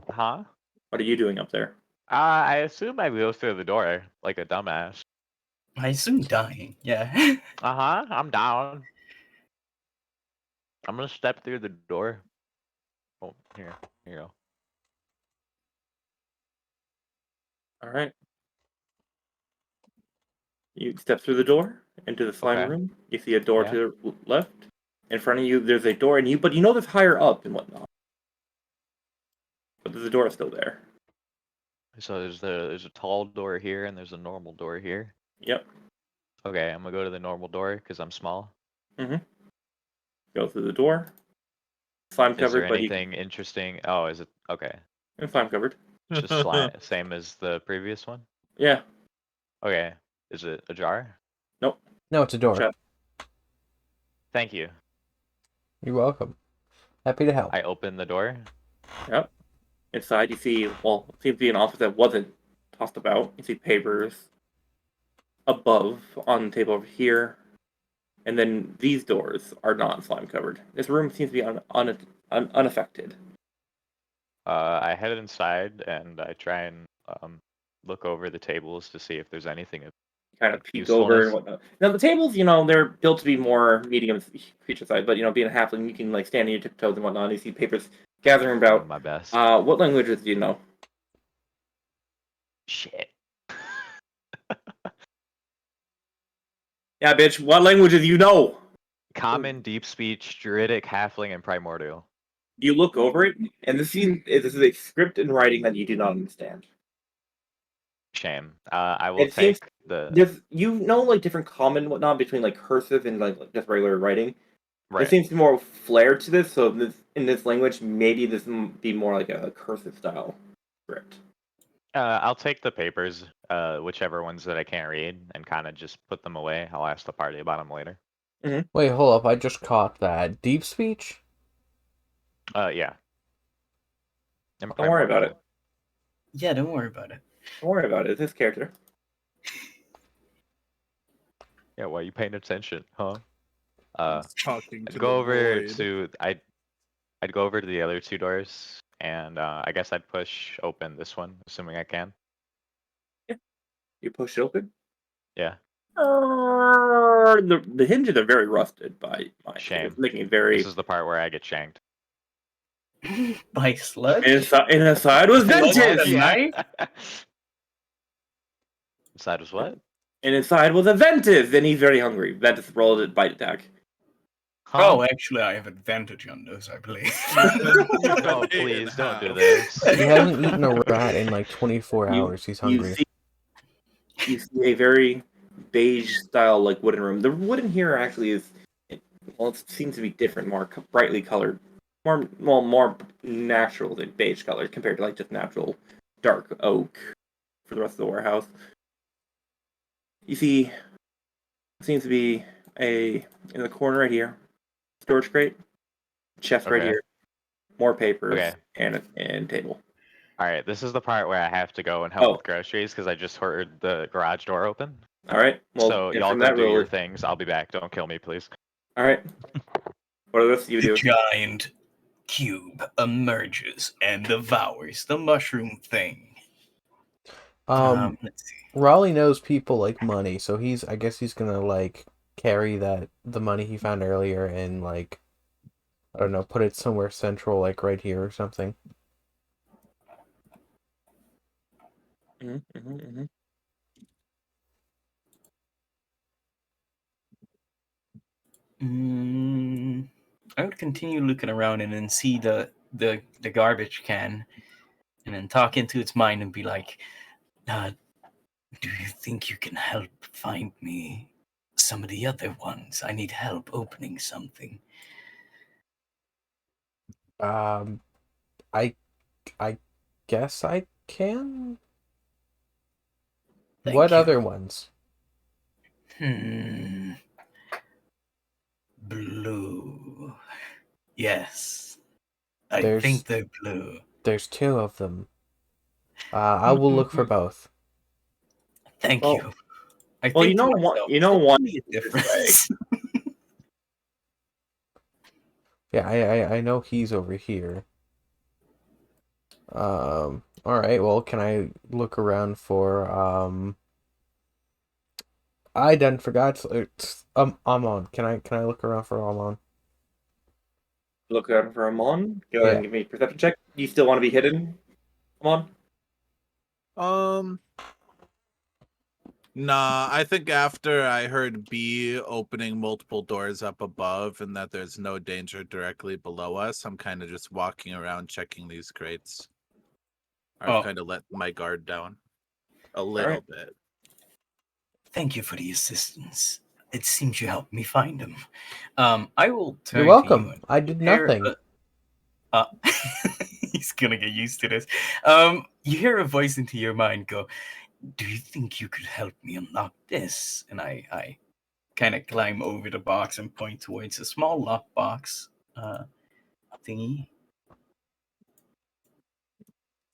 Huh? What are you doing up there? I assume I go through the door like a dumbass. I assume dying. Yeah. I'm down. I'm gonna step through the door. Oh, here you go. All right. You step through the door into the slime Okay. room. You see a door Yeah. to the left. In front of you, there's a door, but you know there's higher up and whatnot. But there's a door still there. So there's a tall door here and there's a normal door here. Yep. Okay, I'm gonna go to the normal door because I'm small. Go through the door. Slime Is there covered, but anything interesting? Oh, is it okay? it's slime covered. Just slime, same as the previous one. Yeah. Okay, is it a jar? No, it's a door. Shut. Thank you. You're welcome. Happy to help. I open the door. Yep. Inside, you see, it seems to be an office that wasn't tossed about. You see papers above on the table over here. And then these doors are not slime covered. This room seems to be unaffected. I head inside and I try and look over the tables to see if there's anything of Kind of peek over and whatnot. Now, the tables, they're built to be more medium feature size, but, being a halfling, you can, stand on your tiptoes and whatnot. And you see papers gathering about. my best. What languages do you know? Shit. Yeah, bitch, what languages you know? Common, deep speech, druidic, halfling, and primordial. You look over it, and this is a script in writing that you do not understand. Shame. I will It seems take the. there's different common and whatnot between cursive and just regular writing. There Right. seems to be more flair to this, so in this language, maybe this would be more like a cursive style script. I'll take the papers, whichever ones that I can't read, and kind of just put them away. I'll ask the party about them later. Wait, hold up. I just caught that. Deep speech? Yeah. And Don't worry about it. Yeah, don't worry about it. Don't worry about it. It's his character. Yeah, why are you paying attention, huh? Talking I'd to go the over void. to I'd go over to the other two doors, and I guess I'd push open this one, assuming I can. You push it open. Yeah. The hinges are very rusted by Shame. It's making it very. This is the part where I get shanked. By sludge? Inside was Ventus. Yeah. Inside was what? And inside was a Ventus. And he's very hungry. Ventus rolled a bite attack. Huh? Oh, actually, I have advantage on those, I believe. Oh, please don't do this. He hasn't eaten a rat in 24 hours. He's hungry. You see a very beige style wooden room. The wood in here actually is, it seems to be different, more brightly colored, more natural than beige colored compared to just natural dark oak for the rest of the warehouse. You see, it seems to be in the corner right here, storage crate, chest right Okay. here, more papers, Okay. and table. All right, this is the part where I have to go and help Oh. with groceries because I just heard the garage door open. All right. Well, So and y'all from go that do your roll- things. I'll be back. Don't kill me, please. All right. What are the rest of you The do? giant cube emerges and devours the mushroom thing. Let's see. Raleigh knows people like money, so I guess he's gonna carry the money he found earlier and I don't know, put it somewhere central, right here or something. I would continue looking around and then see the garbage can, and then talk into its mind and be like, "Do you think you can help find me some of the other ones? I need help opening something." I guess I can. Thank What you. other ones? Blue. Yes. I There's- think they're blue. There's two of them. I will look for both. Thank Well- you. I well, think you to know myself, what- you know "There's what only a this difference." Yeah, I know he's over here. All right. Well, can I look around for I done forgot. Amon. Can I look around for Amon? Look out for Amon. Go ahead Yeah. and give me a perception check. You still want to be hidden, Amon? Nah, I think after I heard B opening multiple doors up above and that there's no danger directly below us, I'm kind of just walking around checking these crates. I've Oh. kind of let my guard down a little bit. Thank you for the assistance. It seems you helped me find them. I will turn You're to welcome. you and I did hear nothing. he's gonna get used to this. You hear a voice into your mind go, "Do you think you could help me unlock this?" And I kind of climb over the box and point towards a small lockbox thingy.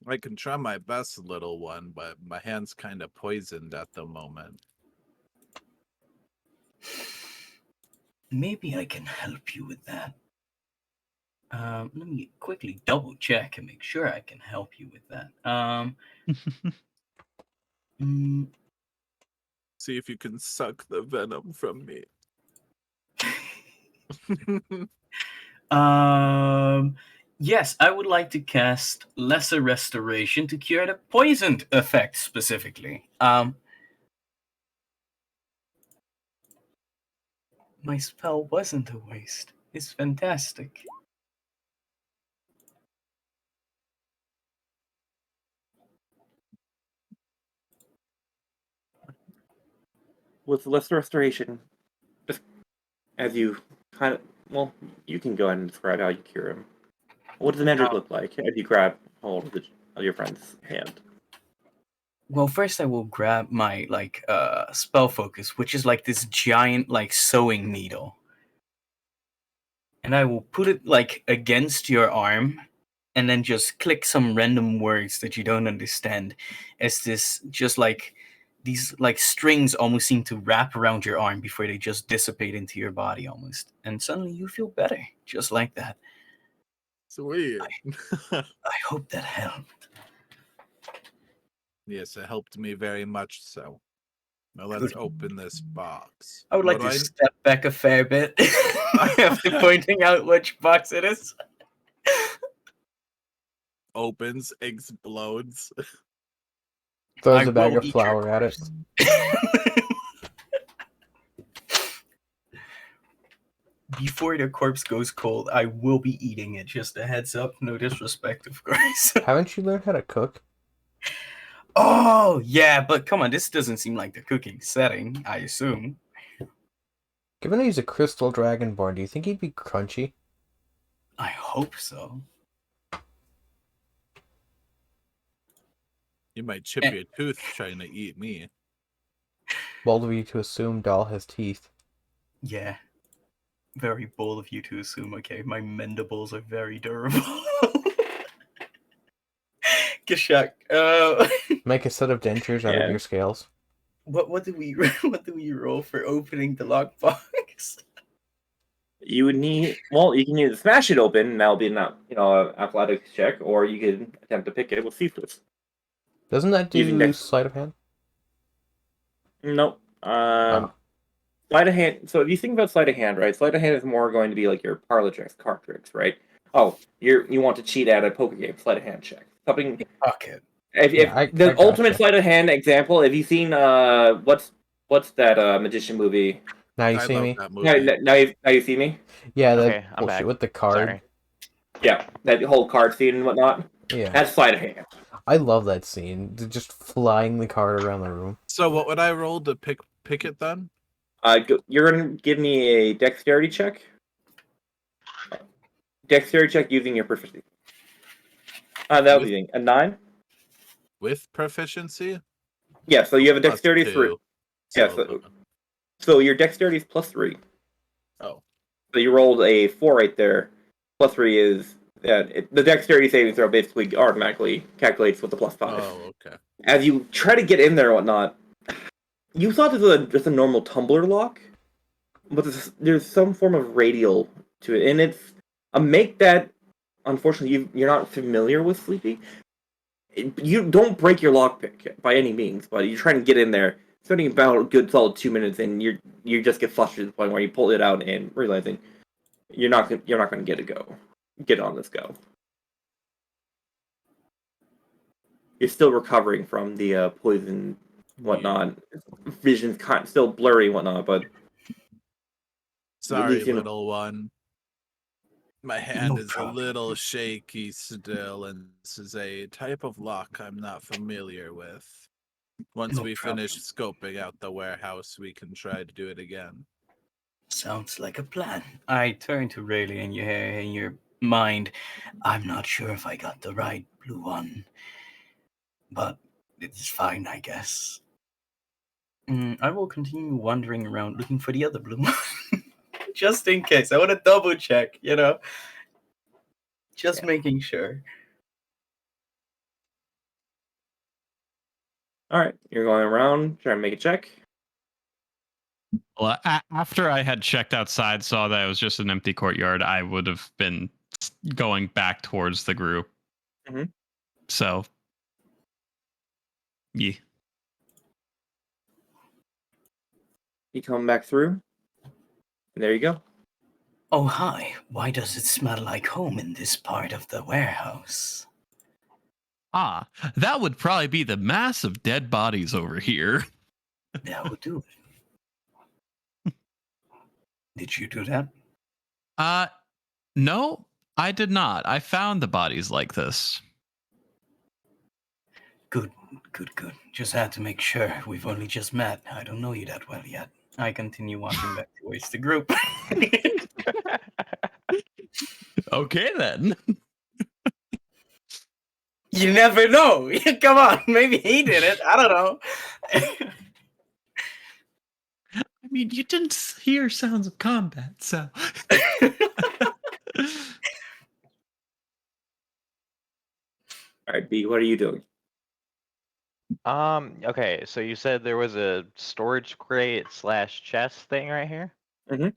I can try my best, little one, but my hand's kind of poisoned at the moment. Maybe I can help you with that. Let me quickly double check and make sure I can help you with that. See if you can suck the venom from me. Yes, I would like to cast Lesser Restoration to cure the poisoned effect specifically. My spell wasn't a waste. It's fantastic. With lesser restoration, just as you kind of, well, you can go ahead and describe how you cure him. What does the magic look like as you grab hold of your friend's hand? Well, first I will grab my spell focus, which is like this giant sewing needle. And I will put it against your arm and then just click some random words that you don't understand as this just these strings almost seem to wrap around your arm before they just dissipate into your body almost. And suddenly you feel better, just like that. Sweet. I hope that helped. Yes, it helped me very much so. Now let's open this box. I would like What to do step back a fair bit after pointing out which box it is. opens, explodes. Throws I a bag will of eat flour your at it. Before the corpse goes cold, I will be eating it. Just a heads up. No disrespect, of course. Haven't you learned how to cook? Oh, yeah, but come on. This doesn't seem like the cooking setting, I assume. Given he's a crystal dragonborn, do you think he'd be crunchy? I hope so. You might chip your tooth trying to eat me. Bold of you to assume Doll has teeth. Yeah. Very bold of you to assume, okay, my mandibles are very durable. Kashak, Make a set of dentures out of your scales. what do we roll for opening the lockbox? You would need, well, you can either smash it open, and that'll be an athletics check, or you can attempt to pick it with ceaseless. Doesn't that do sleight of hand? Nope. Sleight of hand. So if you think about sleight of hand, right? Sleight of hand is more going to be like your parlor tricks, card tricks, right? Oh, you want to cheat at a poker game? Sleight of hand check. Something. Pocket. If the ultimate sleight of hand example, have you seen what's that magician movie? Now you see me. Now you see me. Yeah, that Okay, I'm bullshit back. with the card. Sorry. Yeah, that whole card scene and whatnot. Yeah, that's sleight of hand. I love that scene. Just flying the card around the room. So what would I roll to pick it then? You're gonna give me a dexterity check. Dexterity check using your proficiency. That was using a 9. With proficiency? Yeah, so you have a dexterity 3. So Yeah, So your dexterity is +3. Oh. So you rolled a 4 right there. +3 is that the dexterity saving throw basically automatically calculates with the +5. Oh, okay. As you try to get in there and whatnot, you thought this was just a normal tumbler lock, but there's some form of radial to it, and it's a make that, unfortunately, you're not familiar with, Sleepy. You don't break your lockpick by any means, but you're trying to get in there, spending about a good solid 2 minutes, and you just get frustrated to the point where you pull it out and realizing you're not going to get on this go. You're still recovering from the poison, whatnot. Vision's still blurry, and whatnot, but Sorry, you know, little one. My hand No is problem. a little shaky still, and this is a type of lock I'm not familiar with. Once No we problem. finish scoping out the warehouse, we can try to do it again. Sounds like a plan. I turn to Rayleigh in your mind. I'm not sure if I got the right blue one, but it's fine, I guess. I will continue wandering around looking for the other blue one. Just in case. I want to double check, Just making sure. all right, you're going around trying to make a check. Well, after I had checked outside, saw that it was just an empty courtyard, I would have been going back towards the group. Mhm. So, yeah. You come back through, and there you go. Oh, hi. Why does it smell like home in this part of the warehouse? Ah, that would probably be the mass of dead bodies over here. That would do it. Did you do that? No, I did not. I found the bodies like this. Good. Just had to make sure. We've only just met. I don't know you that well yet. I continue walking back towards the group. Okay, then. You never know. Come on. Maybe he did it. I don't know. I mean, you didn't hear sounds of combat, so. All right, B, what are you doing? Okay, so you said there was a storage crate / chest thing right here? Mhm.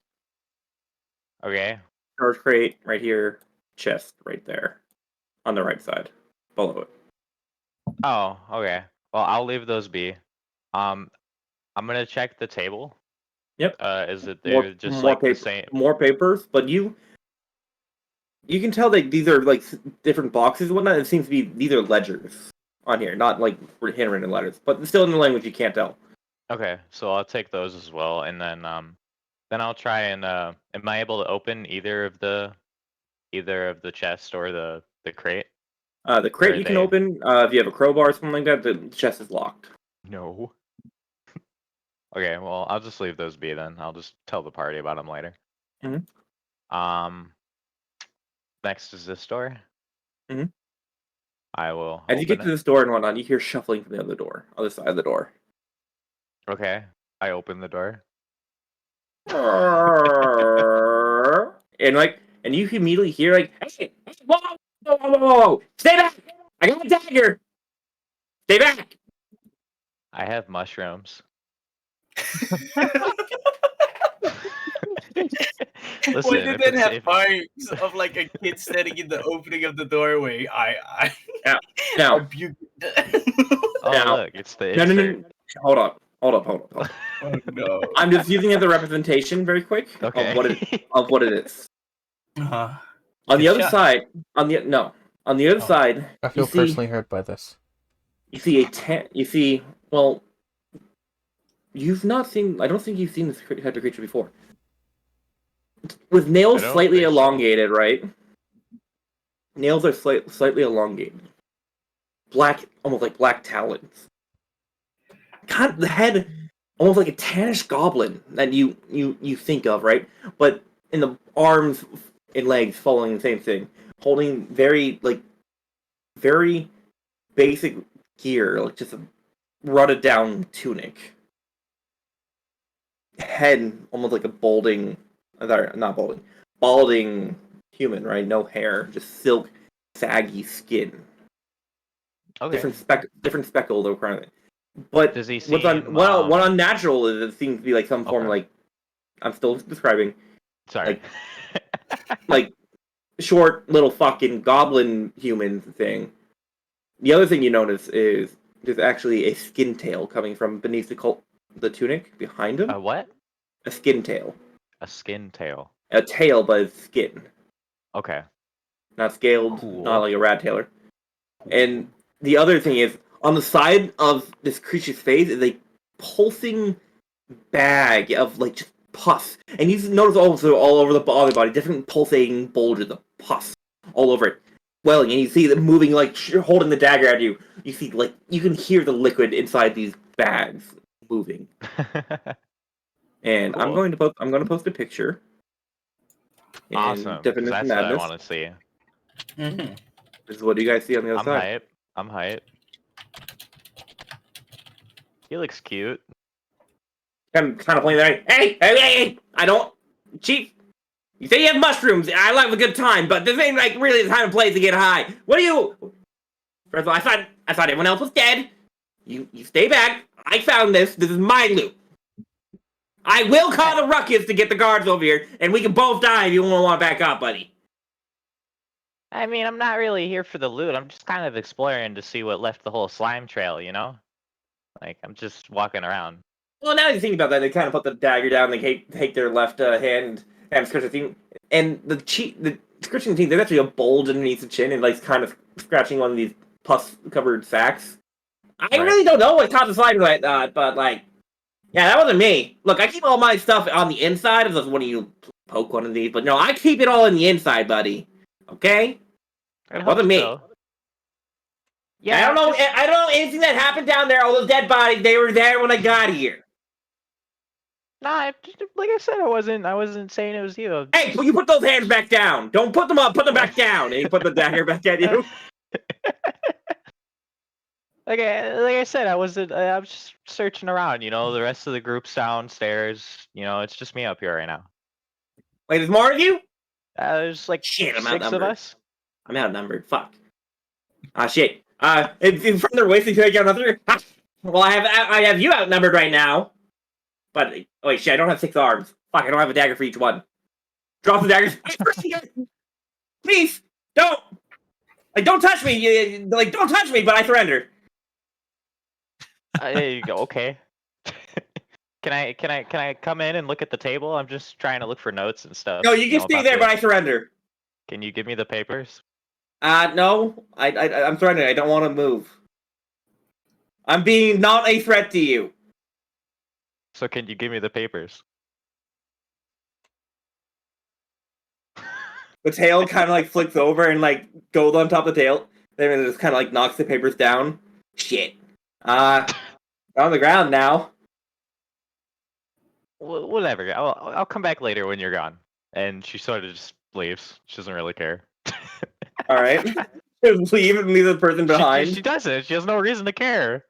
Okay. Storage crate right here, chest right there, on the right side, below it. Oh, okay. Well, I'll leave those be. I'm gonna check the table. Yep. Is it they're just more like the paper, same? more papers, but you can tell that these are like different boxes and whatnot. It seems to be these are ledgers on here, not like handwritten letters, but still in the language you can't tell. Okay, so I'll take those as well, and then I'll try and am I able to open either of the chest or the crate? The crate Or you can they- open. If you have a crowbar or something like that, the chest is locked. No. Okay, well I'll just leave those be then. I'll just tell the party about them later. Mhm. Next is this door. Mhm. I will. As you get open to it. this door and whatnot, you hear shuffling from the other side of the door. Okay, I open the door. And you immediately hear like, hey, whoa, stay back! I got a dagger. Stay back! I have mushrooms. Why Listen, did they have vibes of like a kid standing in the opening of the doorway? I Now, rebuke. oh now- look, it's the no, insert. hold up. Oh no. I'm just using it as a representation, very quick, Okay. of what it is. Uh-huh. On the Good other shot. side, on the other Oh. side, I feel personally hurt by this. you see well, you've not seen. I don't think you've seen this type of creature before. With nails I don't slightly think so. elongated, right? Nails are slightly elongated. Black, almost like black talons. Kind of the head, almost like a tannish goblin that you think of, right? But in the arms and legs, following the same thing, holding very basic gear, like just a rutted down tunic. head, almost like a balding, not balding human, right? No hair, just silk, saggy skin. Okay. Different speckle though, currently. But Does he what's seem, what unnatural is it seems to be like some form of Okay. like I'm still describing Sorry. like short little fucking goblin human thing. The other thing you notice is there's actually a skin tail coming from beneath the tunic behind him. A what? A skin tail. A skin tail. A tail, but it's skin. Okay. Not scaled, Cool. not like a rat tailor. And the other thing is, on the side of this creature's face is a pulsing bag of like just pus. And you notice also all over the body, different pulsating bulges of pus all over it. Welling, and you see them moving like holding the dagger at you. You see like you can hear the liquid inside these bags moving. And Cool. I'm going to post a picture. in Awesome. 'Cause Definition that's what I Madness. want to see. Mhm. This is what you guys see on the other I'm side. hype. I'm hype. He looks cute. I'm kind of playing that. Hey! I don't, Chief. You say you have mushrooms. I like a good time, but this ain't like really the time and place to get high. What are you? First of all, I thought everyone else was dead. You stay back. I found this. This is my loot. I will cause a ruckus to get the guards over here, and we can both die if you want to back up, buddy. I mean, I'm not really here for the loot. I'm just kind of exploring to see what left the whole slime trail, you know? Like, I'm just walking around. Well, now that you think about that, they kind of put the dagger down. They take their left hand and scratch the thing. And the scratching thing, there's actually a bulge underneath the chin, and like kind of scratching one of these pus-covered sacks. I Right. really don't know what caused the slime like that, but like, yeah, that wasn't me. Look, I keep all my stuff on the inside. If one of you poke one of these, but no, I keep it all on the inside, buddy. Okay? It Wasn't me. helps, though. Yeah, I don't know. just- I don't know anything that happened down there. All those dead bodies, they were there when I got here. Nah, like I said, I wasn't saying it was you. Hey, you put those hands back down. Don't put them up. Put them back down. And you put the dagger back at you. Like I said, I was just searching around. You know, the rest of the group's downstairs. You know, it's just me up here right now. Wait, there's more of you? There's like Shit, I'm 6 of outnumbered. us. I'm outnumbered. Fuck. Shit. In front of their waist, you take out another. Ha! Well, I have you outnumbered right now. But wait, shit, I don't have 6 arms. Fuck, I don't have a dagger for each one. Drop the daggers. Please, don't. Like, don't touch me. Like, don't touch me. But I surrender. There you go. Okay. Can I come in and look at the table? I'm just trying to look for notes and stuff. No, you can stay about there, this. but I surrender. Can you give me the papers? No, I'm surrendering. I don't want to move. I'm being not a threat to you. So can you give me the papers? The tail kind of like flicks over and like goes on top of the tail. Then it just kind of like knocks the papers down. Shit. On the ground now. Whatever. I'll come back later when you're gone. And she sort of just leaves. She doesn't really care. All right. Just leave and leave the person behind. She doesn't. She has no reason to care.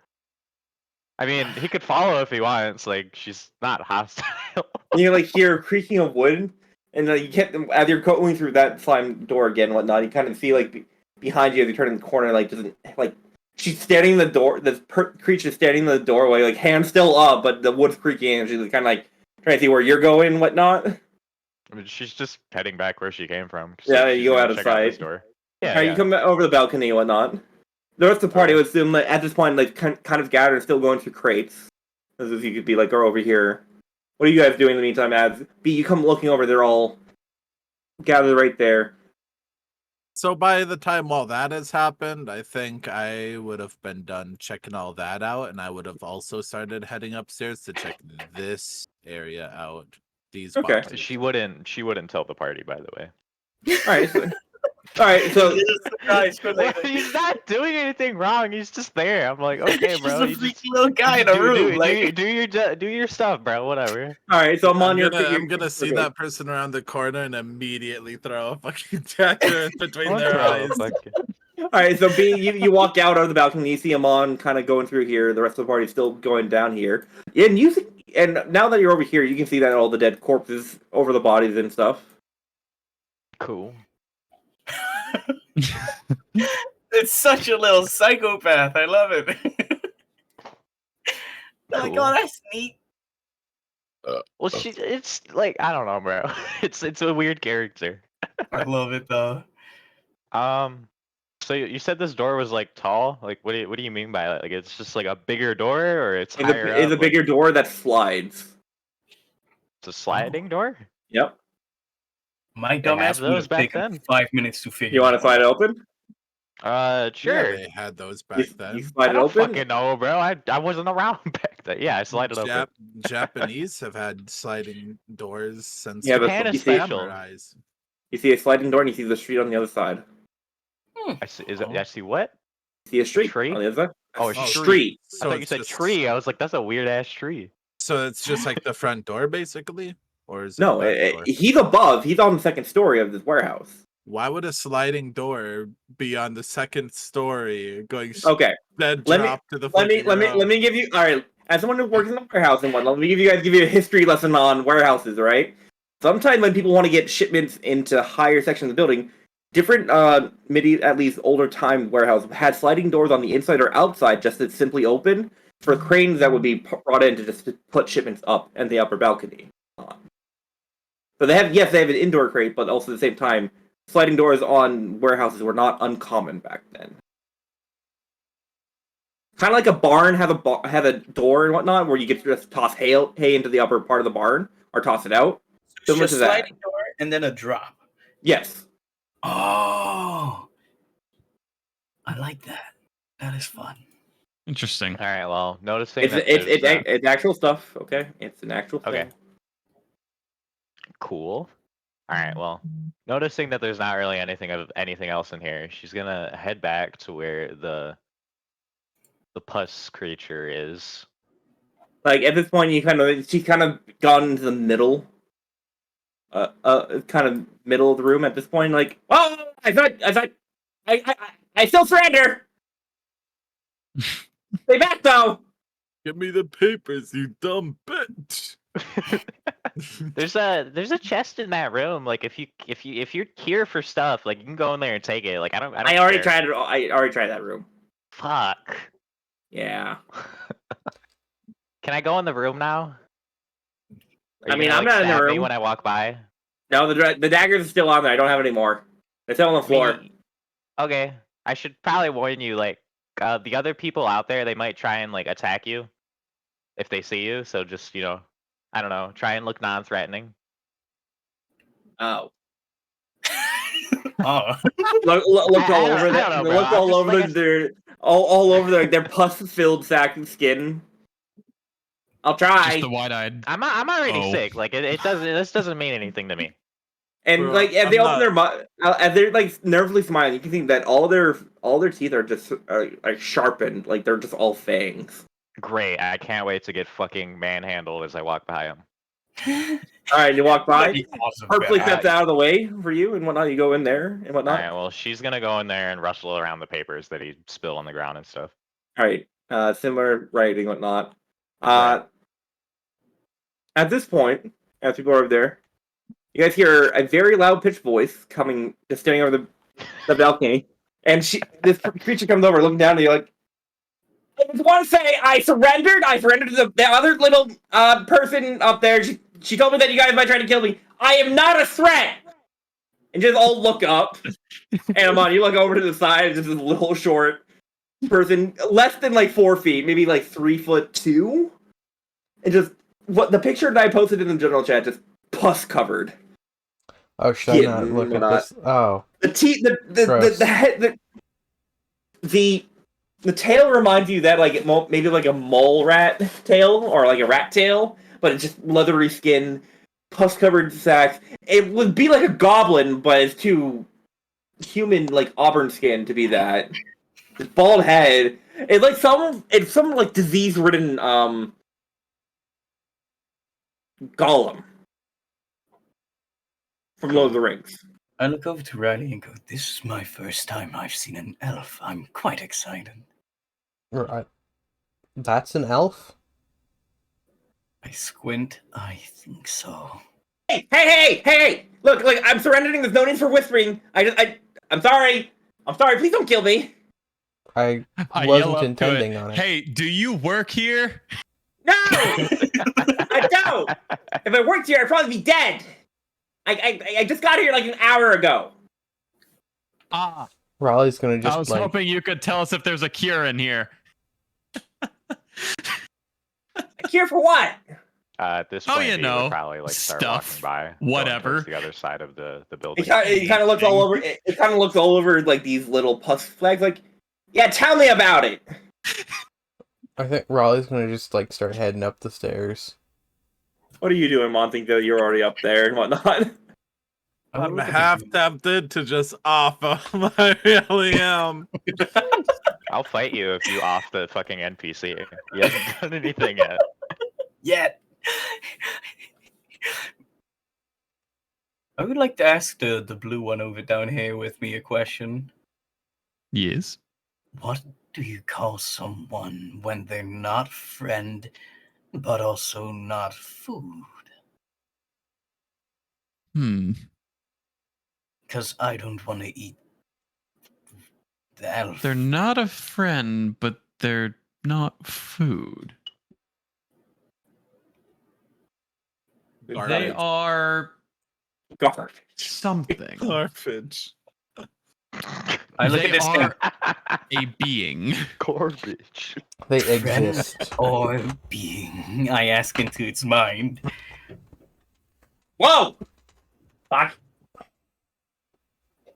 I mean, he could follow if he wants. Like, she's not hostile. You like hear creaking of wood, and you get as you're going through that slime door again, and whatnot. You kind of see like behind you as you turn in the corner, like doesn't like she's standing in the door. This creature's standing in the doorway, like hands still up, but the wood's creaking, and she's kind of like trying to see where you're going and whatnot. I mean, she's just heading back where she came from. Yeah, she's you go gonna out of check this sight. door. Yeah, Alright, yeah. you come over the balcony and whatnot. The rest of the party would assume that at this point, like, kind of gathered, still going through crates. As if you could be like, go over here. What are you guys doing in the meantime, as B, you come looking over, they're all gathered right there. So by the time all that has happened, I think I would have been done checking all that out, and I would have also started heading upstairs to check this area out. These Okay. boxes. She wouldn't tell the party, by the way. Alright, so He's not doing anything wrong. He's just there. I'm like, okay, He's bro. a you freaky just little guy in a room. do your stuff, bro. Whatever. alright, so I'm on your I'm gonna see that person around the corner and immediately throw a fucking dagger between What their the eyes. fuck? Alright, so B, you walk out of the balcony, you see Amon kind of going through here, the rest of the party's still going down here. And you and now that you're over here, you can see that all the dead corpses over the bodies and stuff. Cool. It's such a little psychopath. I love it. Like, Cool. oh, that's neat. Well, it's like I don't know, bro. It's a weird character. I love it though. So you said this door was like tall. Like, what do you mean by that? Like, it's just like a bigger door, or it's higher It's a up? bigger door that slides. It's a sliding door. Yep. My They have dumbass would those have back taken then? 5 minutes to figure. You want to slide it open? Yeah, Sure. they had those You, back then. you slide I it don't open. fucking know, bro. I wasn't around back then. Yeah, I slide it open. Japanese have had sliding doors since Yeah, but Japan is you see, special. samurais. you see a sliding door and you see the street on the other side. I see. Is it? Oh. I see what? You see a street Tree? on the other side. Oh, a Oh, street. So I thought you it's said just- tree. I was like, that's a weird ass tree. So it's just like the front door, basically, or is it No, a back door? he's above. He's on the second story of this warehouse. Why would a sliding door be on the second story, going Okay, dead let me- drop to the let me fucking ground? give you. All right, as someone who works in a warehouse and whatnot, let me give you a history lesson on warehouses. All right. Sometimes when people want to get shipments into higher sections of the building, different at least older time warehouse had sliding doors on the inside or outside, just to simply open for cranes that would be brought in to just put shipments up in the upper balcony. So they have an indoor crate, but also at the same time, sliding doors on warehouses were not uncommon back then. Kind of like a barn had a door and whatnot, where you could just toss hay into the upper part of the barn or toss it out. It's Similar just to that. sliding door and then a drop. Yes. Oh, I like that. That is fun. Interesting. All right. Well, noticing It's that there's, it's actual stuff. Okay, it's an actual thing. Okay. Cool. All right. Well, noticing that there's not really anything else in here, she's gonna head back to where the pus creature is. Like at this point, she's kind of gone into the middle, kind of middle of the room at this point. Like, oh, I still surrender. Stay back though. Give me the papers, you dumb bitch. There's a chest in that room. Like if you're here for stuff, like you can go in there and take it. Like I don't I already care. tried it. I already tried that room. Fuck. Yeah. Can I go in the room now? Are I you mean, gonna, I'm not in the stab me room. when I walk by. No, the daggers are still on there. I don't have any more. They're still on the floor. I mean, okay, I should probably warn you. Like the other people out there, they might try and like attack you if they see you. So just I don't know, try and look non-threatening. Oh. Oh, Look I all don't- over I that. don't know, bro. Look I'm all just over like their all over their pus-filled sack of skin. I'll try. Just the wide-eyed. I'm already Oh. sick. Like it doesn't. This doesn't mean anything to me. And Bro, like, as I'm they open not- their mouth, as they're like nervously smiling, you can see that all their teeth are just like sharpened, like they're just all fangs. Great. I can't wait to get fucking manhandled as I walk by him. All right, you walk by, that'd be awesome. purposely man. steps out of the way for you and whatnot. You go in there and All whatnot. right. Well, she's gonna go in there and rustle around the papers that he spilled on the ground and stuff. All right, similar writing, whatnot. Right. At this point, as we go over there, you guys hear a very loud pitched voice coming, just standing over the balcony, and this creature comes over, looking down, and you're like, I just want to say, I surrendered. I surrendered to the other little person up there. She told me that you guys might try to kill me. I am not a threat. And just all look up, and you look over to the side, just this little short person, less than like 4 feet, maybe like 3'2", and just what the picture that I posted in the general chat, just pus covered. Oh, should I not look at this? Oh, The teeth, Gross. the head, the tail reminds you that like maybe like a mole rat tail or like a rat tail, but it's just leathery skin, pus covered sacks. It would be like a goblin, but it's too human, like auburn skin to be that. This bald head. It's some like disease ridden golem from Lord of the Rings. I look over to Riley and go, "This is my first time I've seen an elf. I'm quite excited." right. That's an elf? I squint. I think so. Hey! Look, I'm surrendering. There's no need for whispering. I'm sorry. I'm sorry. Please don't kill me. I I yell wasn't up to intending it. on it. Hey, do you work here? No, I don't. If I worked here, I'd probably be dead. I just got here like an hour ago. Ah, Raleigh's gonna I just was like hoping you could tell us if there's a cure in here. A cure for what? At this Oh, point, you he know, would probably like start stuff, walking by, going whatever. towards the other side of the building. It kind of looks all over. It kind of looks all over like these little pus flags. Like, yeah, tell me about it. I think Raleigh's gonna just like start heading up the stairs. What are you doing, Monty? Though you're already up there and whatnot. I'm half tempted to just offer my really am. I'll fight you if you off the fucking NPC. He hasn't done anything yet. Yet. I would like to ask the blue one over down here with me a question. Yes. What do you call someone when they're not friend, but also not food? Because I don't want to eat the elf. They're not a friend, but they're not food. They Garbage. are Garbage. something. Garbage. I look They at this are a being. Garbage. They friend exist. or being. I ask into its mind. Whoa! Fuck.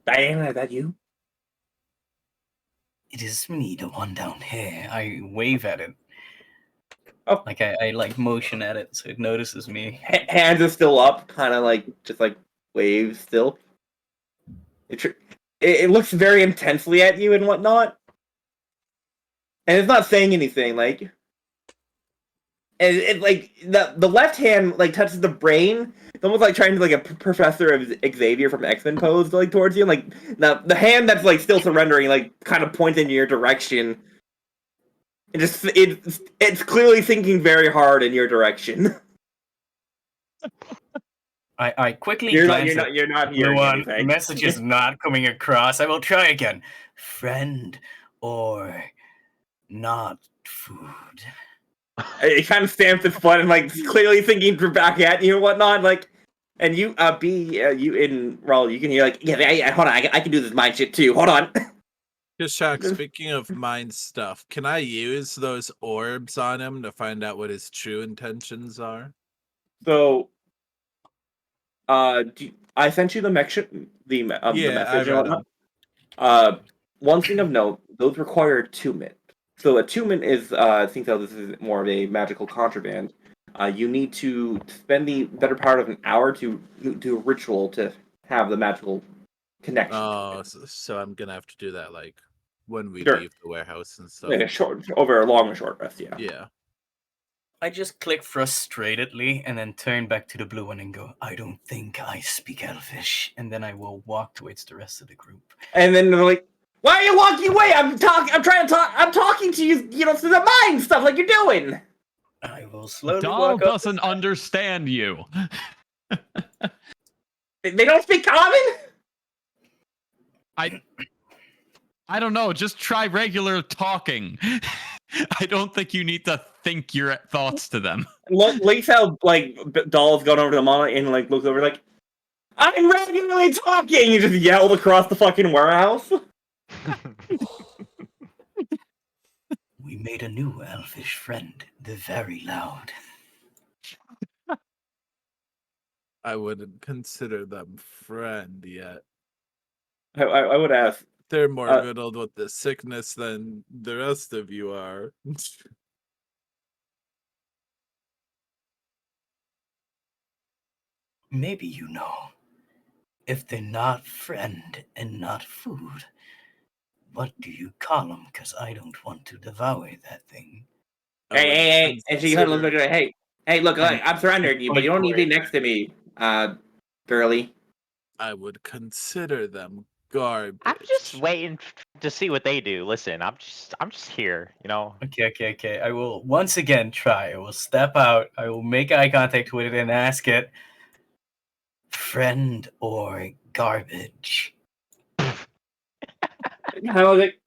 Diana, is that you? It is me, the one down here. I wave at it. Oh. Like I like motion at it so it notices me. Hands are still up, kind of like just like waves still. It looks very intensely at you and whatnot, and it's not saying anything. Like, and it like the left hand like touches the brain. It's almost like trying to like a Professor of Xavier from X-Men pose like towards you. And, like the hand that's like still surrendering like kind of points in your direction. It's clearly thinking very hard in your direction. I quickly You're glance not at hearing the anything. message is not coming across. I will try again. Friend or not food. It kind of stamps its foot and like clearly thinking back at you and whatnot. Like, and you you in Raul, you can hear like hold on, I can do this mind shit too. Hold on. Kashak, speaking of mind stuff, can I use those orbs on him to find out what his true intentions are? So, I sent you the message Yeah, I and read whatnot. One thing of note: those require attunement. So attunement is, I think that this is more of a magical contraband. You need to spend the better part of an hour to do a ritual to have the magical connection. Oh, so I'm gonna have to do that like when we Sure. leave the warehouse and stuff. Like over a long or short rest, yeah. Yeah. I just click frustratedly and then turn back to the blue one and go, I don't think I speak Elvish. And then I will walk towards the rest of the group. And then they're like, why are you walking away? I'm talking to you, through the mind stuff like you're doing. I will slowly Doll walk up. doesn't understand you. They don't speak common? I don't know. Just try regular talking. I don't think you need to think your thoughts to them. Like how like Doll's gone over to the monitor and like looks over like, I'm regularly talking. You just yelled across the fucking warehouse. We made a new elfish friend, the very loud. I wouldn't consider them friend yet. I would ask. They're more riddled with the sickness than the rest of you are. Maybe you know. If they're not friend and not food, what do you call them? Because I don't want to devour that thing. Hey. And she kind of looks like, hey, look, I'm surrendering you, but you don't need to be next to me, girly. I would consider them Garbage. I'm just waiting to see what they do. Listen, I'm just here, you know. Okay. I will once again try. I will step out. I will make eye contact with it and ask it, friend or garbage? I was like,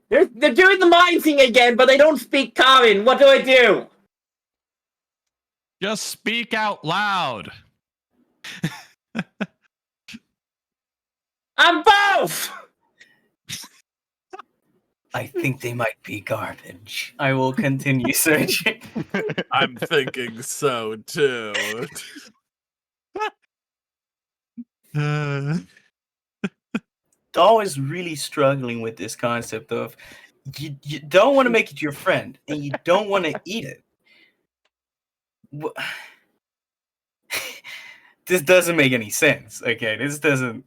they're doing the mind thing again, but they don't speak common. What do I do? Just speak out loud. I'm both. I think they might be garbage. I will continue searching. I'm thinking so too. Dahl is really struggling with this concept of you don't want to make it your friend and you don't want to eat it. This doesn't make any sense. Okay, this doesn't.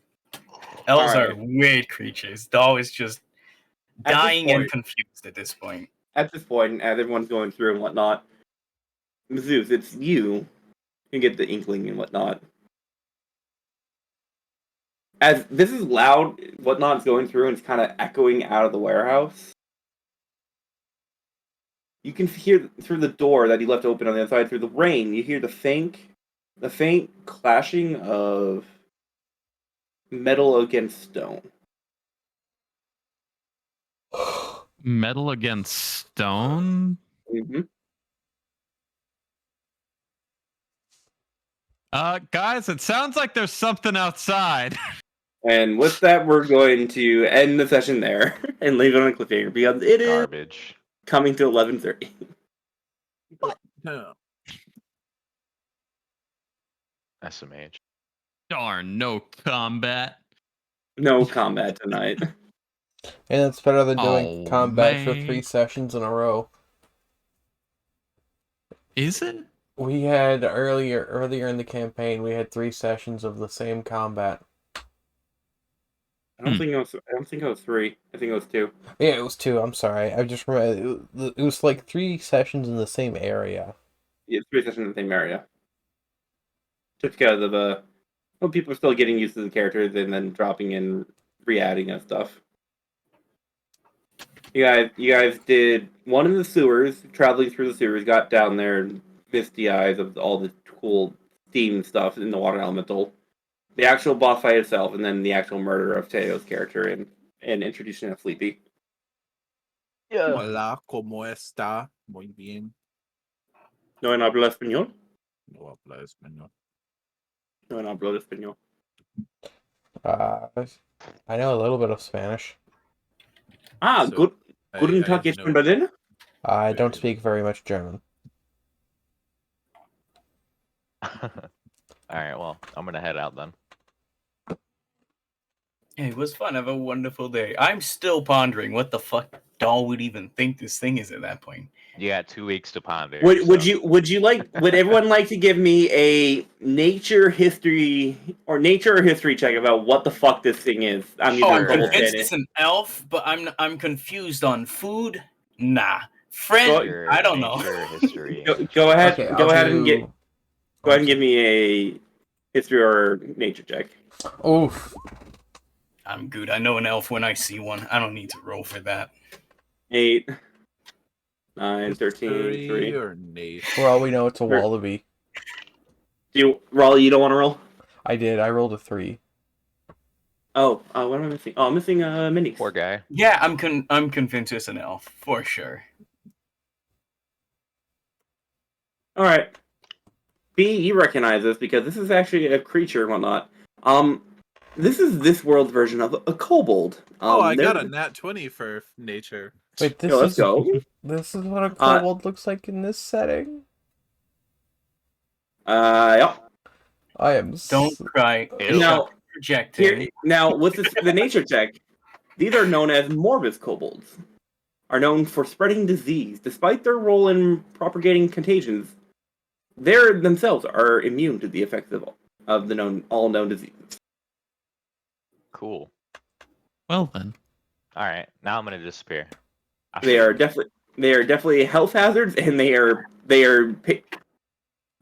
Elves are weird creatures. Dahl is just dying and confused at this point. At this point, as everyone's going through and whatnot, Zeus, it's you who get the inkling and whatnot. As this is loud, whatnot's going through and it's kind of echoing out of the warehouse. You can hear through the door that he left open on the other side, through the rain, you hear the faint clashing of metal against stone. Metal against stone? Mm-hmm. Guys, it sounds like there's something outside. And with that, we're going to end the session there and leave it on a cliffhanger because it is Garbage. coming to 11:30. No. SMH. Darn, no combat. No combat tonight. And it's better than doing Oh, combat for man. 3 sessions in a row. Is it? We had earlier in the campaign, we had 3 sessions of the same combat. I don't think it was 3. I think it was 2. Yeah, it was 2. I'm sorry. I just remember it was like 3 sessions in the same area. Yeah, 3 sessions in the same area. Just because of people are still getting used to the characters and then dropping in, re-adding and stuff. You guys did one in the sewers, traveling through the sewers, got down there and missed the eyes of all the cool steam stuff in the water elemental. The actual boss fight itself, and then the actual murder of Teo's character and introduction of Sleepy. Yeah. Hola, ¿cómo está? Muy bien. No hablo español. No habla español. No hablo español. I know a little bit of Spanish. Ah, So, guten I Tag, ich know- bin Berlin. I don't speak very much German. Alright, well, I'm gonna head out then. It was fun. Have a wonderful day. I'm still pondering what the fuck Dahl would even think this thing is at that point. You got 2 weeks to ponder. Would so- would everyone like to give me a nature history or history check about what the fuck this thing is? I'm Oh, using I'm double convinced hit it's it. an elf, but I'm confused on food. Nah, friend. Nature- I don't know. nature history. Go ahead. Okay, Go I'll ahead and do- go ahead and give me a history or nature check. Oof. I'm good. I know an elf when I see one. I don't need to roll for that. 8, 9, 13, History 3. or Nate? For all we know, it's a Sure. wallaby. Raleigh, you don't want to roll? I did. I rolled a 3. Oh, what am I missing? Oh, I'm missing minis. Poor guy. Yeah, I'm convinced it's an elf for sure. All right. B, you recognize this because this is actually a creature and whatnot. This is this world's version of a kobold. I got a they're- nat 20 for nature. Wait, this let's is go. this is what a kobold looks like in this setting. Yeah. I am. Don't cry. Ew. Now, Projecting. with the nature check, these are known as Morbus kobolds. Are known for spreading disease. Despite their role in propagating contagions, they themselves are immune to the effects of all known diseases. Cool. Well then. Alright, now I'm gonna disappear. They are definitely health hazards, and they are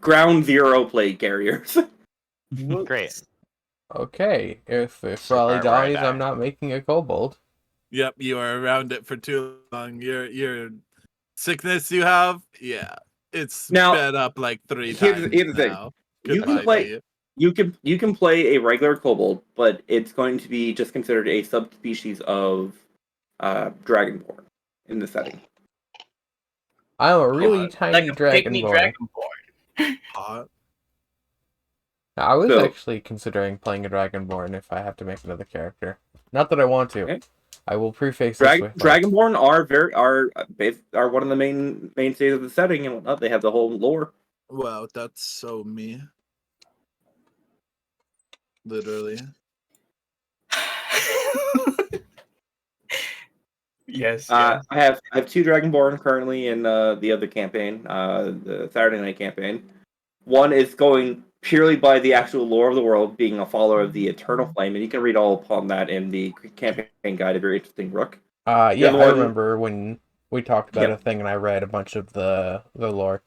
ground zero plague carriers. Great. Okay, if So Raleigh far where I dies, I'm die. not making a kobold. Yep, you are around it for too long. Your sickness you have, yeah, it's Now, sped up like 3 here's times the thing. now. You can Goodbye play to you. you can play a regular kobold, but it's going to be just considered a subspecies of dragonborn in the setting. I'm a really Like tiny a pygmy dragonborn. dragonborn. Hot. I was So- actually considering playing a dragonborn if I have to make another character. Not that I want to. Okay. I will preface this with like, Dragonborn are one of the mainstays of the setting and whatnot. They have the whole lore. Wow, that's so me. Literally. Yes, I yes. have 2 Dragonborn currently in the other campaign, the Saturday Night campaign. One is going purely by the actual lore of the world, being a follower of the Eternal Flame, and you can read all upon that in the campaign guide if you're interested in Rook. yeah, other I one- remember when we talked about Yep. a thing and I read a bunch of the lore.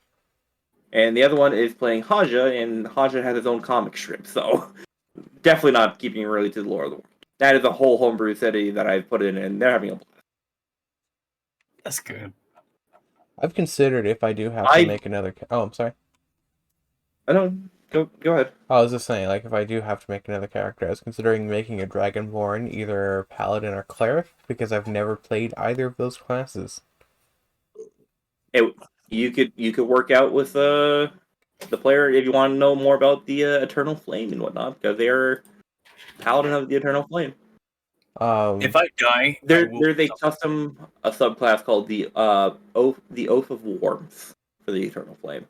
And the other one is playing Haja, and Haja has his own comic strip, so definitely not keeping really to the lore of the world. That is a whole homebrew city that I've put in, and they're having a blast. That's good. I've considered if I do have I- to make another. Oh, I'm sorry. I don't go ahead. I was just saying, like, if I do have to make another character, I was considering making a dragonborn, either paladin or cleric, because I've never played either of those classes. You could work out with the player if you want to know more about the Eternal Flame and whatnot, because they're paladin of the Eternal Flame. If I die, There's a subclass called the Oath of Warmth for the Eternal Flame.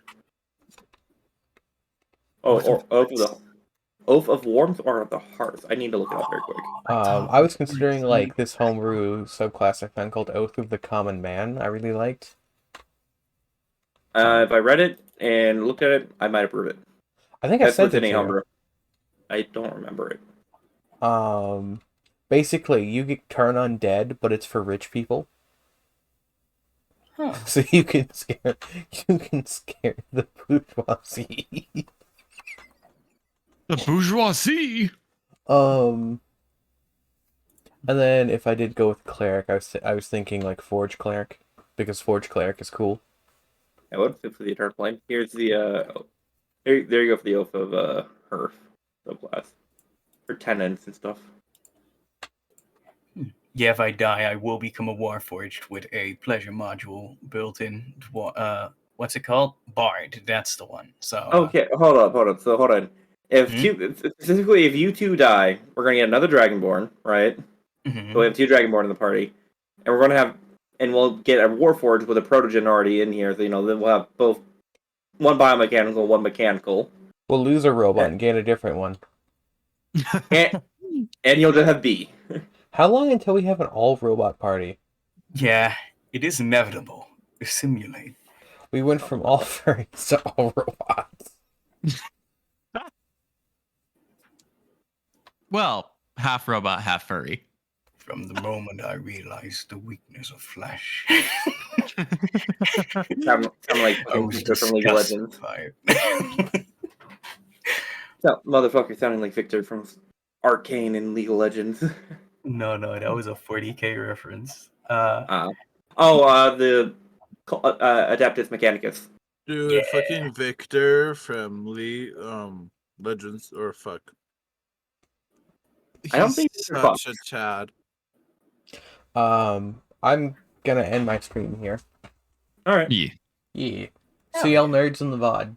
Or Oath of Warmth or the Hearth. I need to look it up very quick. I was considering like this homebrew subclass I found called Oath of the Common Man. I really liked. If I read it and looked at it, I might approve it. I think I That's sent it within to a you. homebrew. I don't remember it. Basically, you get turn undead, but it's for rich people. Huh. So you can scare the bourgeoisie. The bourgeoisie. And then if I did go with cleric, I was thinking like forge cleric, because forge cleric is cool. I would fit for the Eternal Flame. Here's the there you go for the Oath of Hearth subclass for tenants and stuff. Yeah, if I die, I will become a Warforged with a pleasure module built in. What's it called? Bard. That's the one. So. Okay, hold up. So hold on. Specifically, if you 2 die, we're gonna get another Dragonborn, right? Mhm. So we have 2 Dragonborn in the party, and we'll get a Warforged with a Protogen already in here. So then we'll have both one biomechanical, one mechanical, We'll lose a robot Yeah. and get a different one. and you'll just have B. How long until we have an all-robot party? Yeah, it is inevitable. Simulate. We went from all furries to all robots. Well, half robot, half furry. From the moment I realized the weakness of flesh, Sound like I was Victor from League of disgusted Legends. by it. So, motherfucker sounding like Victor from Arcane and League of Legends. No, that was a 40k reference. The Adeptus Mechanicus. Dude, Yeah. fucking Victor from Legends or fuck. I don't He's think Victor fucks. such a Chad. I'm gonna end my stream here. All right. Yeah. Yeah. See y'all nerds in the VOD.